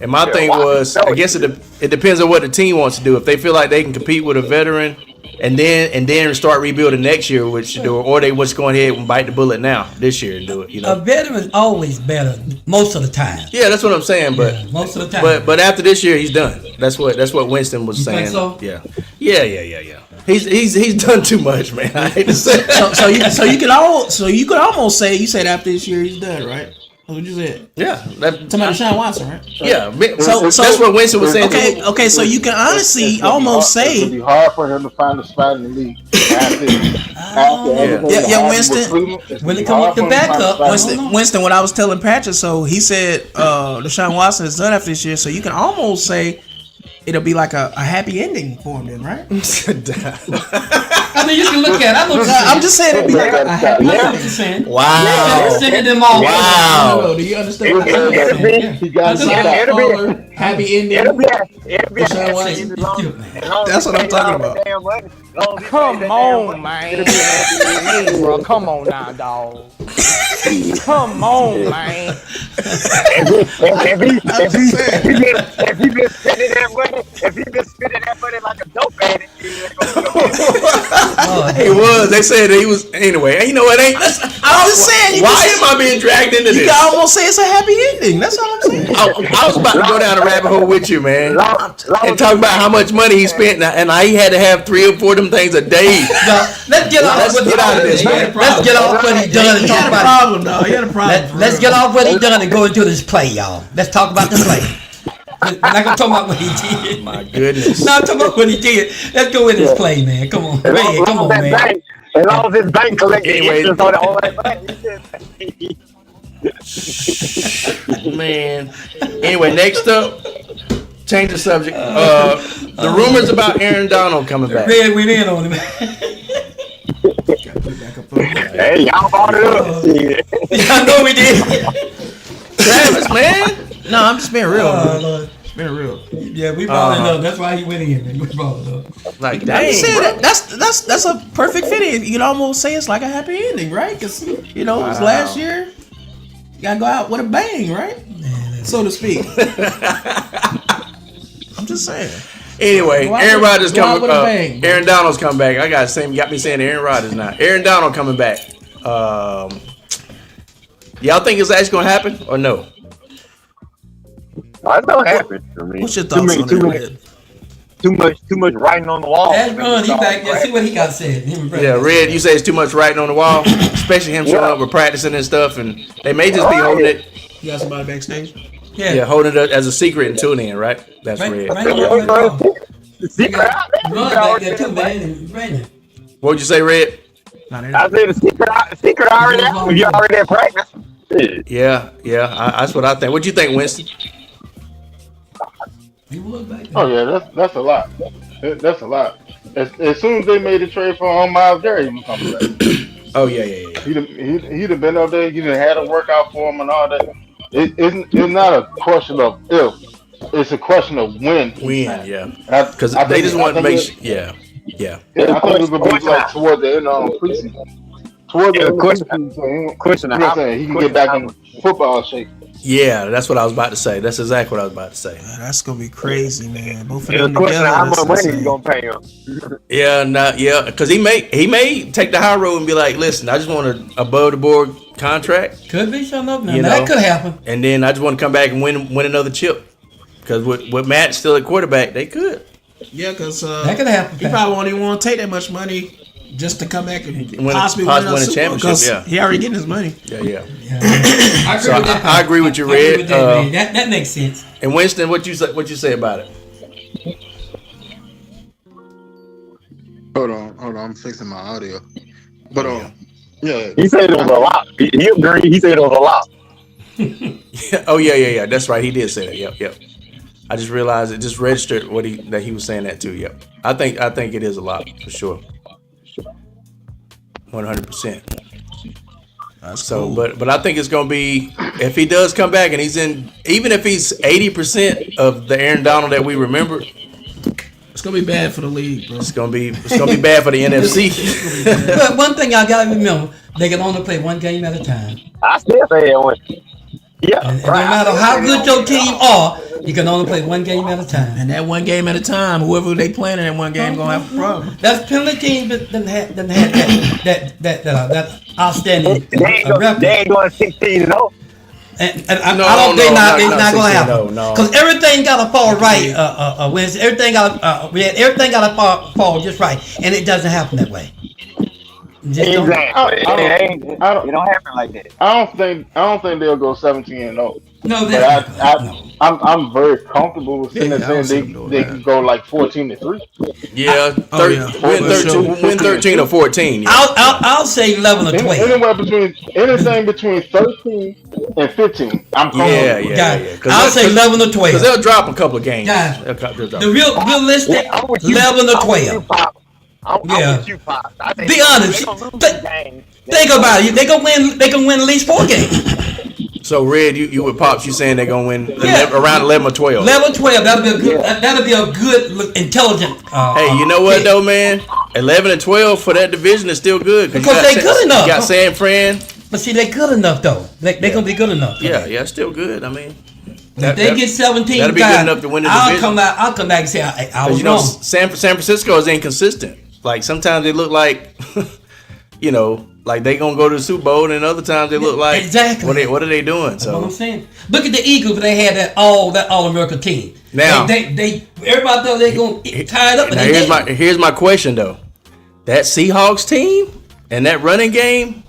And my thing Watson, was, I guess it depends on what the team wants to do. If they feel like they can compete with a veteran, and then start rebuilding next year with Shador, or they just go ahead and bite the bullet now this year and do it. You A know. veteran's always better most of the time. Yeah, that's what I'm saying. But Most of the time. but after this year, he's done. That's what Winston was You saying. think so? Yeah. He's done too much, man. I hate to say it. so you could almost say you said after this year he's done, right? That's what you said. Yeah. Talking about Deshaun Watson, right? Yeah. So That's what Winston was saying. Okay, too. okay. So you can honestly almost It's gonna say, be hard for him to find a spot in the league after everything Yeah, that happened Winston. with Cleveland, it's When gonna it be come hard with the for him to find a backup, spot in the league. Winston, what I was telling Patrick, so he said Deshaun Watson is done after this year, so you can almost say it'll be like a happy ending for him then, right? I mean, you can look at it. I know what you're I'm just saying it'd be like a happy I know what ending. you're saying. Wow. Sending them all. Wow. Do you understand what I'm It'll saying? be, He got It's a it'll be- bipolar, happy ending. it'll be a Deshaun Watson. as long as That's what I'm he talking pays about. that damn money, as long as he Come pays that on, damn man. money, Hey, bro, come on now, dog. Come on, man. If he been spending that money like a dope addict, He was. They said that he was. Anyway, and you know what? Ain't. I'm just saying. Why am I being dragged into You this? can almost say it's a happy ending. That's all I'm saying. I was about to go down a rabbit hole with you, man, and talk about how much money he spent, and he had to have 3 or 4 of them things a day. No, let's get off. Let's get out of this, man. Let's get off what he done and He talk had a about. problem, though. He had a problem. Let's get off what he done and go into this play, y'all. Let's talk about the play. We're not gonna talk about what he did. My goodness. No, I'm talking about what he did. Let's go with his play, man. Come on, man. Come on, man. And all his bank collecting Anyway. interest on all that money. Man. Anyway, next up, change the subject. The rumors about Aaron Donald coming back. Red went in on him. Hey, y'all brought it up. Shit. I know we did. Travis, man. No, I'm just being real. Lord. Just being real. Yeah, we brought it up. That's why he went in. Man. We brought it up. Like, I'm dang, just saying bro. that's a perfect fit. You can almost say it's like a happy ending, right? Because it was last year. You gotta go out with a bang, right? So to speak. I'm just saying. Anyway, Go out Aaron with- Rodgers go out coming. with a bang, bro. Aaron Donald's coming back. I got me saying Aaron Rodgers now. Aaron Donald coming back. Y'all think it's actually gonna happen or no? That's not happening. I mean, What's your thoughts on that? too much writing on the wall. Ask Ron, he back there. See what he got to say. Yeah, Red, you say it's too much writing on the wall, especially him showing up with practicing and stuff, and they may just be holding it, You got somebody backstage? yeah, holding it as a secret and tuning in, right? That's Red. Secret out there. Ron back there too, man. And Brandon. What'd you say, Red? Not I said the secret already out. You already in practice. Yeah, that's what I think. What you think, Winston? He was back there. Oh yeah, that's a lot. That's a lot. As soon as they made the trade for Miles Garrett, he was coming back. Oh yeah. He'd have been up there. You done had a workout for him and all that. It's not a question of if. It's a question of when. Yeah. Because Because they just want to make sure. Yeah. Yeah, I think it's gonna be like toward the end of preseason. Toward the end of preseason, Question you know what I'm saying? He can get back in football shape. Yeah, that's what I was about to say. That's exactly what I was about to say. That's gonna be crazy, man. Both of The them question together. of how That's much money insane. you gonna pay him. Yeah, because he may take the high road and be like, listen, I just want an above the board contract, Could be something up now. You That know. could happen. and then I just want to come back and win another chip. Because with Matt still at quarterback, they could. Yeah, because That could happen. he probably won't even want to take that much money just to come back and possibly win a win a Super Bowl, championship, 'cause yeah. he already getting his money. Yeah. Yeah. I agree So with that. I agree with you, I agree Red. with that, man. That makes sense. And Winston, what you say about it? Hold on. I'm fixing my audio. But yeah. He said it was a lot. He agreed. He said it was a lot. Oh yeah. That's right. He did say that. Yep. I just realized it just registered that he was saying that too. Yep. I think it is a lot for sure. 100%. That's So, cool. but I think it's gonna be, if he does come back and he's in, even if he's 80% of the Aaron Donald that we remember, It's gonna be bad for the league, bro. it's gonna be bad for the NFC. But one thing I gotta remember, they can only play one game at a time. I still say it was. Yeah, And no matter how good your team are, you can only play one game at a time. And that one game at a time, whoever they playing in that one game gonna have a problem. That's plenty of teams that had that outstanding They ain't record. going 16-0. And No, I don't. They're not gonna 16, happen. no. Because everything gotta fall right. Wednesday, everything gotta fall just right, and it doesn't happen that way. Just don't- Exactly. It I don't- don't happen like that. I don't think they'll go 17-0. No, But that. I'm very comfortable with saying Yeah, I don't see them they doing they that. can go like 14-3. Yeah, Oh, yeah. win 13 or 14. Yeah. I'll say 11 or 12. Anywhere between anything between 13 and 15. I'm comfortable. Yeah. I'll say 11 or 12. Because they'll drop a couple of games. Guys, They'll drop. The realistic I'm with you. 11 or I'm with 12. you, Pop. I'm Yeah. with you, Pop. I think Be honest. they gonna lose Think- the game. Think about it. They can win at least 4 games. So Red, you with Pops, you saying they're gonna win Yeah. around 11 or 12? 11, 12. That'll be a good, intelligent. Hey, you know what pick. though, man? 11 and 12 for that division is still good Because you got they good enough. You got San Fran. But see, they're good enough though. They're gonna be good enough. Yeah, it's still good. I mean, If they get 17 that'll be good enough to win the division. I'll come back and say I was know, wrong. San Francisco is inconsistent. Like sometimes they look like, like they gonna go to the Super Bowl, and other times they look like exactly what are they doing? That's what I'm saying. Look at the Eagles. They had that All-American team. Now they everybody thought they gonna tie it up. Now here's my question though. That Seahawks team and that running game,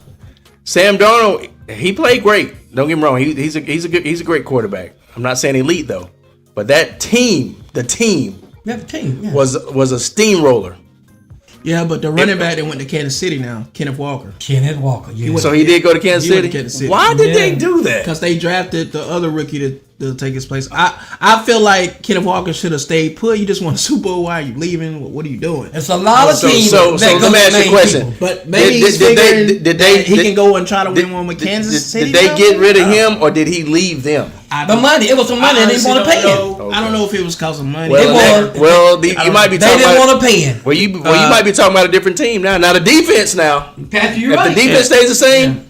Sam Darnold, he played great. Don't get me wrong. He's a great quarterback. I'm not saying elite though, but that team, was a steamroller. Yeah, but the running back that went to Kansas City now, Kenneth Walker. Yeah. So he did go to Kansas City. Why did they do that? Because they drafted the other rookie to take his place. I feel like Kenneth Walker should have stayed put. You just won a Super Bowl. Why are you leaving? What are you doing? It's a lot of teams. So let me ask you a question. People. But maybe he can go and try to win one with Kansas City. Did they get rid of him or did he leave them? The money. It was some money. They didn't want to pay him. I don't know if it was because of money. You might be talking about. They didn't want to pay him. Well, you might be talking about a different team now. Now the defense now. Patrick, you're if right. the defense stays the same,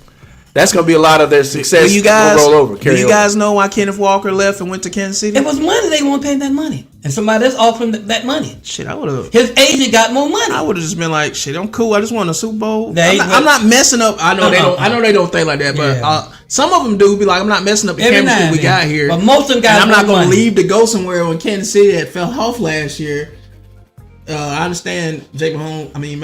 that's going to be a lot of their success. Do you guys roll over? Do you guys know why Kenneth Walker left and went to Kansas City? It was money. They want to pay that money, and somebody else offering that money. Shit, I would have. His agent got more money. I would have just been like, shit, I'm cool. I just won a Super Bowl. They- I'm not messing up. I know they don't. I know they don't think like that, but Yeah. some of them do be like, I'm not messing up the Every chemistry now we and got then. here. But most of them got and I'm not more gonna money. leave to go somewhere when Kansas City had fell off last year. I understand Jake Mahomes. I mean,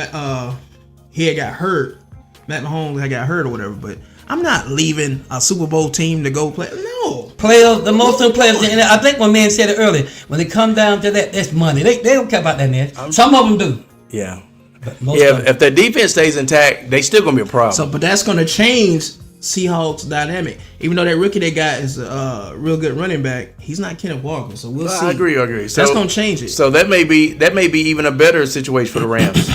he had got hurt. Matt Mahomes had got hurt or whatever, but I'm not leaving a Super Bowl team to go play. No. Players, the most of the players, and I think one man said it earlier, when it comes down to that, that's money. They don't care about that, man. Some of them do. Yeah. But most of them. If their defense stays intact, they still going to be a problem. So, but that's going to change Seahawks dynamic. Even though that rookie they got is a real good running back, he's not Kenneth Walker. So we'll see. I agree. So, that's going to change it. So that may be even a better situation for the Rams.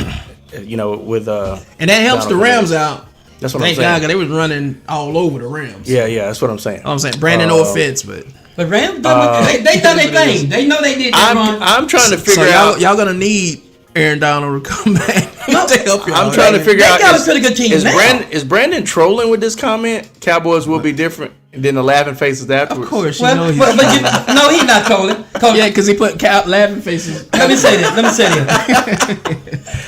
With and that helps the Rams out. That's what Thank I'm saying. God, 'cause they was running all over the Rams. Yeah, that's what I'm saying. I'm saying, Brandon, no offense, but Rams done they done their thing. They know they did that wrong. I'm trying to figure so out. y'all gonna need Aaron Donald to come back to help y'all. I'm trying to figure out. They got a pretty good team now. Is Brandon trolling with this comment? Cowboys will be different than the laughing faces afterwards. Of course, Well, he's no, he's not trolling. yeah, because he put laughing faces. Let me say this.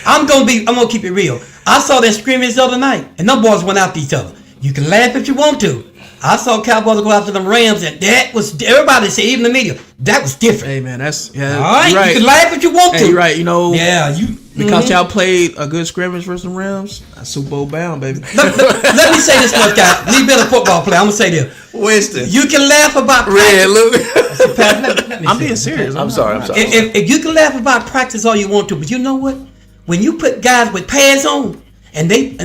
I'm gonna keep it real. I saw that scrimmage the other night, and them boys went after each other. You can laugh if you want to. I saw Cowboys go after them Rams, and that was everybody said, even the media, that was different. Hey man, that's All right, you're right. you can laugh if you want to. Hey, you're right. You know, Yeah, because y'all played a good scrimmage versus the Rams. Super Bowl bound, baby. Let me say this much, guys. Me being a football player, I'm gonna say this. Winston. You can laugh about Red Luke. I'm being serious. I'm sorry. If you can laugh about practice all you want to, but you know what? When you put guys with pads on and they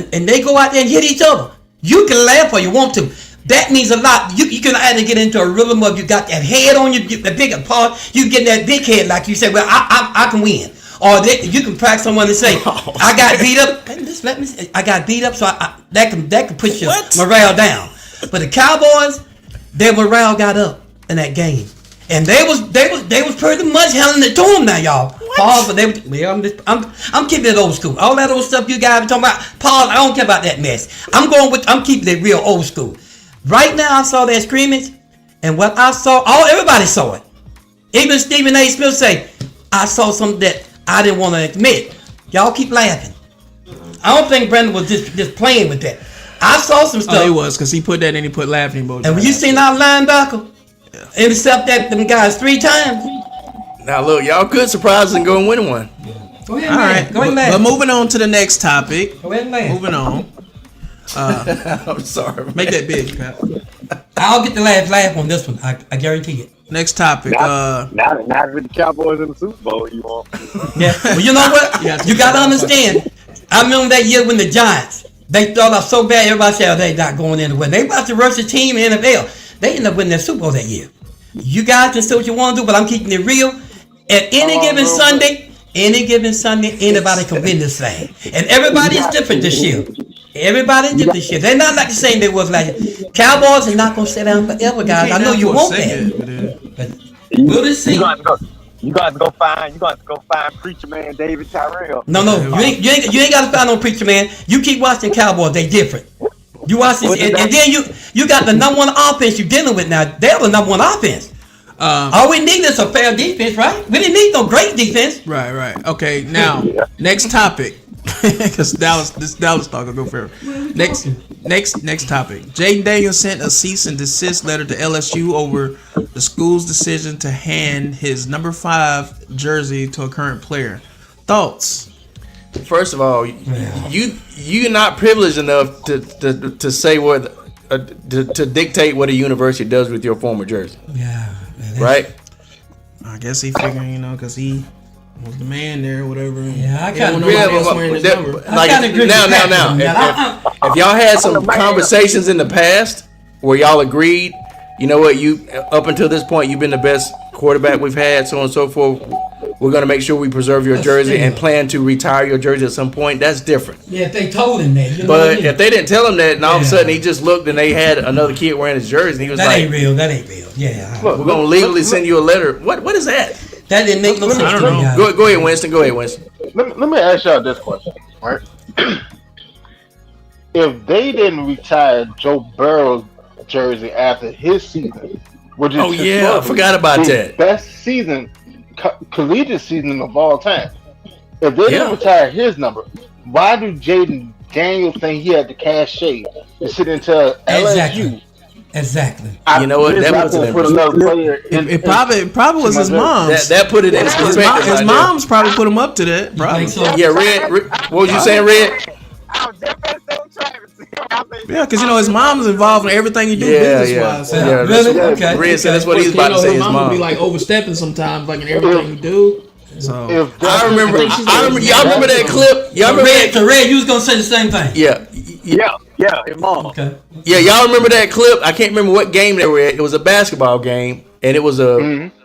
go out there and hit each other, you can laugh all you want to. That means a lot. You can either get into a rhythm of you got that head on you, the bigger part. You get that big head like you said. Well, I can win. Or you can crack someone and say, I got beat up. Just let me say, I got beat up, so that can push your morale down. But the Cowboys, their morale got up in that game, and they was pretty much handling it to them now, y'all. Pause, but I'm keeping it old school. All that old stuff you guys are talking about. Pause. I don't care about that mess. I'm keeping it real old school. Right now, I saw that scrimmage, and what I saw, everybody saw it. Even Stephen A. Smith say, I saw something that I didn't want to admit. Y'all keep laughing. I don't think Brandon was just playing with that. I saw some stuff. Oh, he was, because he put that in. He put laughing emojis. And when you seen our linebacker intercept them guys 3 times. Now look, y'all could surprise us and go and win one. Go ahead, all man. right. Go ahead, man. But moving on to the next topic. Go ahead, man. Moving on. I'm sorry. Make that big, Pat. I'll get the laugh on this one. I guarantee it. Next topic. Now with the Cowboys in the Super Bowl, you want? Yeah. Well, you know what? You got to understand. I remember that year when the Giants, they thought off so bad, everybody said, they're not going in to win. They about to rush the team in the NFL. They ended up winning their Super Bowl that year. You guys can say what you want to do, but I'm keeping it real. At any given Sunday, anybody can win this thing. And everybody's different this year. Everybody's different this year. They're not like the same they was last year. Cowboys are not going to sit down forever, guys. I know you want that. But we'll just see. You got to go find Preacher Man David Tyrell. No, you ain't got to find no Preacher Man. You keep watching Cowboys. They different. You watch this, and then you got the number one offense you're dealing with now. They're the number one offense. All we need is a fair defense, right? We didn't need no great defense. Right. Okay, now next topic, because this Dallas talk will go forever. Next topic. Jaden Daniels sent a cease and desist letter to LSU over the school's decision to hand his number 5 jersey to a current player. Thoughts? First of all, you're not privileged enough to say what to dictate what a university does with your former jersey. Yeah. Man, right? I guess he figuring, because he was the man there, or whatever. Yeah, I He kind don't of know nobody else wearing his number. Like, agree now, with that. if y'all had some conversations in the past where y'all agreed, you know what, you up until this point you've been the best quarterback we've had, so on and so forth. We're gonna make sure we preserve your jersey and plan to retire your jersey at some point. That's different. Yeah, if they told him that. You know But what I mean? if they didn't tell him that, and all of a sudden he just looked and they had another kid wearing his jersey, and he was that like, ain't real. That ain't real. Yeah. Look, "We're gonna legally send you a letter." What is that? That didn't make no sense. I don't to me, know. guys. Go ahead, Winston. Go ahead, Winston. let me ask y'all this question, right? If they didn't retire Joe Burrow's jersey after his season, which is Oh, yeah, I forgot about his that. best season, collegiate season of all time. If they Yeah. didn't retire his number, why do Jaden Daniels think he had the cachet to sit and tell LSU? Exactly. You know what? That puts it in put another player in. It probably was his mom's. That put it in perspective. His right mom's probably put him up to that. Probably. think so? there. Yeah, Red. What was you saying, Red? I was just gonna say Travis. Yeah, because his mom's involved in everything he do Yeah, business yeah. wise. Yeah, Really? that's- Okay. Red said that's what he's You about know, to say. his His mom would be mom. like overstepping sometimes, like in everything he do. So If I remember. think she's I remember. Y'all remember that clip? Y'all So remember Red, that? to Red, you was gonna say the same thing. Yeah. Yeah, his mom. Okay. Yeah, y'all remember that clip? I can't remember what game they were at. It was a basketball game, and it was a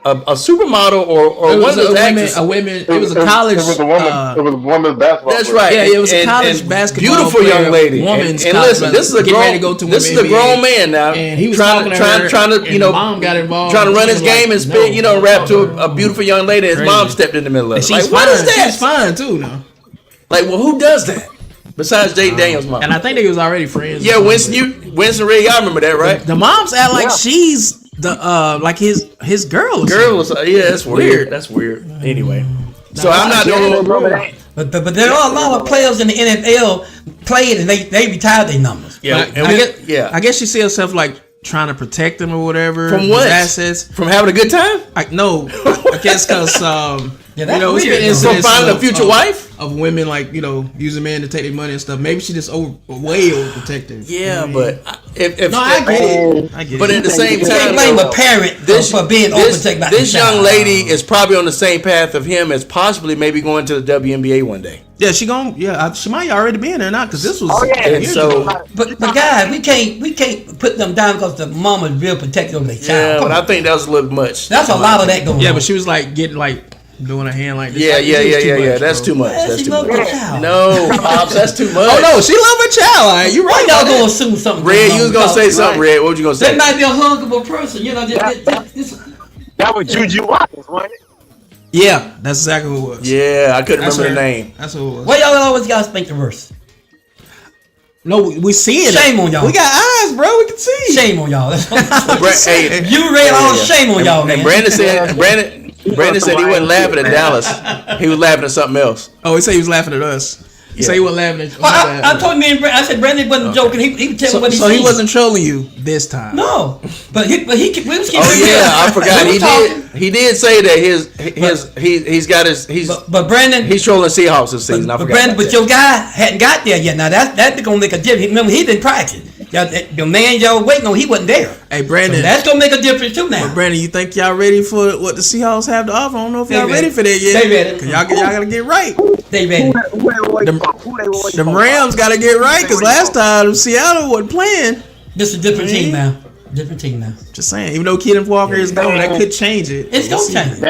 supermodel or it one was of those a actresses. women. It was a college. It was a woman. It was a woman's basketball. That's player. right. Yeah, it was a And- college and basketball beautiful player, young lady. woman's and college listen, this is a getting grown. ready to go to This is a women grown NBA. man now, And he was trying talking to to her, trying to and you know the mom got involved. trying to run She his was game like, and spit no. rap to a beautiful young lady. And his mom Crazy. stepped in the middle of And it. she's Like, what fine. is that? She's fine too now. Like, well, who does that besides Jaden Daniels' mom? And I think they was already friends. Yeah, Winston Ray, y'all remember that, right? The moms act like she's the like his girl. Or Girl something. was that's weird. That's weird. Anyway, so I'm not doing. But there are a lot of players in the NFL played and they retired their numbers. Yeah, Like, and I we- guess, yeah. I guess she see herself like trying to protect him or whatever. From his what? assets. From having a good time? No, I guess because Yeah, that's it's weird, been though. incidents From finding a of- future of- wife? of women like using men to take their money and stuff. Maybe she just way overprotective. Yeah, You know what I mean? but if No, I get it. I get But it. at the same You can't time, blame though, a parent for being overtaken by this the young child. lady is probably on the same path of him as possibly maybe going to the WNBA one day. Yeah, she might already be in there now because this was. Oh, yeah. And years so, ago. But guys, we can't put them down because the mom is real protective of their yeah, child. but Come I on. think that was a little much. That's a lot of that going on. Yeah, but she was like getting doing a hand like this. Yeah, Like, yeah, this yeah, was too yeah, yeah. much, That's bro. too much. Man, That's she too loved much. her child. No, Pops, that's too much. Oh no, she love her child. All right, you right. Why y'all about that. gonna assume something? Red, going you was on gonna say because something, Red. What was you gonna say? That might be a huggable person, this That was Juju Watkins, wasn't it? Yeah, that's exactly what it was. Yeah, I couldn't That's remember her. the name. That's what it was. Why y'all always gotta spank the worst? No, we see it. Shame on y'all. We got eyes, bro. We can see. Shame on y'all. That's what I'm saying. Hey, You read all yeah. shame on y'all, man. And Brandon said he wasn't laughing at Dallas. He was laughing at something else. Oh, he said he was laughing at us. He said he wasn't laughing at you. Well, I told me, I said Brandon wasn't joking. He would tell me what he So he seen. wasn't trolling you this time. No, but we was keeping Oh yeah, I forgot. We He were talking. did. He did say that he's But Brandon, he's trolling Seahawks this season. I but forgot. Brandon, about but that. your guy hadn't got there yet. Now that's gonna make a difference. Remember, he been practicing. The man y'all waiting on, he wasn't there. Hey, Brandon. So that's gonna make a difference too now. But Brandon, you think y'all ready for what the Seahawks have to offer? I don't know if They y'all ready ready. for that yet. They ready. 'Cause y'all gotta get right. They ready. Them Rams gotta get right because last time Seattle wasn't playing. This is a different team now. Different team now. Just saying, even though Keenan Walker is gone, that could change it. It's gonna change.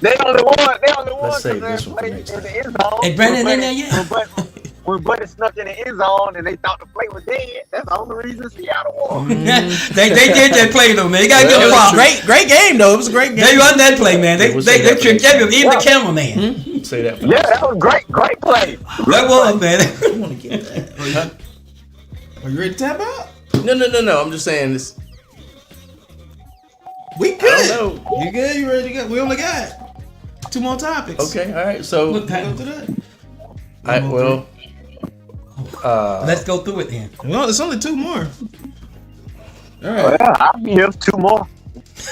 They only won. They only won Let's save because this they one for played next in time. the end zone. Hey, Brandon in there yet? When Buddy snuck in the end zone and they thought the play was dead, that's the only reason Seattle won. they did that play though, man. They gotta It give was them a props. great game though. It was a great game. They run that play, man. They We'll say that for tricked next everyone, even the cameraman. Say that. For Yeah, that was great play. That was, man. I want to get that. Are you ready to tap out? No. I'm just saying this. We good. know. You good? You ready to go? We only got 2 more topics. Okay, all right. So, What Go time? to that. I, well, Let's go through it then. Well, it's only 2 more. All right. Well, I'll be here 2 more. All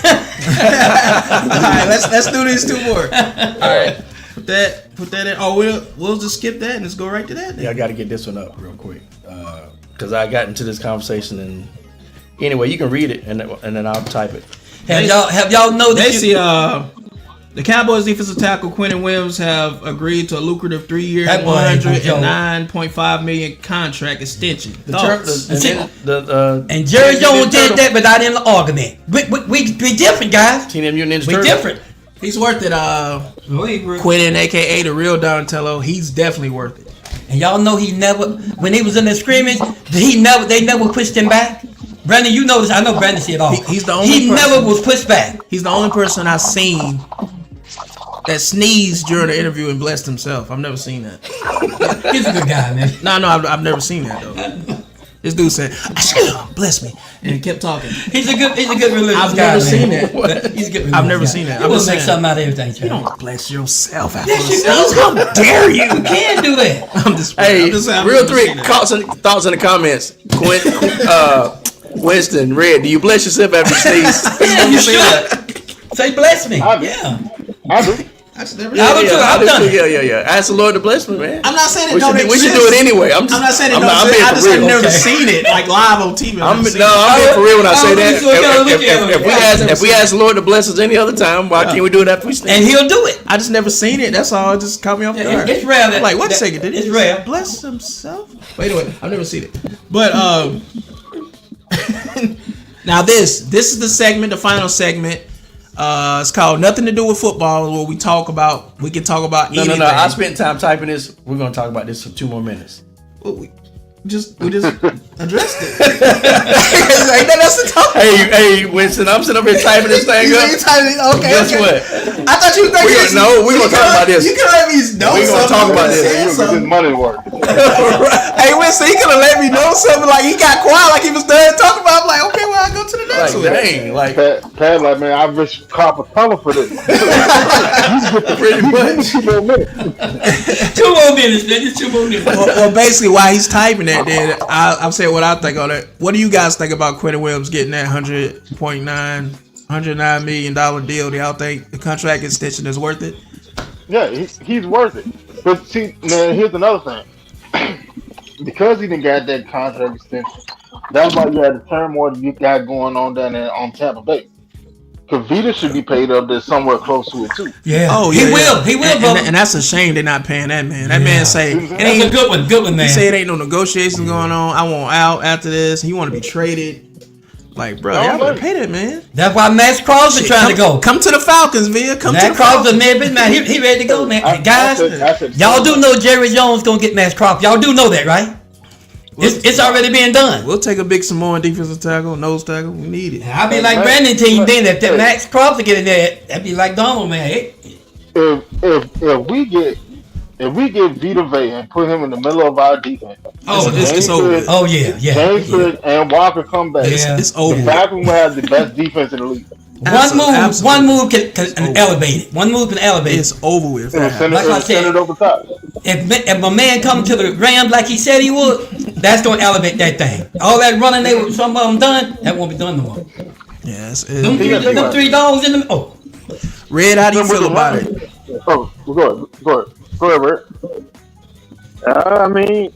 right. Let's do these 2 more. all right. Put that in. Oh, we'll just skip that and just go right to that. Then. Yeah, I got to get this one up real quick because I got into this conversation and anyway, you can read it and then I'll type it. Have y'all noticed? Basically, the Cowboys defensive tackle Quentin Williams have agreed to a lucrative 3-year, That boy ain't gonna joke. $109.5 million contract extension. Thoughts? And Jerry Jones did that without any argument. We different, guys. Teenage Mutant Ninja We Turtles. different. He's worth it. Quentin, aka the real Donatello, he's definitely worth it. And y'all know he never, when he was in the scrimmage, they never pushed him back. Brandon, you know this. I know Brandon see it all. He's the only He person- never was pushed back. He's the only person I've seen that sneezed during the interview and blessed himself. I've never seen that. He's a good guy, man. No, I've never seen that though. This dude said, "Bless me," and he kept talking. He's a good religious I've guy. never seen that. He's a good. I've never religious seen guy. that. He I'm will just make saying. something out of everything. You Charlie. don't bless yourself after Yes, you yourself. do. How dare you? You can do that. I'm just Hey, I'm just saying, I've real never 3 seen that. thoughts in the comments. Winston, Red, do you bless yourself after you sneeze? Yeah, you should. Say bless me. I do. Yeah. I do. I just never. I would too. I I've do done too. it. Yeah. Ask the Lord to bless me, man. I'm not saying it We don't should, we should exist. do it anyway. I'm I'm not saying it I'm don't exist. being I for just have real. never Okay. seen it like live on TV. I'm never seen being for real when I say that. so we gotta look at him. If we ask the Lord to bless us any other time, why can't we do it after we And sneeze? he'll do it. I just never seen it. That's all. It just caught me off guard. It's rare. I'm like, wait a that- second. Did it's he rare. bless himself? Wait a minute. I've never seen it. But now this is the segment, the final segment. It's called Nothing to Do with Football, where we can talk about No. anything. I spent time typing this. We're gonna talk about this for 2 more minutes. We just addressed it. Ain't that else to talk about? Hey, Winston, I'm sitting up here typing this thing You up. okay. Guess okay. what? I thought you were We're gonna talk about this. You could let me know We gonna something. talk about You this. said You get something. this money work. Hey, Winston, he could have let me know something. Like he got quiet, like he was done talking about. I'm like, okay, well, I go to the next Like, one. dang, like Pat, like, man, I wish cop a color for this. pretty much. 2 more minutes. 2 more minutes, man. Just 2 more minutes. Well, basically, while he's typing that, then I'm saying what I think on it. What do you guys think about Quentin Williams getting that $100.9 million deal? Do y'all think the contract extension is worth it? Yeah, he's worth it. But see, man, here's another thing. Because he didn't got that contract extension, that's why you had the turmoil you got going on down there on Tampa Bay. Because Vita should be paid up there somewhere close to it too. Yeah. Oh, He yeah, will. yeah. He will, and, brother. and that's a shame they're not paying that man. That Yeah. man say it That's a ain't. good one. Good one, man. He say it ain't no negotiations going on. I want out after this. He want to be traded. Like, bro, y'all better pay that man. That's why Max Crosby trying to go. Come to the Falcons, Villa. Come to Max the Crosby, Falcons. man, he ready to go, man. I Guys, said- y'all do know Jerry Jones gonna get Max Crosby. Y'all do know that, right? It's already being done. We'll take a big Samoan defensive tackle, nose tackcle. We need it. I'll be like Brandon team then. If that Max Crosby get in there, that'd be like Donald, man. If we get Vita Vea and put him in the middle of our defense, Oh, it's over. Oh yeah, yeah. James Hood and Walker come back. Yeah. It's over. The Falcons will have the best defense in the league. Absolutely. One move can elevate it. One move can elevate it. It's over with. And send Like I it, send said- it over top. If my man come to the Rams like he said he would, that's gonna elevate that thing. All that running they were some of them done, that won't be done no more. Yes. Them Yeah, think about 3 dogs in the Red, how do you Then with feel the about running- it? Oh, go ahead, Red. I mean,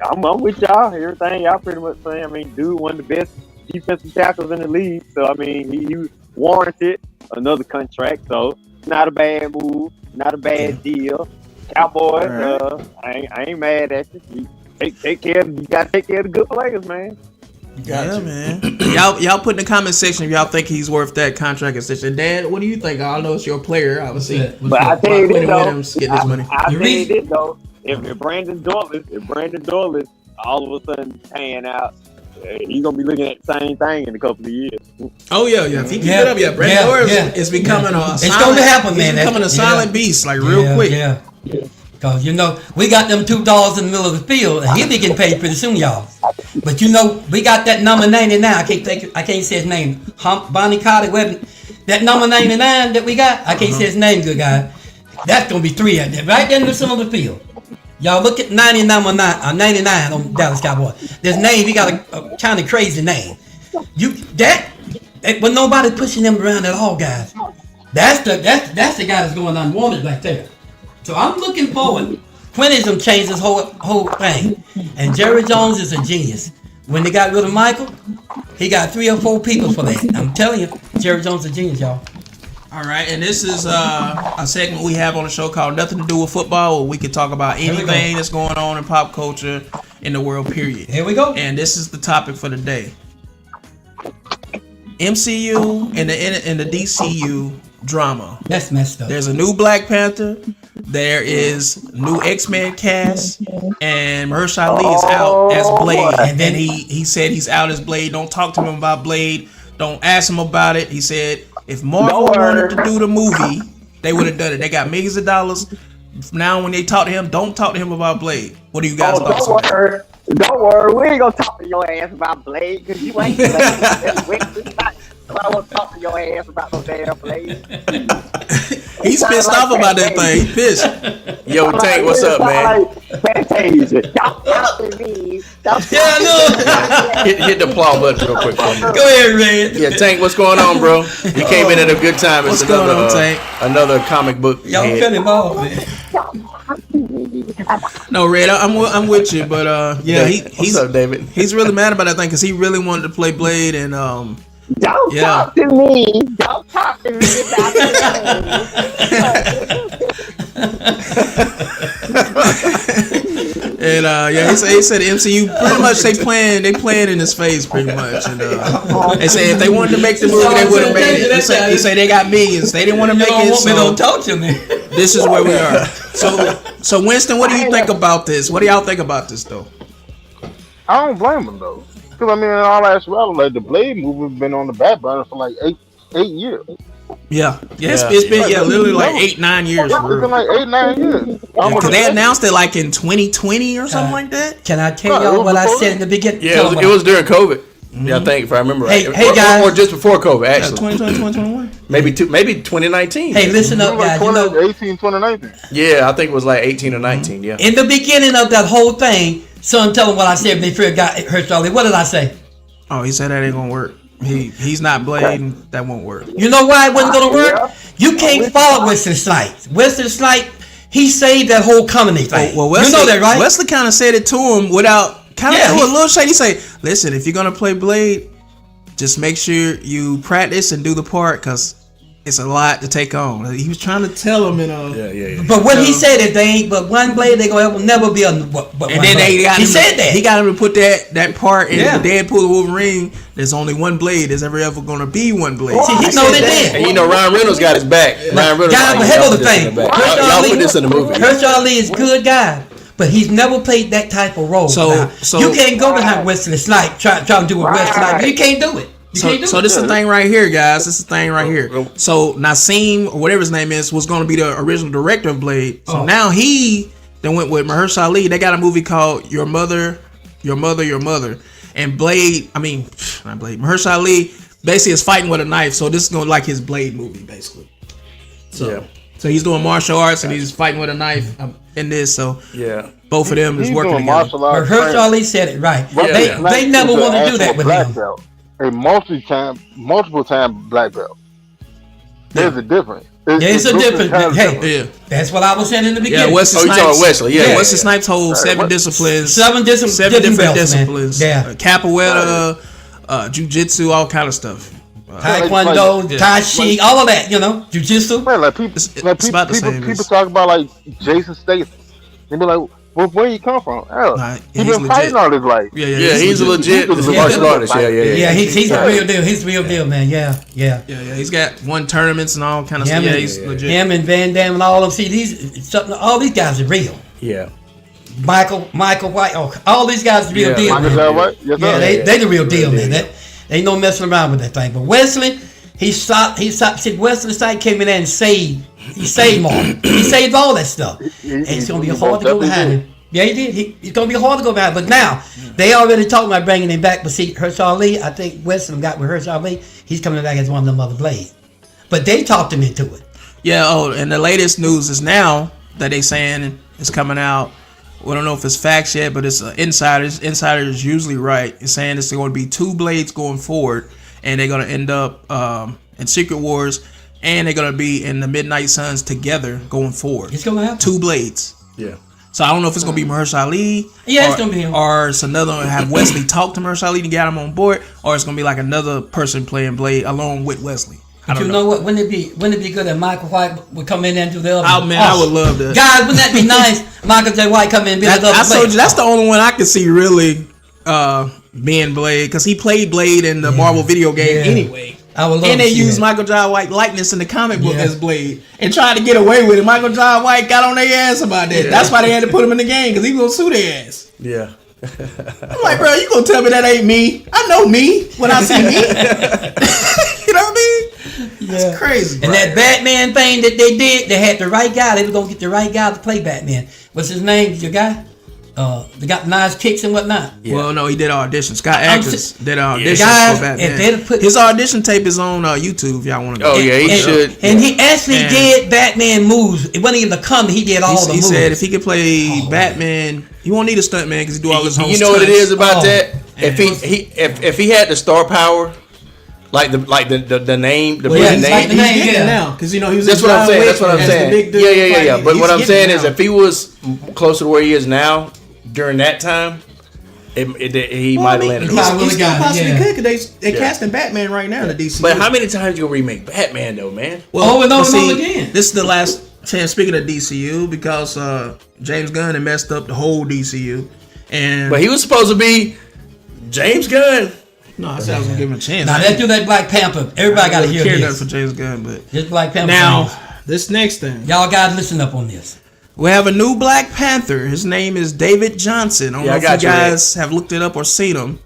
I'm with y'all. Everything y'all pretty much saying. I mean, dude, one of the best defensive tackles in the league. So I mean, he warranted another contract. So not a bad move, not a bad deal. Cowboys, I ain't mad at you. You take care. You gotta take care of the good players, man. Yeah, man. y'all put in the comment section if y'all think he's worth that contract extension. Dan, what do you think? I know it's your player, obviously. But I tell you this Quentin though, Williams getting his money. I tell you Reese- this though, if Brandon Douglas all of a sudden paying out, he's gonna be looking at the same thing in a couple of years. Oh yeah. If he keep Yeah, it up, Brandon yeah, Doris yeah. is becoming a. It's gonna happen, man. He's becoming a That's- silent yeah. beast, like real quick. Yeah. Cause we got them $2 in the middle of the field, and he'll be getting paid pretty soon, y'all. But we got that number 99. I can't say his name. Bonnie Carter. That number 99 that we got, I can't say his name, good guy. That's gonna be 3 out there, right there in the center of the field. Y'all look at 99 on Dallas Cowboys. This name, he got a kind of crazy name. But nobody pushing him around at all, guys. That's the guy that's going unwanted right there. So I'm looking forward. Quincy's gonna change this whole thing. And Jerry Jones is a genius. When they got rid of Michael, he got 3 or 4 people for that. I'm telling you, Jerry Jones is a genius, y'all. All right, and this is a segment we have on the show called Nothing to Do with Football, where we can talk about anything that's going on in pop culture in the world, period. Here we go. And this is the topic for the day. MCU and the DCU drama. That's messed up. There's a new Black Panther. There is new X-Men cast, and Mahershala Ali is out as Blade. And then he said he's out as Blade. Don't talk to him about Blade. Don't ask him about it. He said if Marvel wanted to do the movie, they would have done it. They got millions of dollars. Now when they talk to him, don't talk to him about Blade. What do you guys thoughts on that? Don't worry, we ain't gonna talk to your ass about Blade, because you ain't Blade. I won't talk to your ass about no damn Blade. He's pissed off about that thing. He pissed. Yo, Tank, what's up, man? Fantasia. Don't talk to me. Yeah, I know. Hit the applause button real quick for me. Go ahead, Red. Yeah, Tank, what's going on, bro? You came in at a good time. It's What's going on, Tank? Another comic book. Y'all head. cut him off, man. No, Red, I'm with you, but yeah, What's up, David? he's really mad about that thing because he really wanted to play Blade, and Don't talk to me. Don't talk to me about and yeah, he said the MCU pretty much they playing in his face pretty much, and they say if they wanted to make the movie they would have made it. He say they got millions, they didn't want to make it. So Don't talk to me. this is where we are. So Winston, what do you think about this? What do y'all think about this though? I don't blame him though, because I mean, in all actuality, like the Blade movie been on the back burner for like eight years. Yeah, it's been literally like 8-9 years. It's been like 8-9 years. Because they announced it like in 2020 or something like that. Can I tell y'all what I said in the beginning? Yeah, it was during COVID. Yeah, I think if I remember right. Hey, guys. Or just before COVID, actually. 2020, 2021. Maybe 2019. Hey, listen up, Like guys. 2018, 2019. Yeah, I think it was like 18 or 19. Yeah. In the beginning of that whole thing, son, tell them what I said when they first got Mahershala. What did I say? Oh, he said that ain't gonna work. He's not Blade, and that won't work. You know why it wasn't gonna work? You can't follow Wesley Snipes. Wesley Snipes, he saved that whole comedy thing. Well, Wesley, you know that, right? Wesley kind of said it to him without kind of a little shady. He say, "Listen, if you're gonna play Blade, just make sure you practice and do the part, cause it's a lot to take on." He was trying to tell him, Yeah. But when he said it, they ain't but one Blade. They gonna never be on. But and then they got he him said that he got him to put that part in Yeah. the Deadpool Wolverine. There's only one Blade. There's ever gonna be one Blade. See, he know they did. And you know Ryan Reynolds got his back. Ryan Reynolds. Guys, like, but here y'all goes put the this in thing. back. Mahershala Y'all Ali- put this in the movie. Mahershala Ali is a good guy, but he's never played that type of role. So you can't go behind Wesley Snipes try to do what Wesley Snipes. You can't do it. So this is the thing right here, guys. This is the thing right here. So Nassim, or whatever his name is, was going to be the original director of Blade. So now he then went with Mahershala Ali. They got a movie called Your Mother, Your Mother, Your Mother. And Blade, not Blade, Mahershala Ali basically is fighting with a knife. So this is going to like his Blade movie, basically. So he's doing martial arts and he's fighting with a knife in this. So Yeah. both of them is He's working doing together. martial arts. Mahershala Ali said it right. Yeah. They never want to do that with him. Belt, a multiple time black belt. There's a difference. There's a difference. Hey, Yeah. that's what I was saying in the Yeah, beginning. Wesley Oh, you Snipes. talking Wesley? Yeah. Wesley Snipes holds 7 disciplines. Seven different different belts, disciplines. Man. Yeah. Capoeira, jiu-jitsu, all kind of stuff. Taekwondo, Yeah. Tai Chi, all of that, jiu-jitsu. Man, like people, It's about the same. people talk about like Jason Statham. They be like, "Well, where you come from?" Hell, Nah, he he's been legit. fighting all his life. Yeah, he's a legit He's a martial artist. Yeah. Yeah, he's the real deal. He's the real deal, man. Yeah. Yeah, He's got won tournaments and all kind of stuff. Yeah, he's legit. Him and Van Damme and all of them. See, all these guys are real. Yeah. Michael White, all these guys are the real Yeah, deal. Michael man. J. White? Yes, Yeah, sir. they the real deal, man. That ain't no messing around with that thing. But Wesley, he stopped. See, Wesley Snipes came in there and saved. He saved Martin. He saved all that stuff. And it's gonna be hard to go behind him. Yeah, he did. It's gonna be hard to go behind. But now they already talking about bringing him back. But see, Mahershala Ali, I think Wesley got with Mahershala Ali. He's coming back as one of them other Blades. but they talked him into it. Yeah. Oh, and the latest news is now that they saying it's coming out. We don't know if it's facts yet, but it's insiders. Insiders usually right. It's saying it's going to be 2 blades going forward, and they're going to end up in Secret Wars, and they're going to be in the Midnight Suns together going forward. It's gonna happen. 2 blades. Yeah. So I don't know if it's going to be Mahershala Ali. Yeah, or, it's gonna be him. Or it's another one. Have Wesley talk to Mahershala Ali to get him on board, or it's going to be like another person playing Blade along with Wesley. I But don't you know what? Wouldn't it be good if Michael White would come in and do the other? Oh man, I would love that. Guys, wouldn't that be nice? Michael J. White come in and be the other. I told you that's the only one I could see really being Blade, because he played Blade in the Marvel video game anyway. I would love And to they see used that. Michael Jai White likeness in the comic book Yeah. as Blade and tried to get away with it. Michael Jai White got on their ass about that. That's why they had to put him in the game, because he was gonna sue their ass. Yeah. I'm like, bro, you gonna tell me that ain't me? I know me when I see me. You know what I mean? That's crazy. And that Batman thing that they did, they had the right guy. They were gonna get the right guy to play Batman. What's his name? Your guy? They got nice kicks and whatnot. Well, no, he did audition. Scott I'm Adkins did an audition Guys, for if Batman. they'd have put- His audition tape is on YouTube if y'all want to go. Oh, yeah, he and, should. And he actually And- did Batman moves. It wasn't even the comic. He did all the He moves. said if he could play Batman, he won't need a stunt man because he do all his own You know what it stunts. is about Oh. that? If he had the star power, like the name, the Well, big yeah, it's name. like the name. He's getting Yeah. it now because you know he was. That's in what I'm John saying. Wick That's what I'm as the saying. big dude Yeah. fighting. But He's what I'm getting saying it is, now. if he was closer to where he is now during that time, he Well, might I have mean, landed. he right. probably he still got it, possibly yeah. could because they Yeah. casting Batman right now in the DC. But how many times you gonna remake Batman though, man? Well, Over and over but and over again. This is the last chance. Speaking of DCU, because James Gunn had messed up the whole DCU, and But he was supposed to be James Gunn. no, I said I was gonna give him a chance. Now let's do that Black Panther. Everybody got to hear care nothing this. for James Gunn, but This Black Panther. now thing. this next thing. Y'all guys listen up on this. We have a new Black Panther. His name is David Johnson. I don't Yeah, know I if got you you, Red. guys have looked it up or seen him.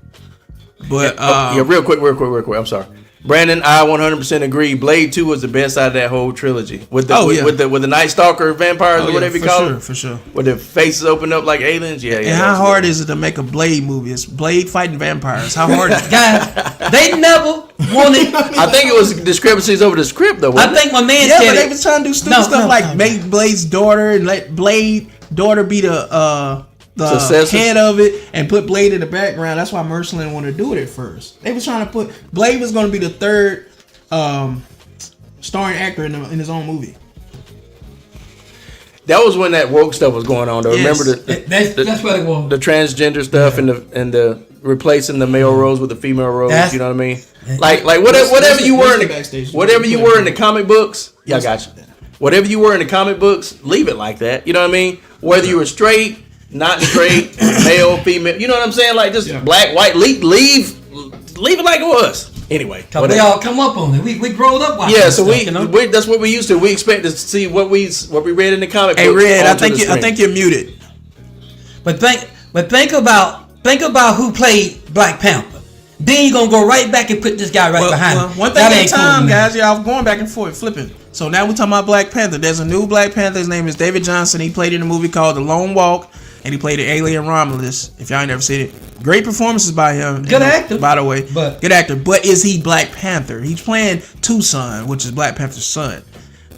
But Yeah, real quick. I'm sorry. Brandon, I 100% agree. Blade 2 was the best out of that whole trilogy. With the with the Night Stalker vampires or whatever you call for it. for sure. With their faces open up like aliens. Yeah. And how hard is it to make a Blade movie? It's Blade fighting vampires. How hard is it? Guys, they never wanted. I think it was discrepancies over the script though. I Wasn't it? think my man Yeah, said but they it. was trying to do stupid No, stuff no, like no. make Blade's daughter and let Blade daughter be the Successor. head of it and put Blade in the background. That's why Mercer didn't want to do it at first. They was trying to put Blade was going to be the third starring actor in his own movie. That was when that woke stuff was going on though. Yes. Remember That's what it was. the transgender stuff and the replacing the male roles with the female roles. That's- You know what I mean? Like whatever that's you the- were that's in the the backstage. whatever you were in the comic books. Yeah, I got you. Whatever you were in the comic books, leave it like that. You know what I mean? Whether you were straight, not straight, male, female. You know what I'm saying? Like just black, white. Leave it like it was. Anyway, Cause we whatever. all come up on it. We growed up watching. Yeah, this so stuff, you know? we that's what we used to. We expect to see what we read in the comic Hey books. Red, I onto think the I screen. think you're muted. But think about who played Black Panther. Then you're gonna go right back and put this guy right behind him. One thing That at a ain't cool, time, man. guys. Yeah, I was going back and forth, flipping. So now we're talking about Black Panther. There's a new Black Panther. His name is David Johnson. He played in a movie called The Lone Walk, and he played the alien Romulus. If y'all ain't never seen it, great performances by him. Good actor. by the way. But- Good actor. But is he Black Panther? He's playing Tucson, which is Black Panther's son.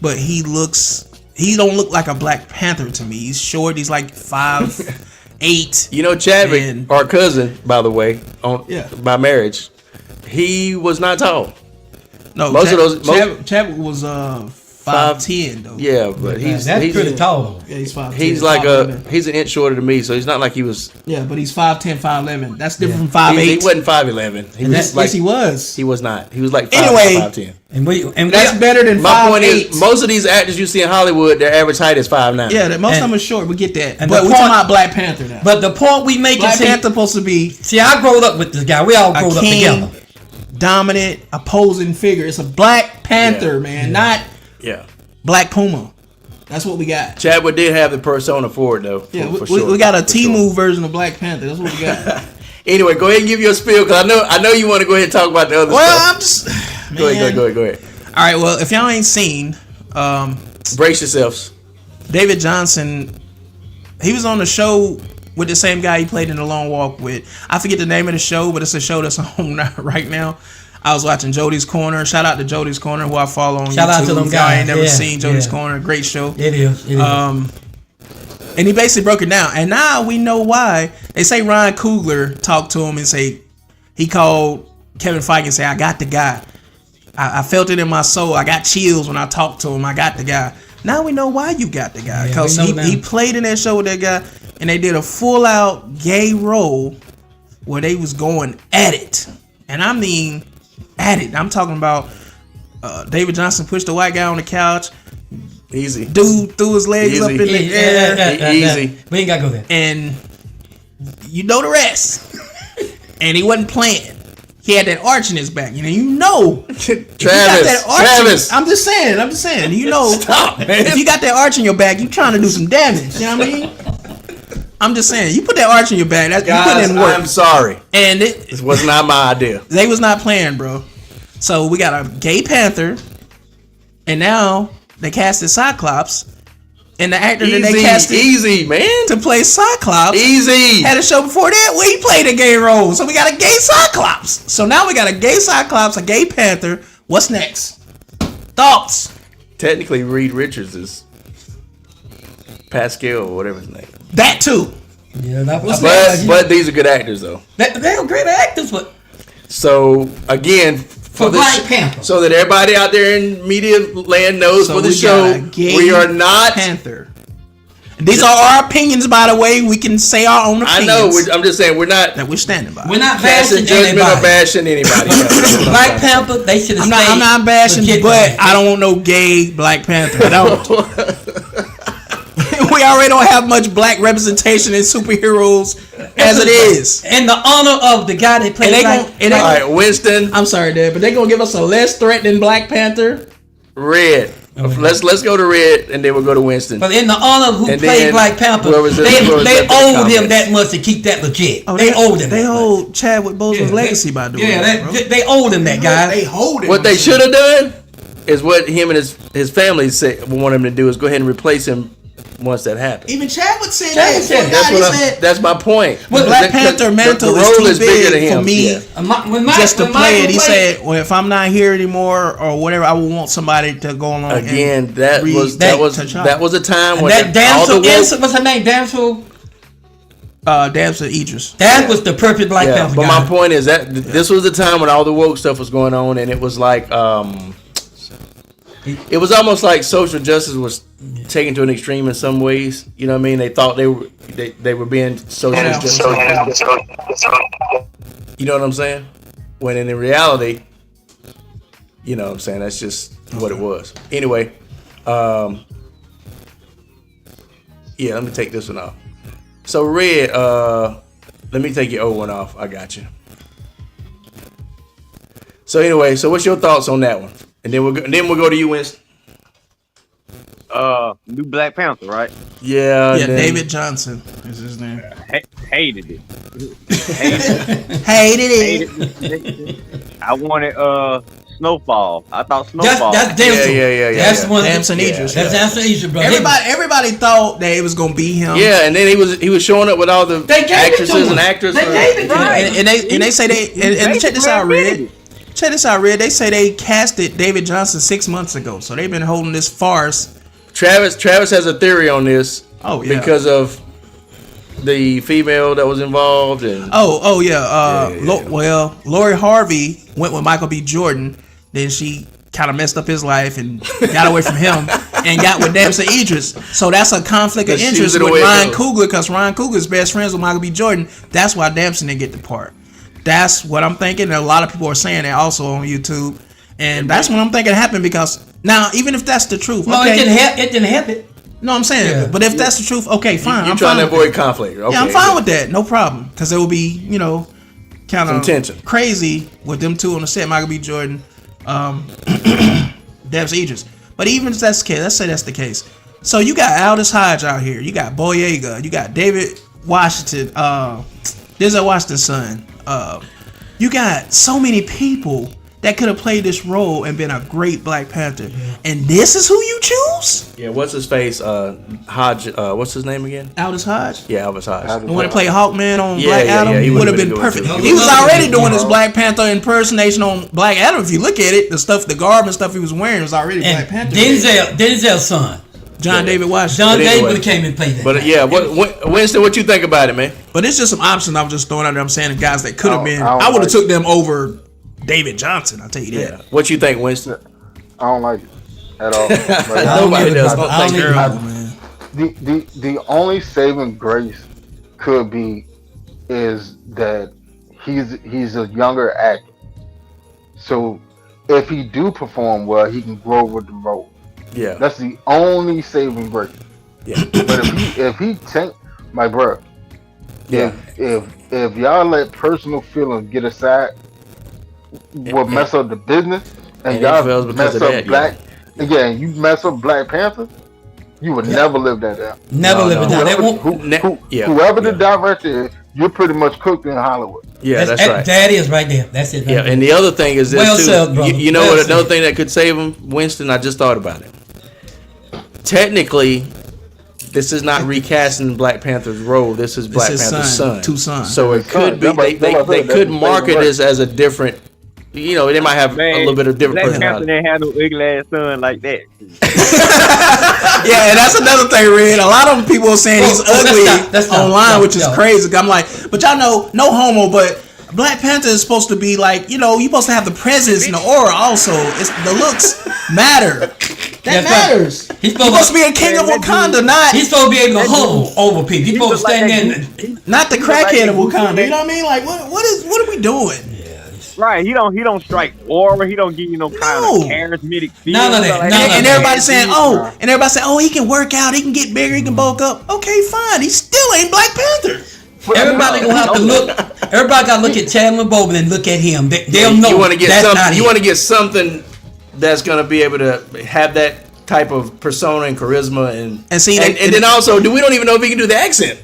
But he don't look like a Black Panther to me. He's short. He's like 5'8". You know Chadwick, And- our cousin, by the way, Yeah. by marriage, he was not tall. No, Most of those- Chadwick was 5'10" though. Yeah, but Man, he's that's pretty tall though. Yeah, he's 5'10". he's like he's an inch shorter than me, so he's not like he was. Yeah, but he's 5'10", 5'11". That's different Yeah. from 5'8". He wasn't 5'11". He was that's- like Yes, he was. he was not. He was like Anyway. 5'10". And That's better than My point 5'8". is, most of these actors you see in Hollywood, their average height is 5'9". Yeah, most of And- them are short. We get that. and But the we're talking point- about Black Panther now. But the point we make Black is Panther supposed to be see, I growed up with this guy. We all a growed up king, together. dominant, opposing figure. It's a Black Panther, man, not Yeah. Black Puma. That's what we got. Chadwick did have the persona for it though. Yeah, for we sure. got a For sure. T-move version of Black Panther. That's what we got. Anyway, go ahead and give your spiel because I know you want to go ahead and talk about the other Well, stuff. I'm just Go ahead. All right, well, if y'all ain't seen Brace yourselves. David Johnson, he was on the show with the same guy he played in The Long Walk with. I forget the name of the show, but it's a show that's on right now. I was watching Jody's Corner. Shout out to Jody's Corner, who I follow on Shout YouTube. out to them If y'all ain't guys. never Yeah, seen Jody's yeah. Corner. Great show. It is. And he basically broke it down. And now we know why. They say Ryan Coogler talked to him and say he called Kevin Feige and say, I got the guy. I felt it in my soul. I got chills when I talked to him. I got the guy. Now we know why you got the guy. Yeah, Because we know now. he played in that show with that guy. And they did a full out gay role where they was going at it. And I mean at it. I'm talking about David Johnson pushed the white guy on the couch. Easy. Dude threw his legs Easy. up in the air. Easy. We ain't gotta go there. And you know the rest. And he wasn't playing. He had that arch in his back. You know. If you got that arch Travis. I'm just saying. You know. Stop, man. If you got that arch in your back, you trying to do some damage. You know what I mean? I'm just saying. You put that arch in your back. You Guys, put in work. I'm sorry. And This was not my idea. they was not playing, bro. So we got a gay Panther. And now they casted Cyclops. And the actor that they casted Easy, man. to play Cyclops Easy. had a show before that where he played a gay role. So we got a gay Cyclops. So now we got a gay Cyclops, a gay Panther. What's next? Thoughts? Technically, Reed Richards is Pascal or whatever his name. That too. Yeah, that was. But these are good actors though. They're great actors, but So again, for Black Panther. so that everybody out there in media land knows So for the we show, got a gay we are not. Panther. These are our opinions, by the way. We can say our own I opinions. know. I'm just saying we're not that we're standing by. we're not passing bashing judgment or anybody. bashing anybody. else. Black Panther, they should have. I'm not bashing, but I don't want no gay Black Panther. I don't. We already don't have much black representation in superheroes as it is. In the honor of the guy that played And they Black. gon- and they- All right, Winston, I'm sorry, Dad, but they're gonna give us a less threatening Black Panther. Red. Let's go to Red, and then we'll go to Winston. But in the honor of who And played then Black Panther, whoever's in- they whoever's they in the owed him comments. that much to keep that legit. Oh, they owed him. They that much. hold Chadwick Boseman's Yeah, legacy by doing Yeah, that, bro. they owed him that, guy. They hold him. What they should have done is what him and his family said want him to do is go ahead and replace him once that happens. Even Chadwick said Chadwick that. said That's my point. The Black Panther mantle is too big for me just to play it. He said, "Well, if I'm not here anymore or whatever, I will want somebody to go along." Again, and that read was T'Challa. that was a time when that all the damsel, woke, what's her name? Damsel. Damsel Idris. That was the perfect Black yeah. Panther But guy. my point is that this was the time when all the woke stuff was going on, and it was like it was almost like social justice was taken to an extreme in some ways. You know what I mean? They thought they were being social justice. You know what I'm saying? When in reality, you know what I'm saying, that's just what it was. Anyway, yeah, let me take this one off. So Red, let me take your old one off. I got you. So anyway, so what's your thoughts on that one? And then we'll go to you, Winston. New Black Panther, right? Yeah, Yeah, then- David Johnson is his name. Hated it. Hated it. Hated it. I wanted Snowfall. I thought Snowfall. That's Damsel. Yeah. That's the one. Damson Idris. That's Damson Idris, bro. Everybody thought that it was gonna be him. Yeah, and then he was showing up with all the They gave it to actresses him. and actors. They gave it to him. And they say and check this out, Red. Check this out, Red. They say they casted David Johnson 6 months ago, so they've been holding this farce. Travis has a theory on this. Oh, yeah. Because of the female that was involved and Oh yeah. Yeah. Well, Lori Harvey went with Michael B. Jordan. Then she kind of messed up his life and got away from him and got with Damson Idris. So that's a conflict of That's interest usually the with way it Ryan goes. Coogler because Ryan Coogler's best friends with Michael B. Jordan. That's why Damson didn't get the part. That's what I'm thinking. And a lot of people are saying that also on YouTube. And that's what I'm thinking happened because now, even if that's the truth, No, okay. it didn't help it. No, I'm saying, Yeah. but if that's the truth, okay, fine. you're I'm trying fine to with avoid conflict. Okay, yeah, I'm fine with that. No problem. Because there will be, kind Some of tension. crazy with them two on the set. Michael B. Jordan, Damson Idris. But even if that's the case, let's say that's the case. So you got Aldous Hodge out here. You got Boyega. You got David Washington. Denzel Washington's son. You got so many people that could have played this role and been a great Black Panther. And this is who you choose? Yeah, what's his face? Hodge. What's his name again? Aldous Hodge? Yeah, Elvis Hodge. The one that played Hawkman on Yeah, Black yeah, Adam yeah, he would have would've been been perfect. good too. He was already doing his Black Panther impersonation on Black Adam. If you look at it, the stuff, the garb and stuff he was wearing was already And Black Panther. Denzel's son, John David Washington. John But David anyway. came and played that. But yeah, Winston, what you think about it, man? But it's just some options I'm just throwing out there. I'm saying the guys that could have been. I don't I would have like took them over David Johnson. I'll tell you that. What you think, Winston? I don't like it at all. Like, Nobody does. I don't Girl, even- man. the only saving grace could be is that he's a younger actor. So if he do perform well, he can grow with the role. Yeah. That's the only saving grace. Yeah. But if he tank, my bro, Yeah. if y'all let personal feelings get aside, will mess up the business, and and y'all it fails because mess of up that, Black. Again, you mess up Black Panther, you would never live that down. Never No, live it no. down. That won't. Whoever the director is, you're pretty much cooked in Hollywood. Yeah, that's right. That is right there. That's it. Right Yeah, there. and the other thing is this Well too. said, brother. You know Well what? Another said. thing that could save him, Winston. I just thought about it. Technically, this is not recasting Black Panther's role. This is Black his Panther's son, son. two sons. So it His could son. be they That's could the market same this as a different. You know, they might have a little bit of different Black Panther personality. didn't have no ugly ass son like that. Yeah, and that's another thing, Red. A lot of people are saying he's Oh, ugly that's not- online, no, which is no. crazy. I'm like, but y'all know, no homo, but Black Panther is supposed to be like, you're supposed to have the presence and the aura also. It's the looks matter. That That's right. matters. He's You're supposed to be a king of Wakanda, not He's supposed to be able to hover over people. He's supposed to stand there. And, not the crackhead of Wakanda. You know what I mean? Like, what are we doing? Right, he don't strike aura. He don't give you no kind No. of charismatic feel. None of that, Like none of And that. everybody's saying, he can work out, he can get bigger, he can bulk up. Okay, fine. He still ain't Black Panther. Everybody gonna have to look. Everybody gotta look at Chadwick Boseman and look at him. They'll know. You want to get that's something. not You it. want to get something that's going to be able to have that type of persona and charisma and see, and then also, we don't even know if he can do the accent.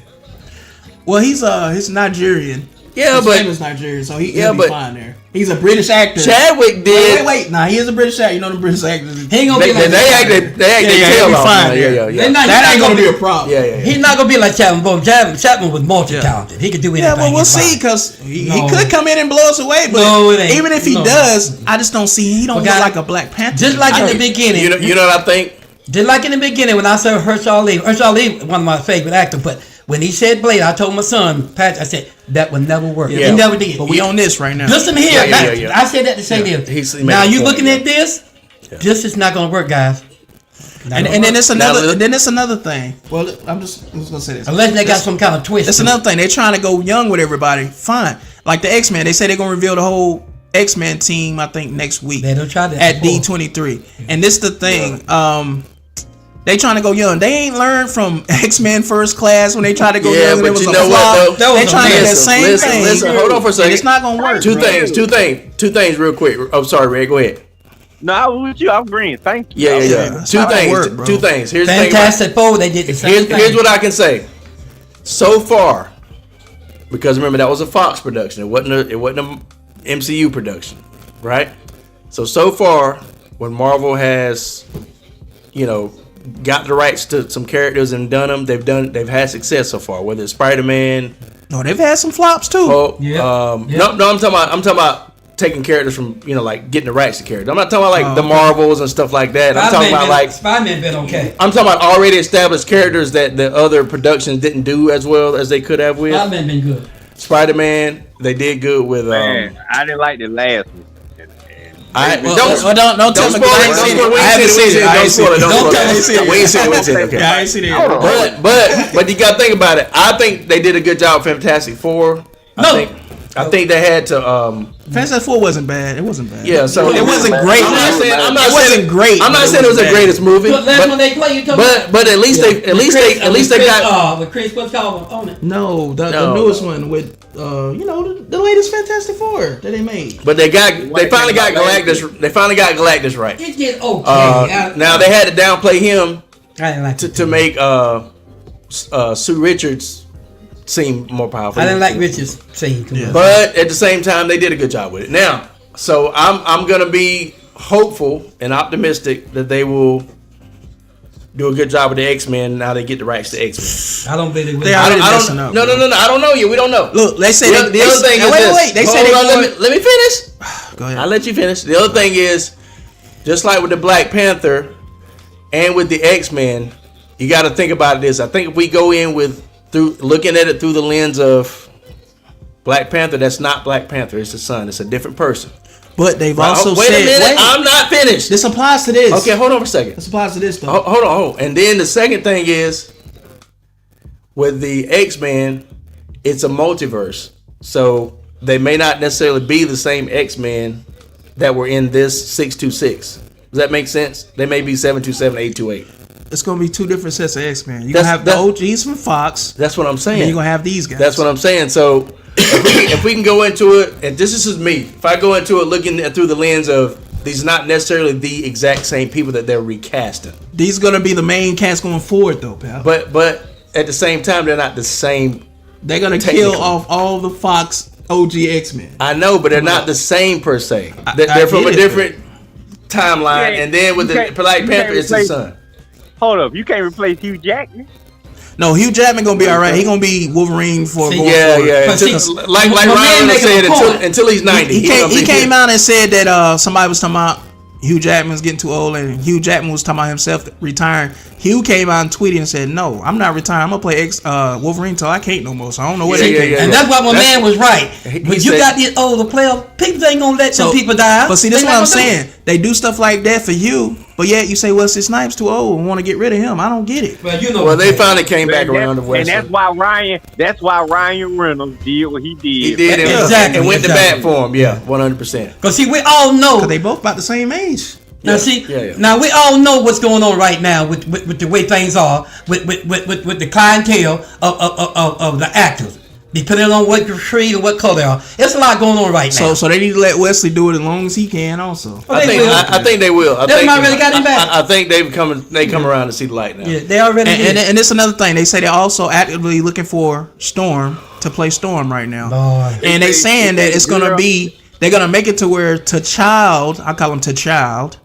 Well, he's Nigerian. Yeah, His but family's Nigerian, so he'll Yeah, be but- fine there. He's a British actor. Chadwick did. Wait. Nah, he is a British actor. You know the British actors. He ain't gonna They be like act their Yeah, tail he'll be off. fine Yeah, there. yeah. They're not- That he's ain't not gonna be a be- problem. Yeah. He's not gonna be like Chadwick Boseman. Chapman was multi-talented. He could do anything. Yeah, well, we'll in see, life. because he No. could come in and blow us away. But No, it ain't. even if he No. does, I just don't see. He don't Well, look guys, like a Black Panther. Just like in I- the beginning. You know what I think? Just like in the beginning when I saw Herschel Lee, one of my favorite actors, but when he said Blade, I told my son, Patrick, I said, that would never work. Yeah. He never did. But we on this right now. Listen here. Yeah. I said that to say this. He made Now a you point, looking yeah. at this, this is not going to work, guys. And then it's another. Now, And then it's another thing. Well, I'm just gonna say this. Unless they got some kind of twist. That's to it. another thing. They're trying to go young with everybody. Fine. Like the X-Men, they say they're gonna reveal the whole X-Men team. I think next week They don't try that at before. D23. And this the thing. They trying to go young. They ain't learned from X-Men First Class when they tried to go Yeah, young. And but it was you a know flop. what, though? They trying to do that Listen, same thing. listen, hold on for a second. And it's not gonna work. Two bro. things real quick. Oh, sorry, Ray. Go ahead. No, I was with you. I'm agreeing. Thank you. Yeah. It's Two not gonna things. work, bro. Two things. Here's the thing. Fantastic Four, they did the same thing. Here's what I can say. So far, because remember that was a Fox production. It wasn't a MCU production, right? So far, when Marvel has, got the rights to some characters and done them, they've had success so far. Whether it's Spider-Man, No, they've had some flops too. Hulk, Yeah. no, I'm talking about taking characters from like getting the rights to characters. I'm not talking about like the okay. Marvels and stuff like that. I'm talking about like Spider-Man been okay. I'm talking about already established characters that the other productions didn't do as well as they could have with. Spider-Man been good. Spider-Man, they did good with. Man, I didn't like the last one. Don't don't tell me. spoil I it. ain't seen Don't it. I haven't seen it. I Don't ain't spoil it. seen it. Don't Don't spoil tell me. it. We ain't seen it. Okay. Yeah, I ain't seen it. But you gotta think about it. I think they did a good job. Fantastic Four. I think they had to. Fantastic Four wasn't bad. It wasn't bad. Yeah, so it wasn't great. I'm not It wasn't great. I'm not saying it was the greatest movie, Look, last one they play, you talking about? but at least they got. with Chris, what's called on it? No, the No. newest one with the latest Fantastic Four that they made. But they finally got Galactus. They finally got Galactus right. It did okay. Now they had to downplay him I didn't like it. to make Sue Richards seem more powerful. I didn't like Richard's scene too much. But at the same time, they did a good job with it. Now, So I'm gonna be hopeful and optimistic that they will do a good job with the X-Men now they get the rights to X-Men. I don't believe they will. They I already don't, messing no, up. no, no, no. I don't know you. We don't know. Look, they say The other thing is this. wait. They say Hold they on, going. let me finish. Go ahead. I'll let you finish. The other thing is, just like with the Black Panther and with the X-Men, you got to think about this. I think if we go in through looking at it through the lens of Black Panther, that's not Black Panther. It's the son. It's a different person. But they've also wait said, a minute. I'm not finished. this applies to this. Okay, hold on for a second. This applies to this though. Hold on. And then the second thing is, with the X-Men, it's a multiverse. So they may not necessarily be the same X-Men that were in this 626. Does that make sense? They may be 727, 828. It's gonna be two different sets of X-Men. You're That's- gonna have the that's- OGs from Fox, That's what I'm and saying. you're gonna have these guys. That's what I'm saying. So if we can go into it, and this is me, if I go into it looking through the lens of these not necessarily the exact same people that they're recasting, These are gonna be the main cast going forward though, pal. but at the same time they're not the same. They're gonna technically. kill off all the Fox OG X-Men. I know, but they're not the same per se. I They're from get a it, different timeline, Yeah, and then with you the can't- Black you Panther, can't it's his replace- son. Hold up, you can't replace Hugh Jackman. No, Hugh Jackman gonna be all right. He gonna be Wolverine for See, going Yeah, forward. yeah. But Until, see, like my man Ryan making said, a point. until he's 90. He came out and said that somebody was talking about Hugh Jackman's getting too old, and Hugh Jackman was talking about himself retiring. Hugh came out and tweeted and said, "No, I'm not retiring. I'm gonna play Wolverine till I can't no more. So I don't know what Yeah, they yeah, think." yeah. And that's why my man was right. He When you said- got these older players, people ain't gonna let some people die. But see, this is They what not I'm gonna do saying. They do stuff like that for you, but yet you say Wesley Snipes too old and want to get rid of him. I don't get it. it. Well, you know. Well, they what finally came back And that's- around to Wesley. And that's why Ryan Reynolds did what he did. He did it Exactly, and went to exactly. bat for him. Yeah, 100%. Because see, we all know. Cause they both about the same age. Now Yeah, see, yeah. now we all know what's going on right now with the way things are with the clientele of the actors, depending on what trade and what color they are. It's a lot going on right now. So they need to let Wesley do it as long as he can. Also, Well, I they think will. I think they will. I They think, already got him back. I think they come around to see the light now. Yeah, they already did. and it's another thing. They say they're also actively looking for Storm to play Storm right now. Lord. And they saying that it's gonna be they're gonna make it to where T'Child, I call him T'Child,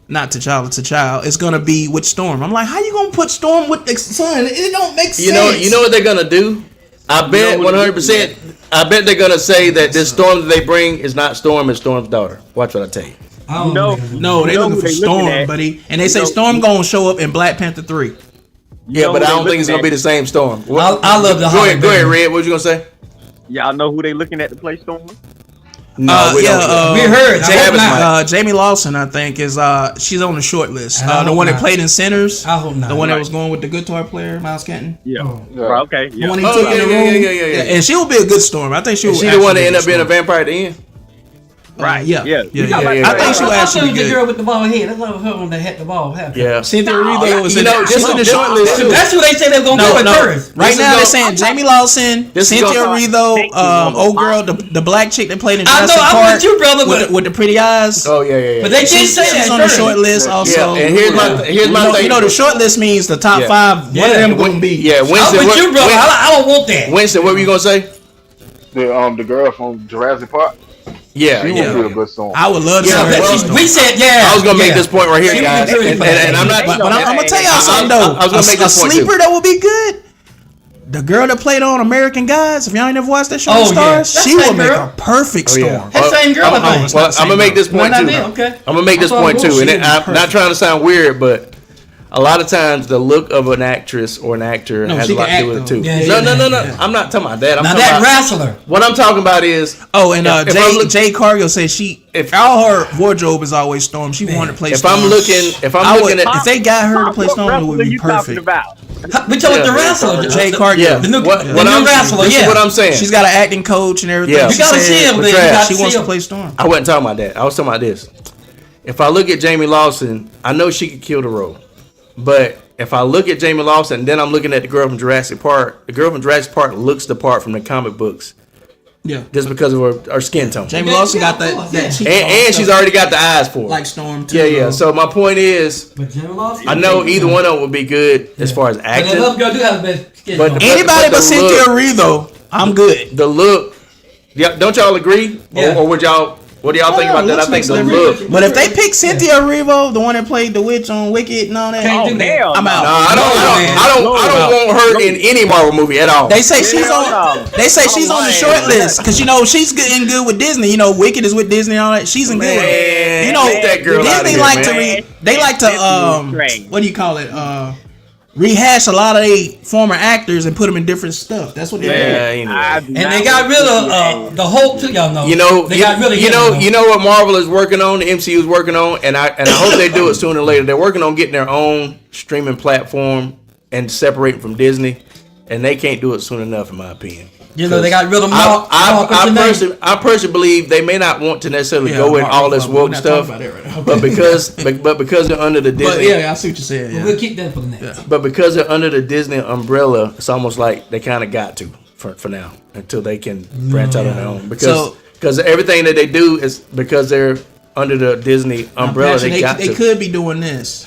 not T'Child, it's gonna be with Storm. I'm like, how you gonna put Storm with the son? It don't make sense. You know what they're gonna do? I bet 100%. I bet they're gonna say that this Storm that they bring is not Storm, it's Storm's daughter. Watch what I tell you. I don't No. know. No, they You know looking who for they Storm, looking at. buddy. And they say know- Storm gonna show up in Black Panther 3. Yeah, know but who I they don't think it's gonna looking be the same Storm. I love the Go ahead, Hollywood. Red. What was you gonna say? Y'all know who they looking at to play Storm? No, we don't. We heard. I hope Travis not. might. Jamie Lawson, I think, is she's on the short list. I The hope one that not. played in Sinners. I hope not. The one that Right. was going with the guitar player, Miles Kenton. Yeah. Oh. Right, okay. The Yeah. one he Oh, took yeah, in the yeah, room. yeah. And she will be a good Storm. I think she will. Is she the one that actually ended up be being a Storm. vampire at the end? Right. Yeah. Yeah. Yeah. Yeah, yeah. yeah, I think she will I actually thought be the girl good. with the bald head. That's not her on that had the bald head. Yeah. Cynthia Erivo was you in know, she's in the this- short list too. That's who they said they were gonna No, go at no. first. Right This now is they're saying Jamie Lawson, This is Cynthia gonna- Erivo, old girl, the black chick that played in I know, Jurassic I'm Park with you, brother, but- with the pretty eyes. Oh yeah. But they did She's say that on the first. short list also. Yeah, and here's my thing. You know, the short list means the top Yeah. 5. One of Yeah. them going to be. Yeah, I'm Winston. with you, brother. I don't want that. Winston, what were you gonna say? The girl from Jurassic Park. Yeah, She yeah. would be a good Storm. I would love to Yeah, see that. well, Storm. We said yeah. I was gonna make yeah. this point right here, She guys, was and, pretty and I'm not. But I'm gonna tell y'all something I though. was gonna make A this point too. sleeper that would be good. The girl that played on American Gods. If y'all ain't never watched that show, Oh, on Stars, yeah. she That's would that make girl. a perfect Oh, Storm. yeah. That same girl, I think. it's not Well, the I'm gonna same make this girl. point Well, too. not me, okay. I'm gonna make this I thought point it too, was. and She would be I'm perfect. not trying to sound weird, but a lot of times the look of an actress or an actor No, has she a lot can to do with act, it too. though. Yeah, no, yeah, no. yeah. I'm not talking about that. I'm Now talking that about, wrestler. what I'm talking about is Oh, and if I'm look- Jay Cargill said If- all her wardrobe is always Storm. She wanted to play if Storm. I'm looking at if they got her to play What Storm, it would wrestler be you talking perfect. about? We told Yeah, the wrestler. Jay The- Cargill. yeah, The new, what the I'm new wrestler, this yeah. is what I'm saying. She's got an acting coach and everything. Yeah. She You gotta said see him, man. You Trash. gotta she see wants to him. play Storm. I wasn't talking about that. I was talking about this. If I look at Jamie Lawson, I know she could kill the role. But if I look at Jamie Lawson, and then I'm looking at the girl from Jurassic Park, the girl from Jurassic Park looks the part from the comic books Yeah. just because of her skin tone. Jamie Yeah, Lawson got yeah, that. of that course, cheek And she's already got the eyes for it. like Storm too. Yeah. So my point is, But Jimmy Lawson. I know either one of them would be good as far as But that acting. other girl do have the best skin. But tone. the- Anybody but the Cynthia look- Erivo, I'm good. The look, yeah, don't y'all agree? Yeah. Or would y'all What do y'all think about that? I think the look. But if they pick Cynthia Erivo, the one that played the witch on Wicked and all that, Can't do that. I'm out. No, I don't want her in any Marvel movie at all. They say she's on. They say she's on the short list because she's getting good with Disney. Wicked is with Disney and all that. She's in good. Man, get that girl out of Disney here, like man. they like to what do you call it? Rehash a lot of they former actors and put them in different stuff. That's what they do. Anyway. And they got rid of the Hulk too. Y'all know. They got rid of you know what Marvel is working on, the MCU is working on, and I hope they do it sooner or later. They're working on getting their own streaming platform and separating from Disney, and they can't do it soon enough, in my opinion. They got rid of Mark. I personally believe they may not want to necessarily go in all this woke stuff, but because they're under the Disney. But I see what you're saying. Yeah. We'll keep that for the next. Yeah. But because they're under the Disney umbrella, it's almost like they kind of got to for now until they can branch out on their own. Because everything that they do is because they're under the Disney umbrella. They could be doing this.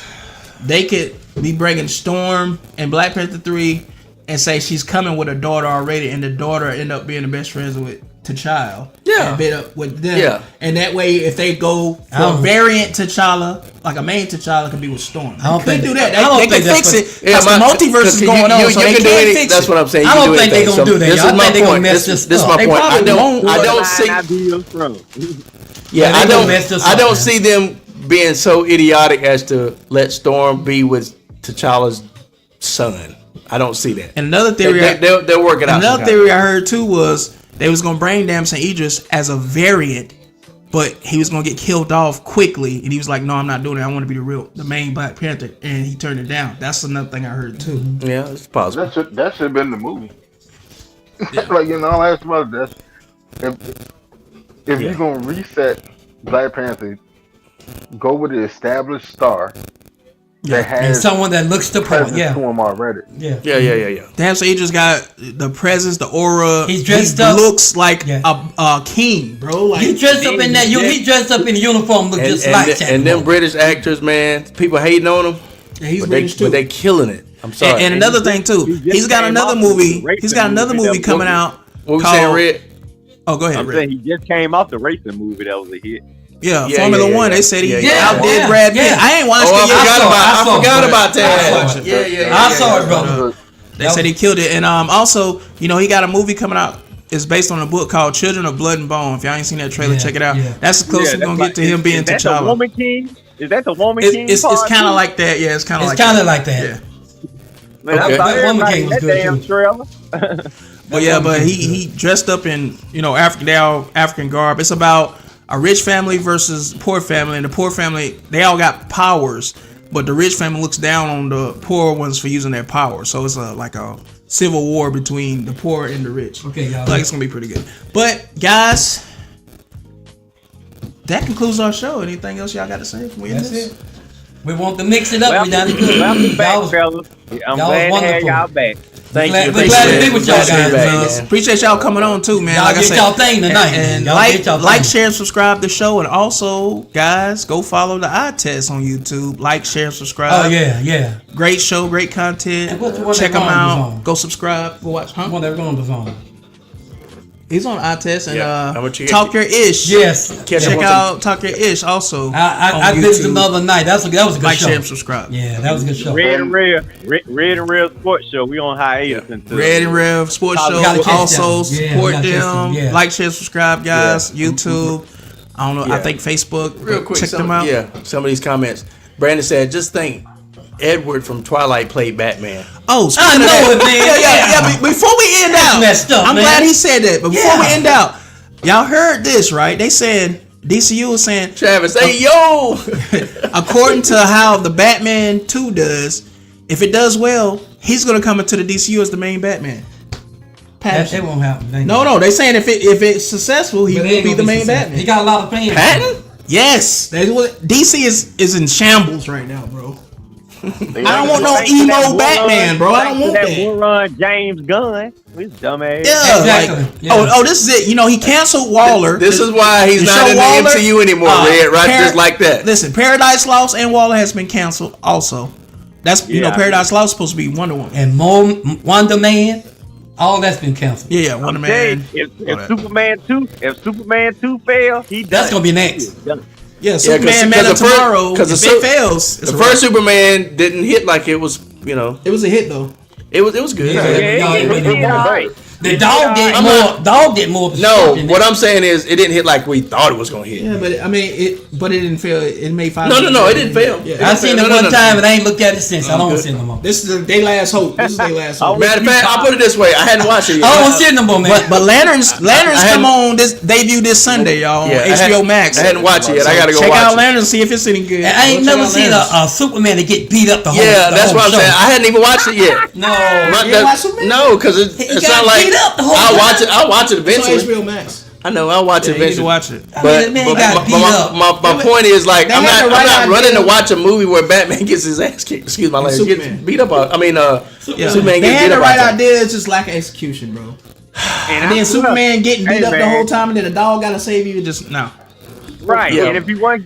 They could be bringing Storm and Black Panther 3 and say she's coming with a daughter already, and the daughter end up being the best friends with T'Challa. Yeah. And bit up with them. Yeah. And that way, if they go for a variant T'Challa, like a main T'Challa could be with Storm. I don't think do that. I They can fix it. Because the multiverse is going on, so they can't fix it. That's what I'm saying. I don't think they're going to do that. This is my point. This is my point. I don't see. Yeah, I don't see them being so idiotic as to let Storm be with T'Challa's son. I don't see that. And another theory, they'll work it out. Another theory I heard too was they was gonna bring Damson Idris as a variant, but he was gonna get killed off quickly, and he was like, "No, I'm not doing it. I want to be the main Black Panther," and he turned it down. That's another thing I heard too. Yeah, it's possible. That should have been the movie. Like all I asked about that. If you're gonna reset Black Panther, go with the established star. That has and someone that looks the part, to him already. Yeah. Damson Idris got the presence, the aura. He's dressed he up. Looks like a king, bro. Like he dressed up in that. He dressed up in the uniform, look just like that. And them British actors, man, people hating on him. Yeah, he's British too. But they killing it. I'm sorry. And another thing too, he's got another movie. He's got another movie coming out. What we saying, Red? Oh, go ahead, I'm saying he just came off the racing movie that was a hit. Yeah, Formula One. They said he outdid Brad Pitt. Yeah. I ain't watched it yet. I forgot about that. I saw it, brother. They said he killed it, and also, he got a movie coming out. It's based on a book called Children of Blood and Bone. If y'all ain't seen that trailer, check it out. Yeah. That's the closest we're gonna get to him being T'Challa. Is that the Woman King? Is that the Woman King? It's kind of like that. Yeah, it's kind of like that. It's kind of like that. Yeah. Man, I thought Woman King was good too. But he dressed up in African garb. It's about a rich family versus poor family, and the poor family, they all got powers, but the rich family looks down on the poor ones for using their power. So it's like a civil war between the poor and the rich. Okay, y'all. Like it's gonna be pretty good. But guys, that concludes our show. Anything else y'all got to say? That's it. We want to mix it up. Welcome back, fellas. I'm glad to have y'all back. Thank you. We're glad to be with y'all guys. Appreciate y'all coming on too, man. Y'all like get I said, y'all thing tonight. And share, and subscribe to the show. And also, guys, go follow the Eye Test on YouTube. Like, share, and subscribe. Oh, yeah. Great show, great content. Check them out. Go subscribe. Go watch. One that runs on. He's on Eye Test and Talk Your Ish. Yes. Check out Talk Your Ish also. I visited the other night. That was a good show. Like, share, and subscribe. Yeah, that was a good show. Red and Rev Sports Show. We on hiatus until Red and Rev Sports Show. Also support them. Yeah. Like, share, subscribe, guys. YouTube. I don't know. I think Facebook. Real quick, check them out. Yeah, some of these comments. Brandon said, just think. Edward from Twilight played Batman. Oh, I know it, man. Yeah. Before we end out, messed up, I'm man. glad he said that. But before we end out, y'all heard this, right? They said DCU was saying, Travis, hey yo. according to how the Batman 2 does, if it does well, he's gonna come into the DCU as the main Batman. That won't happen. No. They saying if it's successul, he will be the main Batman. He got a lot of fans. Patton? Yes. DC is in shambles right now, bro. I don't want no emo Batman, bro. I don't want that. One run James Gunn. He's dumbass. Yeah, exactly. Oh, this is it. He canceled Waller. This is why he's not in the MCU anymore, Red. Right, just like that. Listen, Paradise Lost and Waller has been canceled. Also, that's Paradise Lost is supposed to be Wonder Woman and Wonder Man. All that's been canceled. Yeah, Wonder Man. If all that. Superman 2 fail, he done. That's gonna be next. Yeah, Superman Man of Tomorrow. If it fails, the first Superman didn't hit like it was. You know, it was a hit though. it was good. The dog get more. No, what I'm saying is it didn't hit like we thought it was gonna hit. Yeah, but I mean, it didn't fail. It made 5. No, it didn't fail. Yeah. I seen it one time and I ain't looked at it since. I don't want to see it no more. This is their last hope. This is their last hope. Matter of fact, I'll put it this way: I hadn't watched it yet. I don't want to see it no more, man. But Lanterns come on this debut this Sunday, y'all. Yeah, on HBO Max. I hadn't watched it yet. I gotta go check watch out it. Lanterns, see if it's any good. And I ain't Go check never out seen Lanterns. a Superman that get beat up the whole. Yeah, that's what I'm show. saying. I hadn't even watched it yet. No, You didn't watch Superman? No, because it's got not like beat up the whole I'll time. watch it. I'll watch it It's on eventually. HBO Max. I know I'll watch it Yeah, you need to eventually. watch it. But, that man got beat up. my point is like They I'm had not the right running idea. to watch a movie where Batman gets his ass kicked. Excuse my language. Superman. Gets beat up. Yeah. Superman They gets had beat the up. right out there. idea. It's just lack of execution, bro. And then Superman getting beat up the whole time, and then the dog gotta save you. Just no. Right, Yeah. and if he wasn't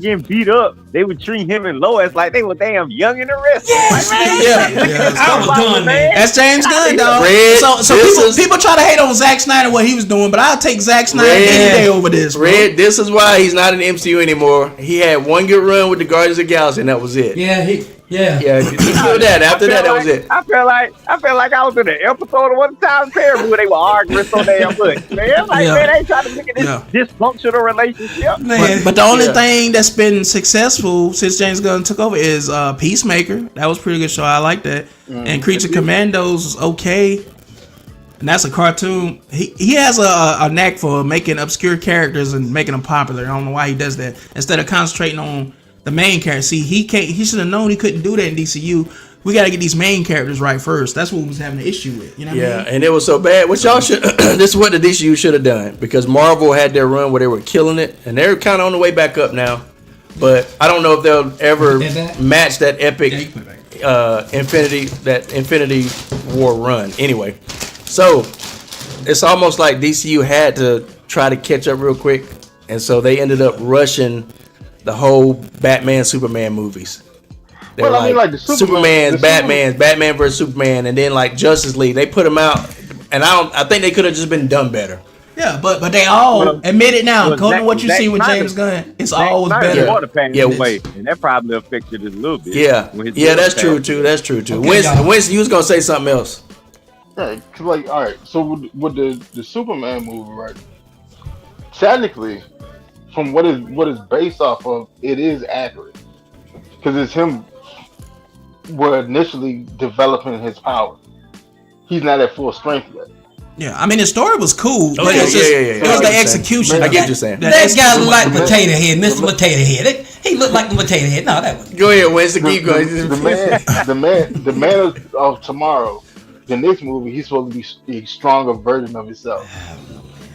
getting beat up, they would treat him and Lois like they were damn young and the rest. I was done, man. That's James Gunn, dog. Red, So people try to hate on Zack Snyder what he was doing, but I'll take Zack Snyder Red. any day over this. Bro. Red, this is why he's not in the MCU anymore. He had one good run with the Guardians of the Galaxy, and that was it. Yeah, Yeah, after that, that was it. I feel like I was in an episode of One Time Terrible where they were arguing so damn much. Man, man, they trying to look at this dysfunctional relationship. man. But the only thing that's been successful since James Gunn took over is Peacemaker. That was a pretty good show. I like that. And Creature Commandos was okay. And that's a cartoon. He has a knack for making obscure characters and making them popular. I don't know why he does that. Instead of concentrating on the main character. See, he should have known he couldn't do that in DCU. We got to get these main characters right first. That's what we was having an issue with. You know what I mean? And it was so bad. Which y'all should. This is what the DCU should have done because Marvel had their run where they were killing it, and they're kind of on the way back up now. But I don't know if they'll ever match that epic Infinity War run. Anyway, so it's almost like DCU had to try to catch up real quick, and so they ended up rushing the whole Batman Superman movies. They were like the Superman, Batman versus Superman, and then like Justice League. They put them out, and I think they could have just been done better. Yeah, but they all admit it now. According to what you see with James Gunn, it's always better. Away, and that probably affected it a little bit. Yeah, that's true too. That's true too. Okay, Winston, you was gonna say something else. Yeah, 'cause like, all right. So with the Superman movie, right? Technically, from what is based off of, it is accurate because it's him. Were initially developing his power. He's not at full strength yet. Yeah, I mean the story was cool, but Okay, it's just yeah. it was the execution. I get what you're saying. The That guy execution looked like was- Potato Head, Mr. Potato Head. He looked like the Potato Head. No, that was. Go ahead, Winston. Keep going. The man of tomorrow. The next movie, he's supposed to be a stronger version of himself.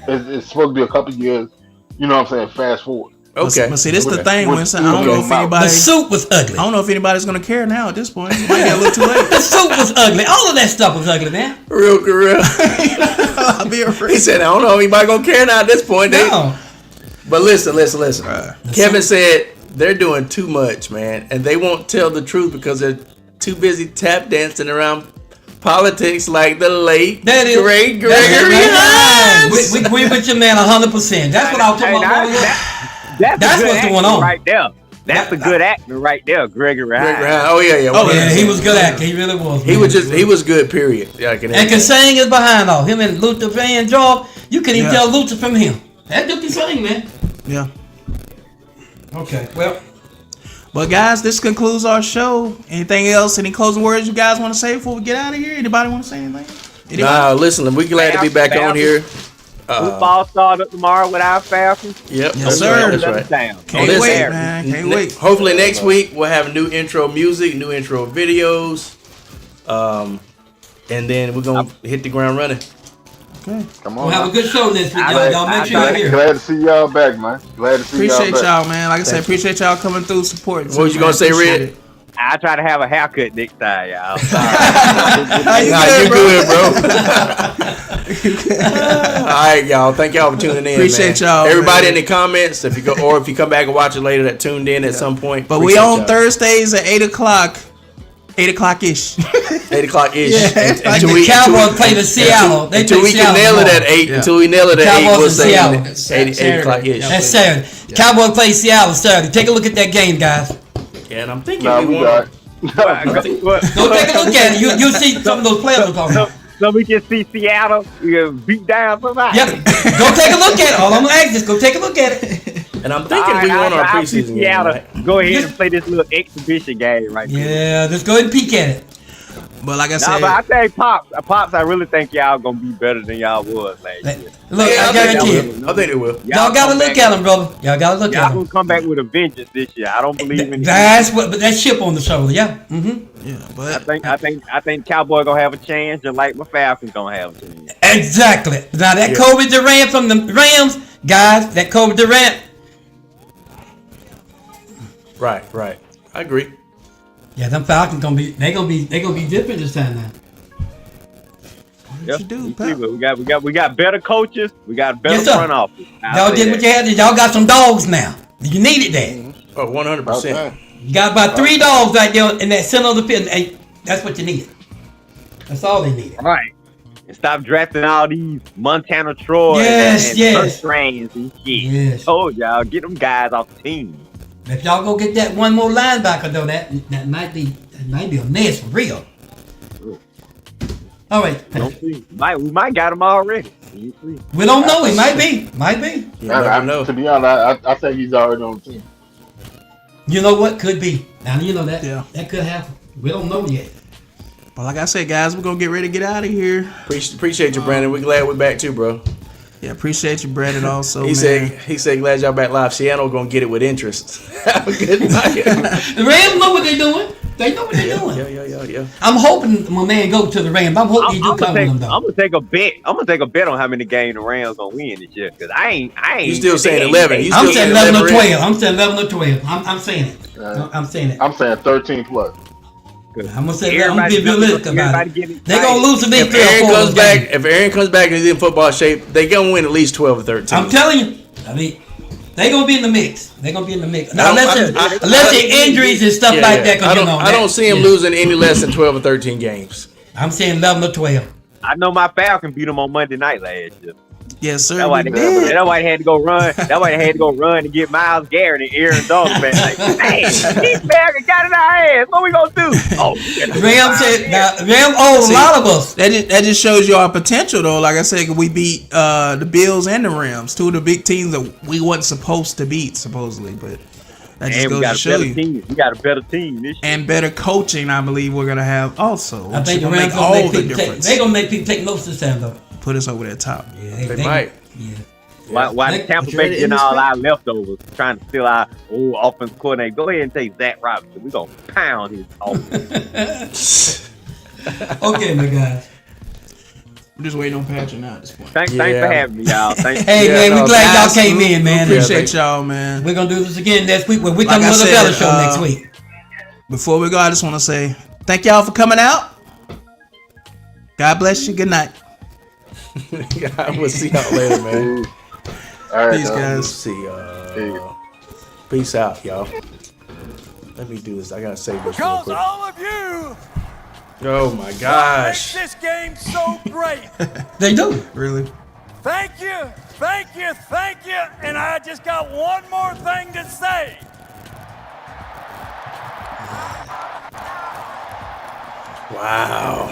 It's supposed to be a couple years. You know what I'm saying? Fast forward. Okay. But see, this is the thing, With- Winston. I don't know if The anybody. suit was ugly. I don't know if anybody's gonna care now at this point. It might get a little too late. The suit was ugly. All of that stuff was ugly, man. Real. I'll be afraid. He said, I don't know if anybody gonna care now at this point. No. But listen. Kevin said they're doing too much, man, and they won't tell the truth because they're too busy tap dancing around politics like the late That is great that's Gregory right. Hines. We agree with your man 100%. That's what I was talking about. That's what's going on right there. That's a good actor right there, Gregory Hines. Gregory Hines. Oh yeah. Oh yeah, he was good actor. He really was. He was good. Period. Yeah, and can sing is behind all. Him and Luther Vandross, you can even tell Luther from him. That dude can sing, man. Yeah. Okay. Well. But guys, this concludes our show. Anything else? Any closing words you guys want to say before we get out of here? Anybody want to say anything? Anybody? Nah, listen, we're glad to be back on here. Football start up tomorrow with our Falcons. Yep. Yes, sir. That's right. Can't Listen, wait, man. Can't wait. Hopefully next week we'll have new intro music, new intro videos, and then we're gonna hit the ground running. Okay. Come We'll on. have a good show next week, y'all. Y'all make sure you're here. Glad to see y'all back, man. Glad to see Appreciate y'all back. y'all, man. Like I said, appreciate y'all coming through, supporting. What was you gonna say, Appreciate Red? it. I try to have a haircut next time, y'all. You good, bro? All right, y'all. Thank y'all for tuning in. Appreciate y'all, Everybody man. in the comments, if you go or if you come back and watch it later, that tuned in at some point. But we appreciate on y'all. Thursdays at 8:00 8 o'clock ish. 8 o'clock ish. Yeah. Like the Cowboys play the Seattle. They Until play we can Seattle nail it tomorrow. at 8. Yeah. Until we nail it at 8, Cowboys we'll and say Seattle. 8 o'clock ish. That's Saturday. Cowboys play Seattle Saturday. Take a look at that game, guys. Yeah, and I'm thinking Nah, we we won. got. Go take a look at it. You'll see some of those players I'm talking about. So we can see Seattle beat down somebody. Yep. Go take a look at it. All I'm gonna ask is go take a look at it. And I'm thinking we won our preseason game. Seattle. Right? Go ahead and play this little exhibition game right there. Yeah, just go ahead and peek at it. But like I Nah, said, but I think Pops, I really think y'all gonna be better than y'all was last year. Look, Yeah, I guarantee I it. think they will. Y'all gotta look at them, brother. Y'all gotta look at Y'all them. gonna come back with a vengeance this year. I don't believe in. That's what, but that chip on the shoulder, yeah. Mm-hmm. yeah, I think Cowboy gonna have a chance, just like my Falcons gonna have a chance. Exactly. Now that Yeah. Kobe Durant from the Rams, guys, that Kobe Durant, Right. I agree. yeah, them Falcons gonna be different this time now. what you do, see, pal? but we got better coaches. We got better Yes, sir. front office. Y'all did what you had to. Y'all got some dogs now. You needed that. Oh, 100%. Okay. You got about 3 dogs right there in that center of the field. Hey, that's what you needed. That's all they needed. Right. And stop drafting all these Montana Troy Yes, and yes. first strands and shit. Yes. Told y'all, get them guys off the team. If y'all go get that one more linebacker though, that might be a mess for real. All right, Don't see. We might got them already. You see. we don't know. It might be. You never know. To be honest, I think he's already on the team. You know what? Could be. Now you know that. Yeah. That could happen. We don't know yet. But like I said, guys, we're gonna get ready to get out of here. Appreciate you, Brandon. We're glad we're back too, bro. Yeah, appreciate you, Brandon. Also, He said glad y'all back live. Seattle gonna get it with interest. Have a good night. The Rams know what they're doing. They know what they're doing. Yeah. I'm hoping my man go to the Rams. I'm hoping he do I'm come with them gonna though. take a bet. I'm gonna take a bet on how many games the Rams gonna win this year. Cause I ain't. You still saying 11? You I'm still saying saying 11 or 11? 12. I'm saying 11 or 12. I'm saying it. I'm saying it. I'm saying 13 plus. I'm gonna say that. I'm gonna be realistic about it. They're gonna lose a big If 3 or 4 Aaron of comes those back, games. if Aaron comes back and he's in football shape, they gonna win at least 12 or 13. I'm telling you. I mean, they're gonna be in the mix. They're gonna be in the mix. Now, I- unless there injuries and stuff like that. 'Cause, I you don't, know, I don't see him losing any less than 12 or 13 games. I'm saying 11 or 12. I know my Falcon beat them on Monday night last year. Yes, sir. That's why we they did. that why they had to go run. That's why they had to go run and get Myles Garrett and Aaron Donald back. Like, man, these Falcons got in our ass. What we gonna do? Oh, Rams said, Rams owe a See, lot of us. That just shows you our potential, though. Like I said, we beat the Bills and the Rams, 2 of the big teams that we wasn't supposed to beat, supposedly. But that just and we goes got to a show better you. team. We got a better team this year. And better coaching, I believe we're gonna have also. I think the Which will Rams make gonna all make the people take. difference. They're gonna make people take notes this time, though. Put us over that top. Yeah, They might. Yeah. Why Nick, Tampa you Bay ready getting to all end our leftovers, trying to steal our old offense coordinator? Go ahead and take Zach Robinson. We gonna pound his offense. Okay, my guys. We're just waiting on Patrick now at this point. Thanks Yeah. for having me, y'all. Thanks. Hey, Yeah, man, no, we glad Guys, y'all came we in, man. Appreciate y'all, man. We're gonna do this again next week when we Like come I with a said, better show next week. Before we go, I just want to say thank y'all for coming out. God bless you. Good night. We'll see y'all later, man. All right, Peace, dog. guys. Let's see. Peace out, y'all. Let me do this. I gotta save this real Because quick. all of you Oh my makes gosh. this game so great. They do. Really? Thank you, and I just got one more thing to say. Wow.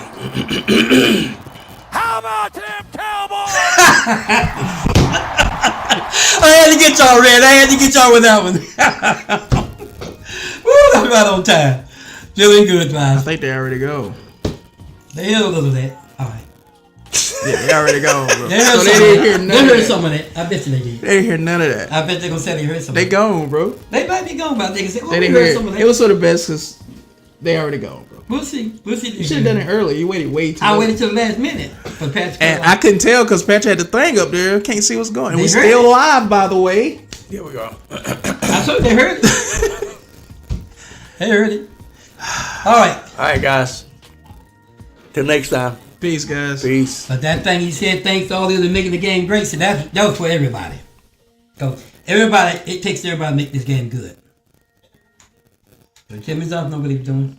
How about them Cowboys? I had to get y'all ready. I had to get y'all with that one. Woo, that's right on time. Feeling good, I guys. think they already go. They heard a little of that. All right. Yeah, they already go, bro. They heard So some they of didn't that. hear They none of heard that. some of that. I bet you they did. They didn't hear none of that. I bet they're gonna say they heard some They of that. gone, bro. They might be gone, but they can say, oh, They we didn't heard hear some of it. that. It was for the best because they already gone, bro. We'll see. We'll see. You should have done it early. You waited way too I long. waited till the last minute for Patrick. And I couldn't tell because Patrick had the thing up there. Can't see what's going on. They We're heard still it. live, by the way. Here we go. I told you they heard it. They heard it. All right. All right, guys. Till next time. Peace, guys. Peace. But that thing he said, thanks to all the others making the game great, so that was for everybody. So everybody, it takes everybody to make this game good. So Jimmy's off, know what he's doing.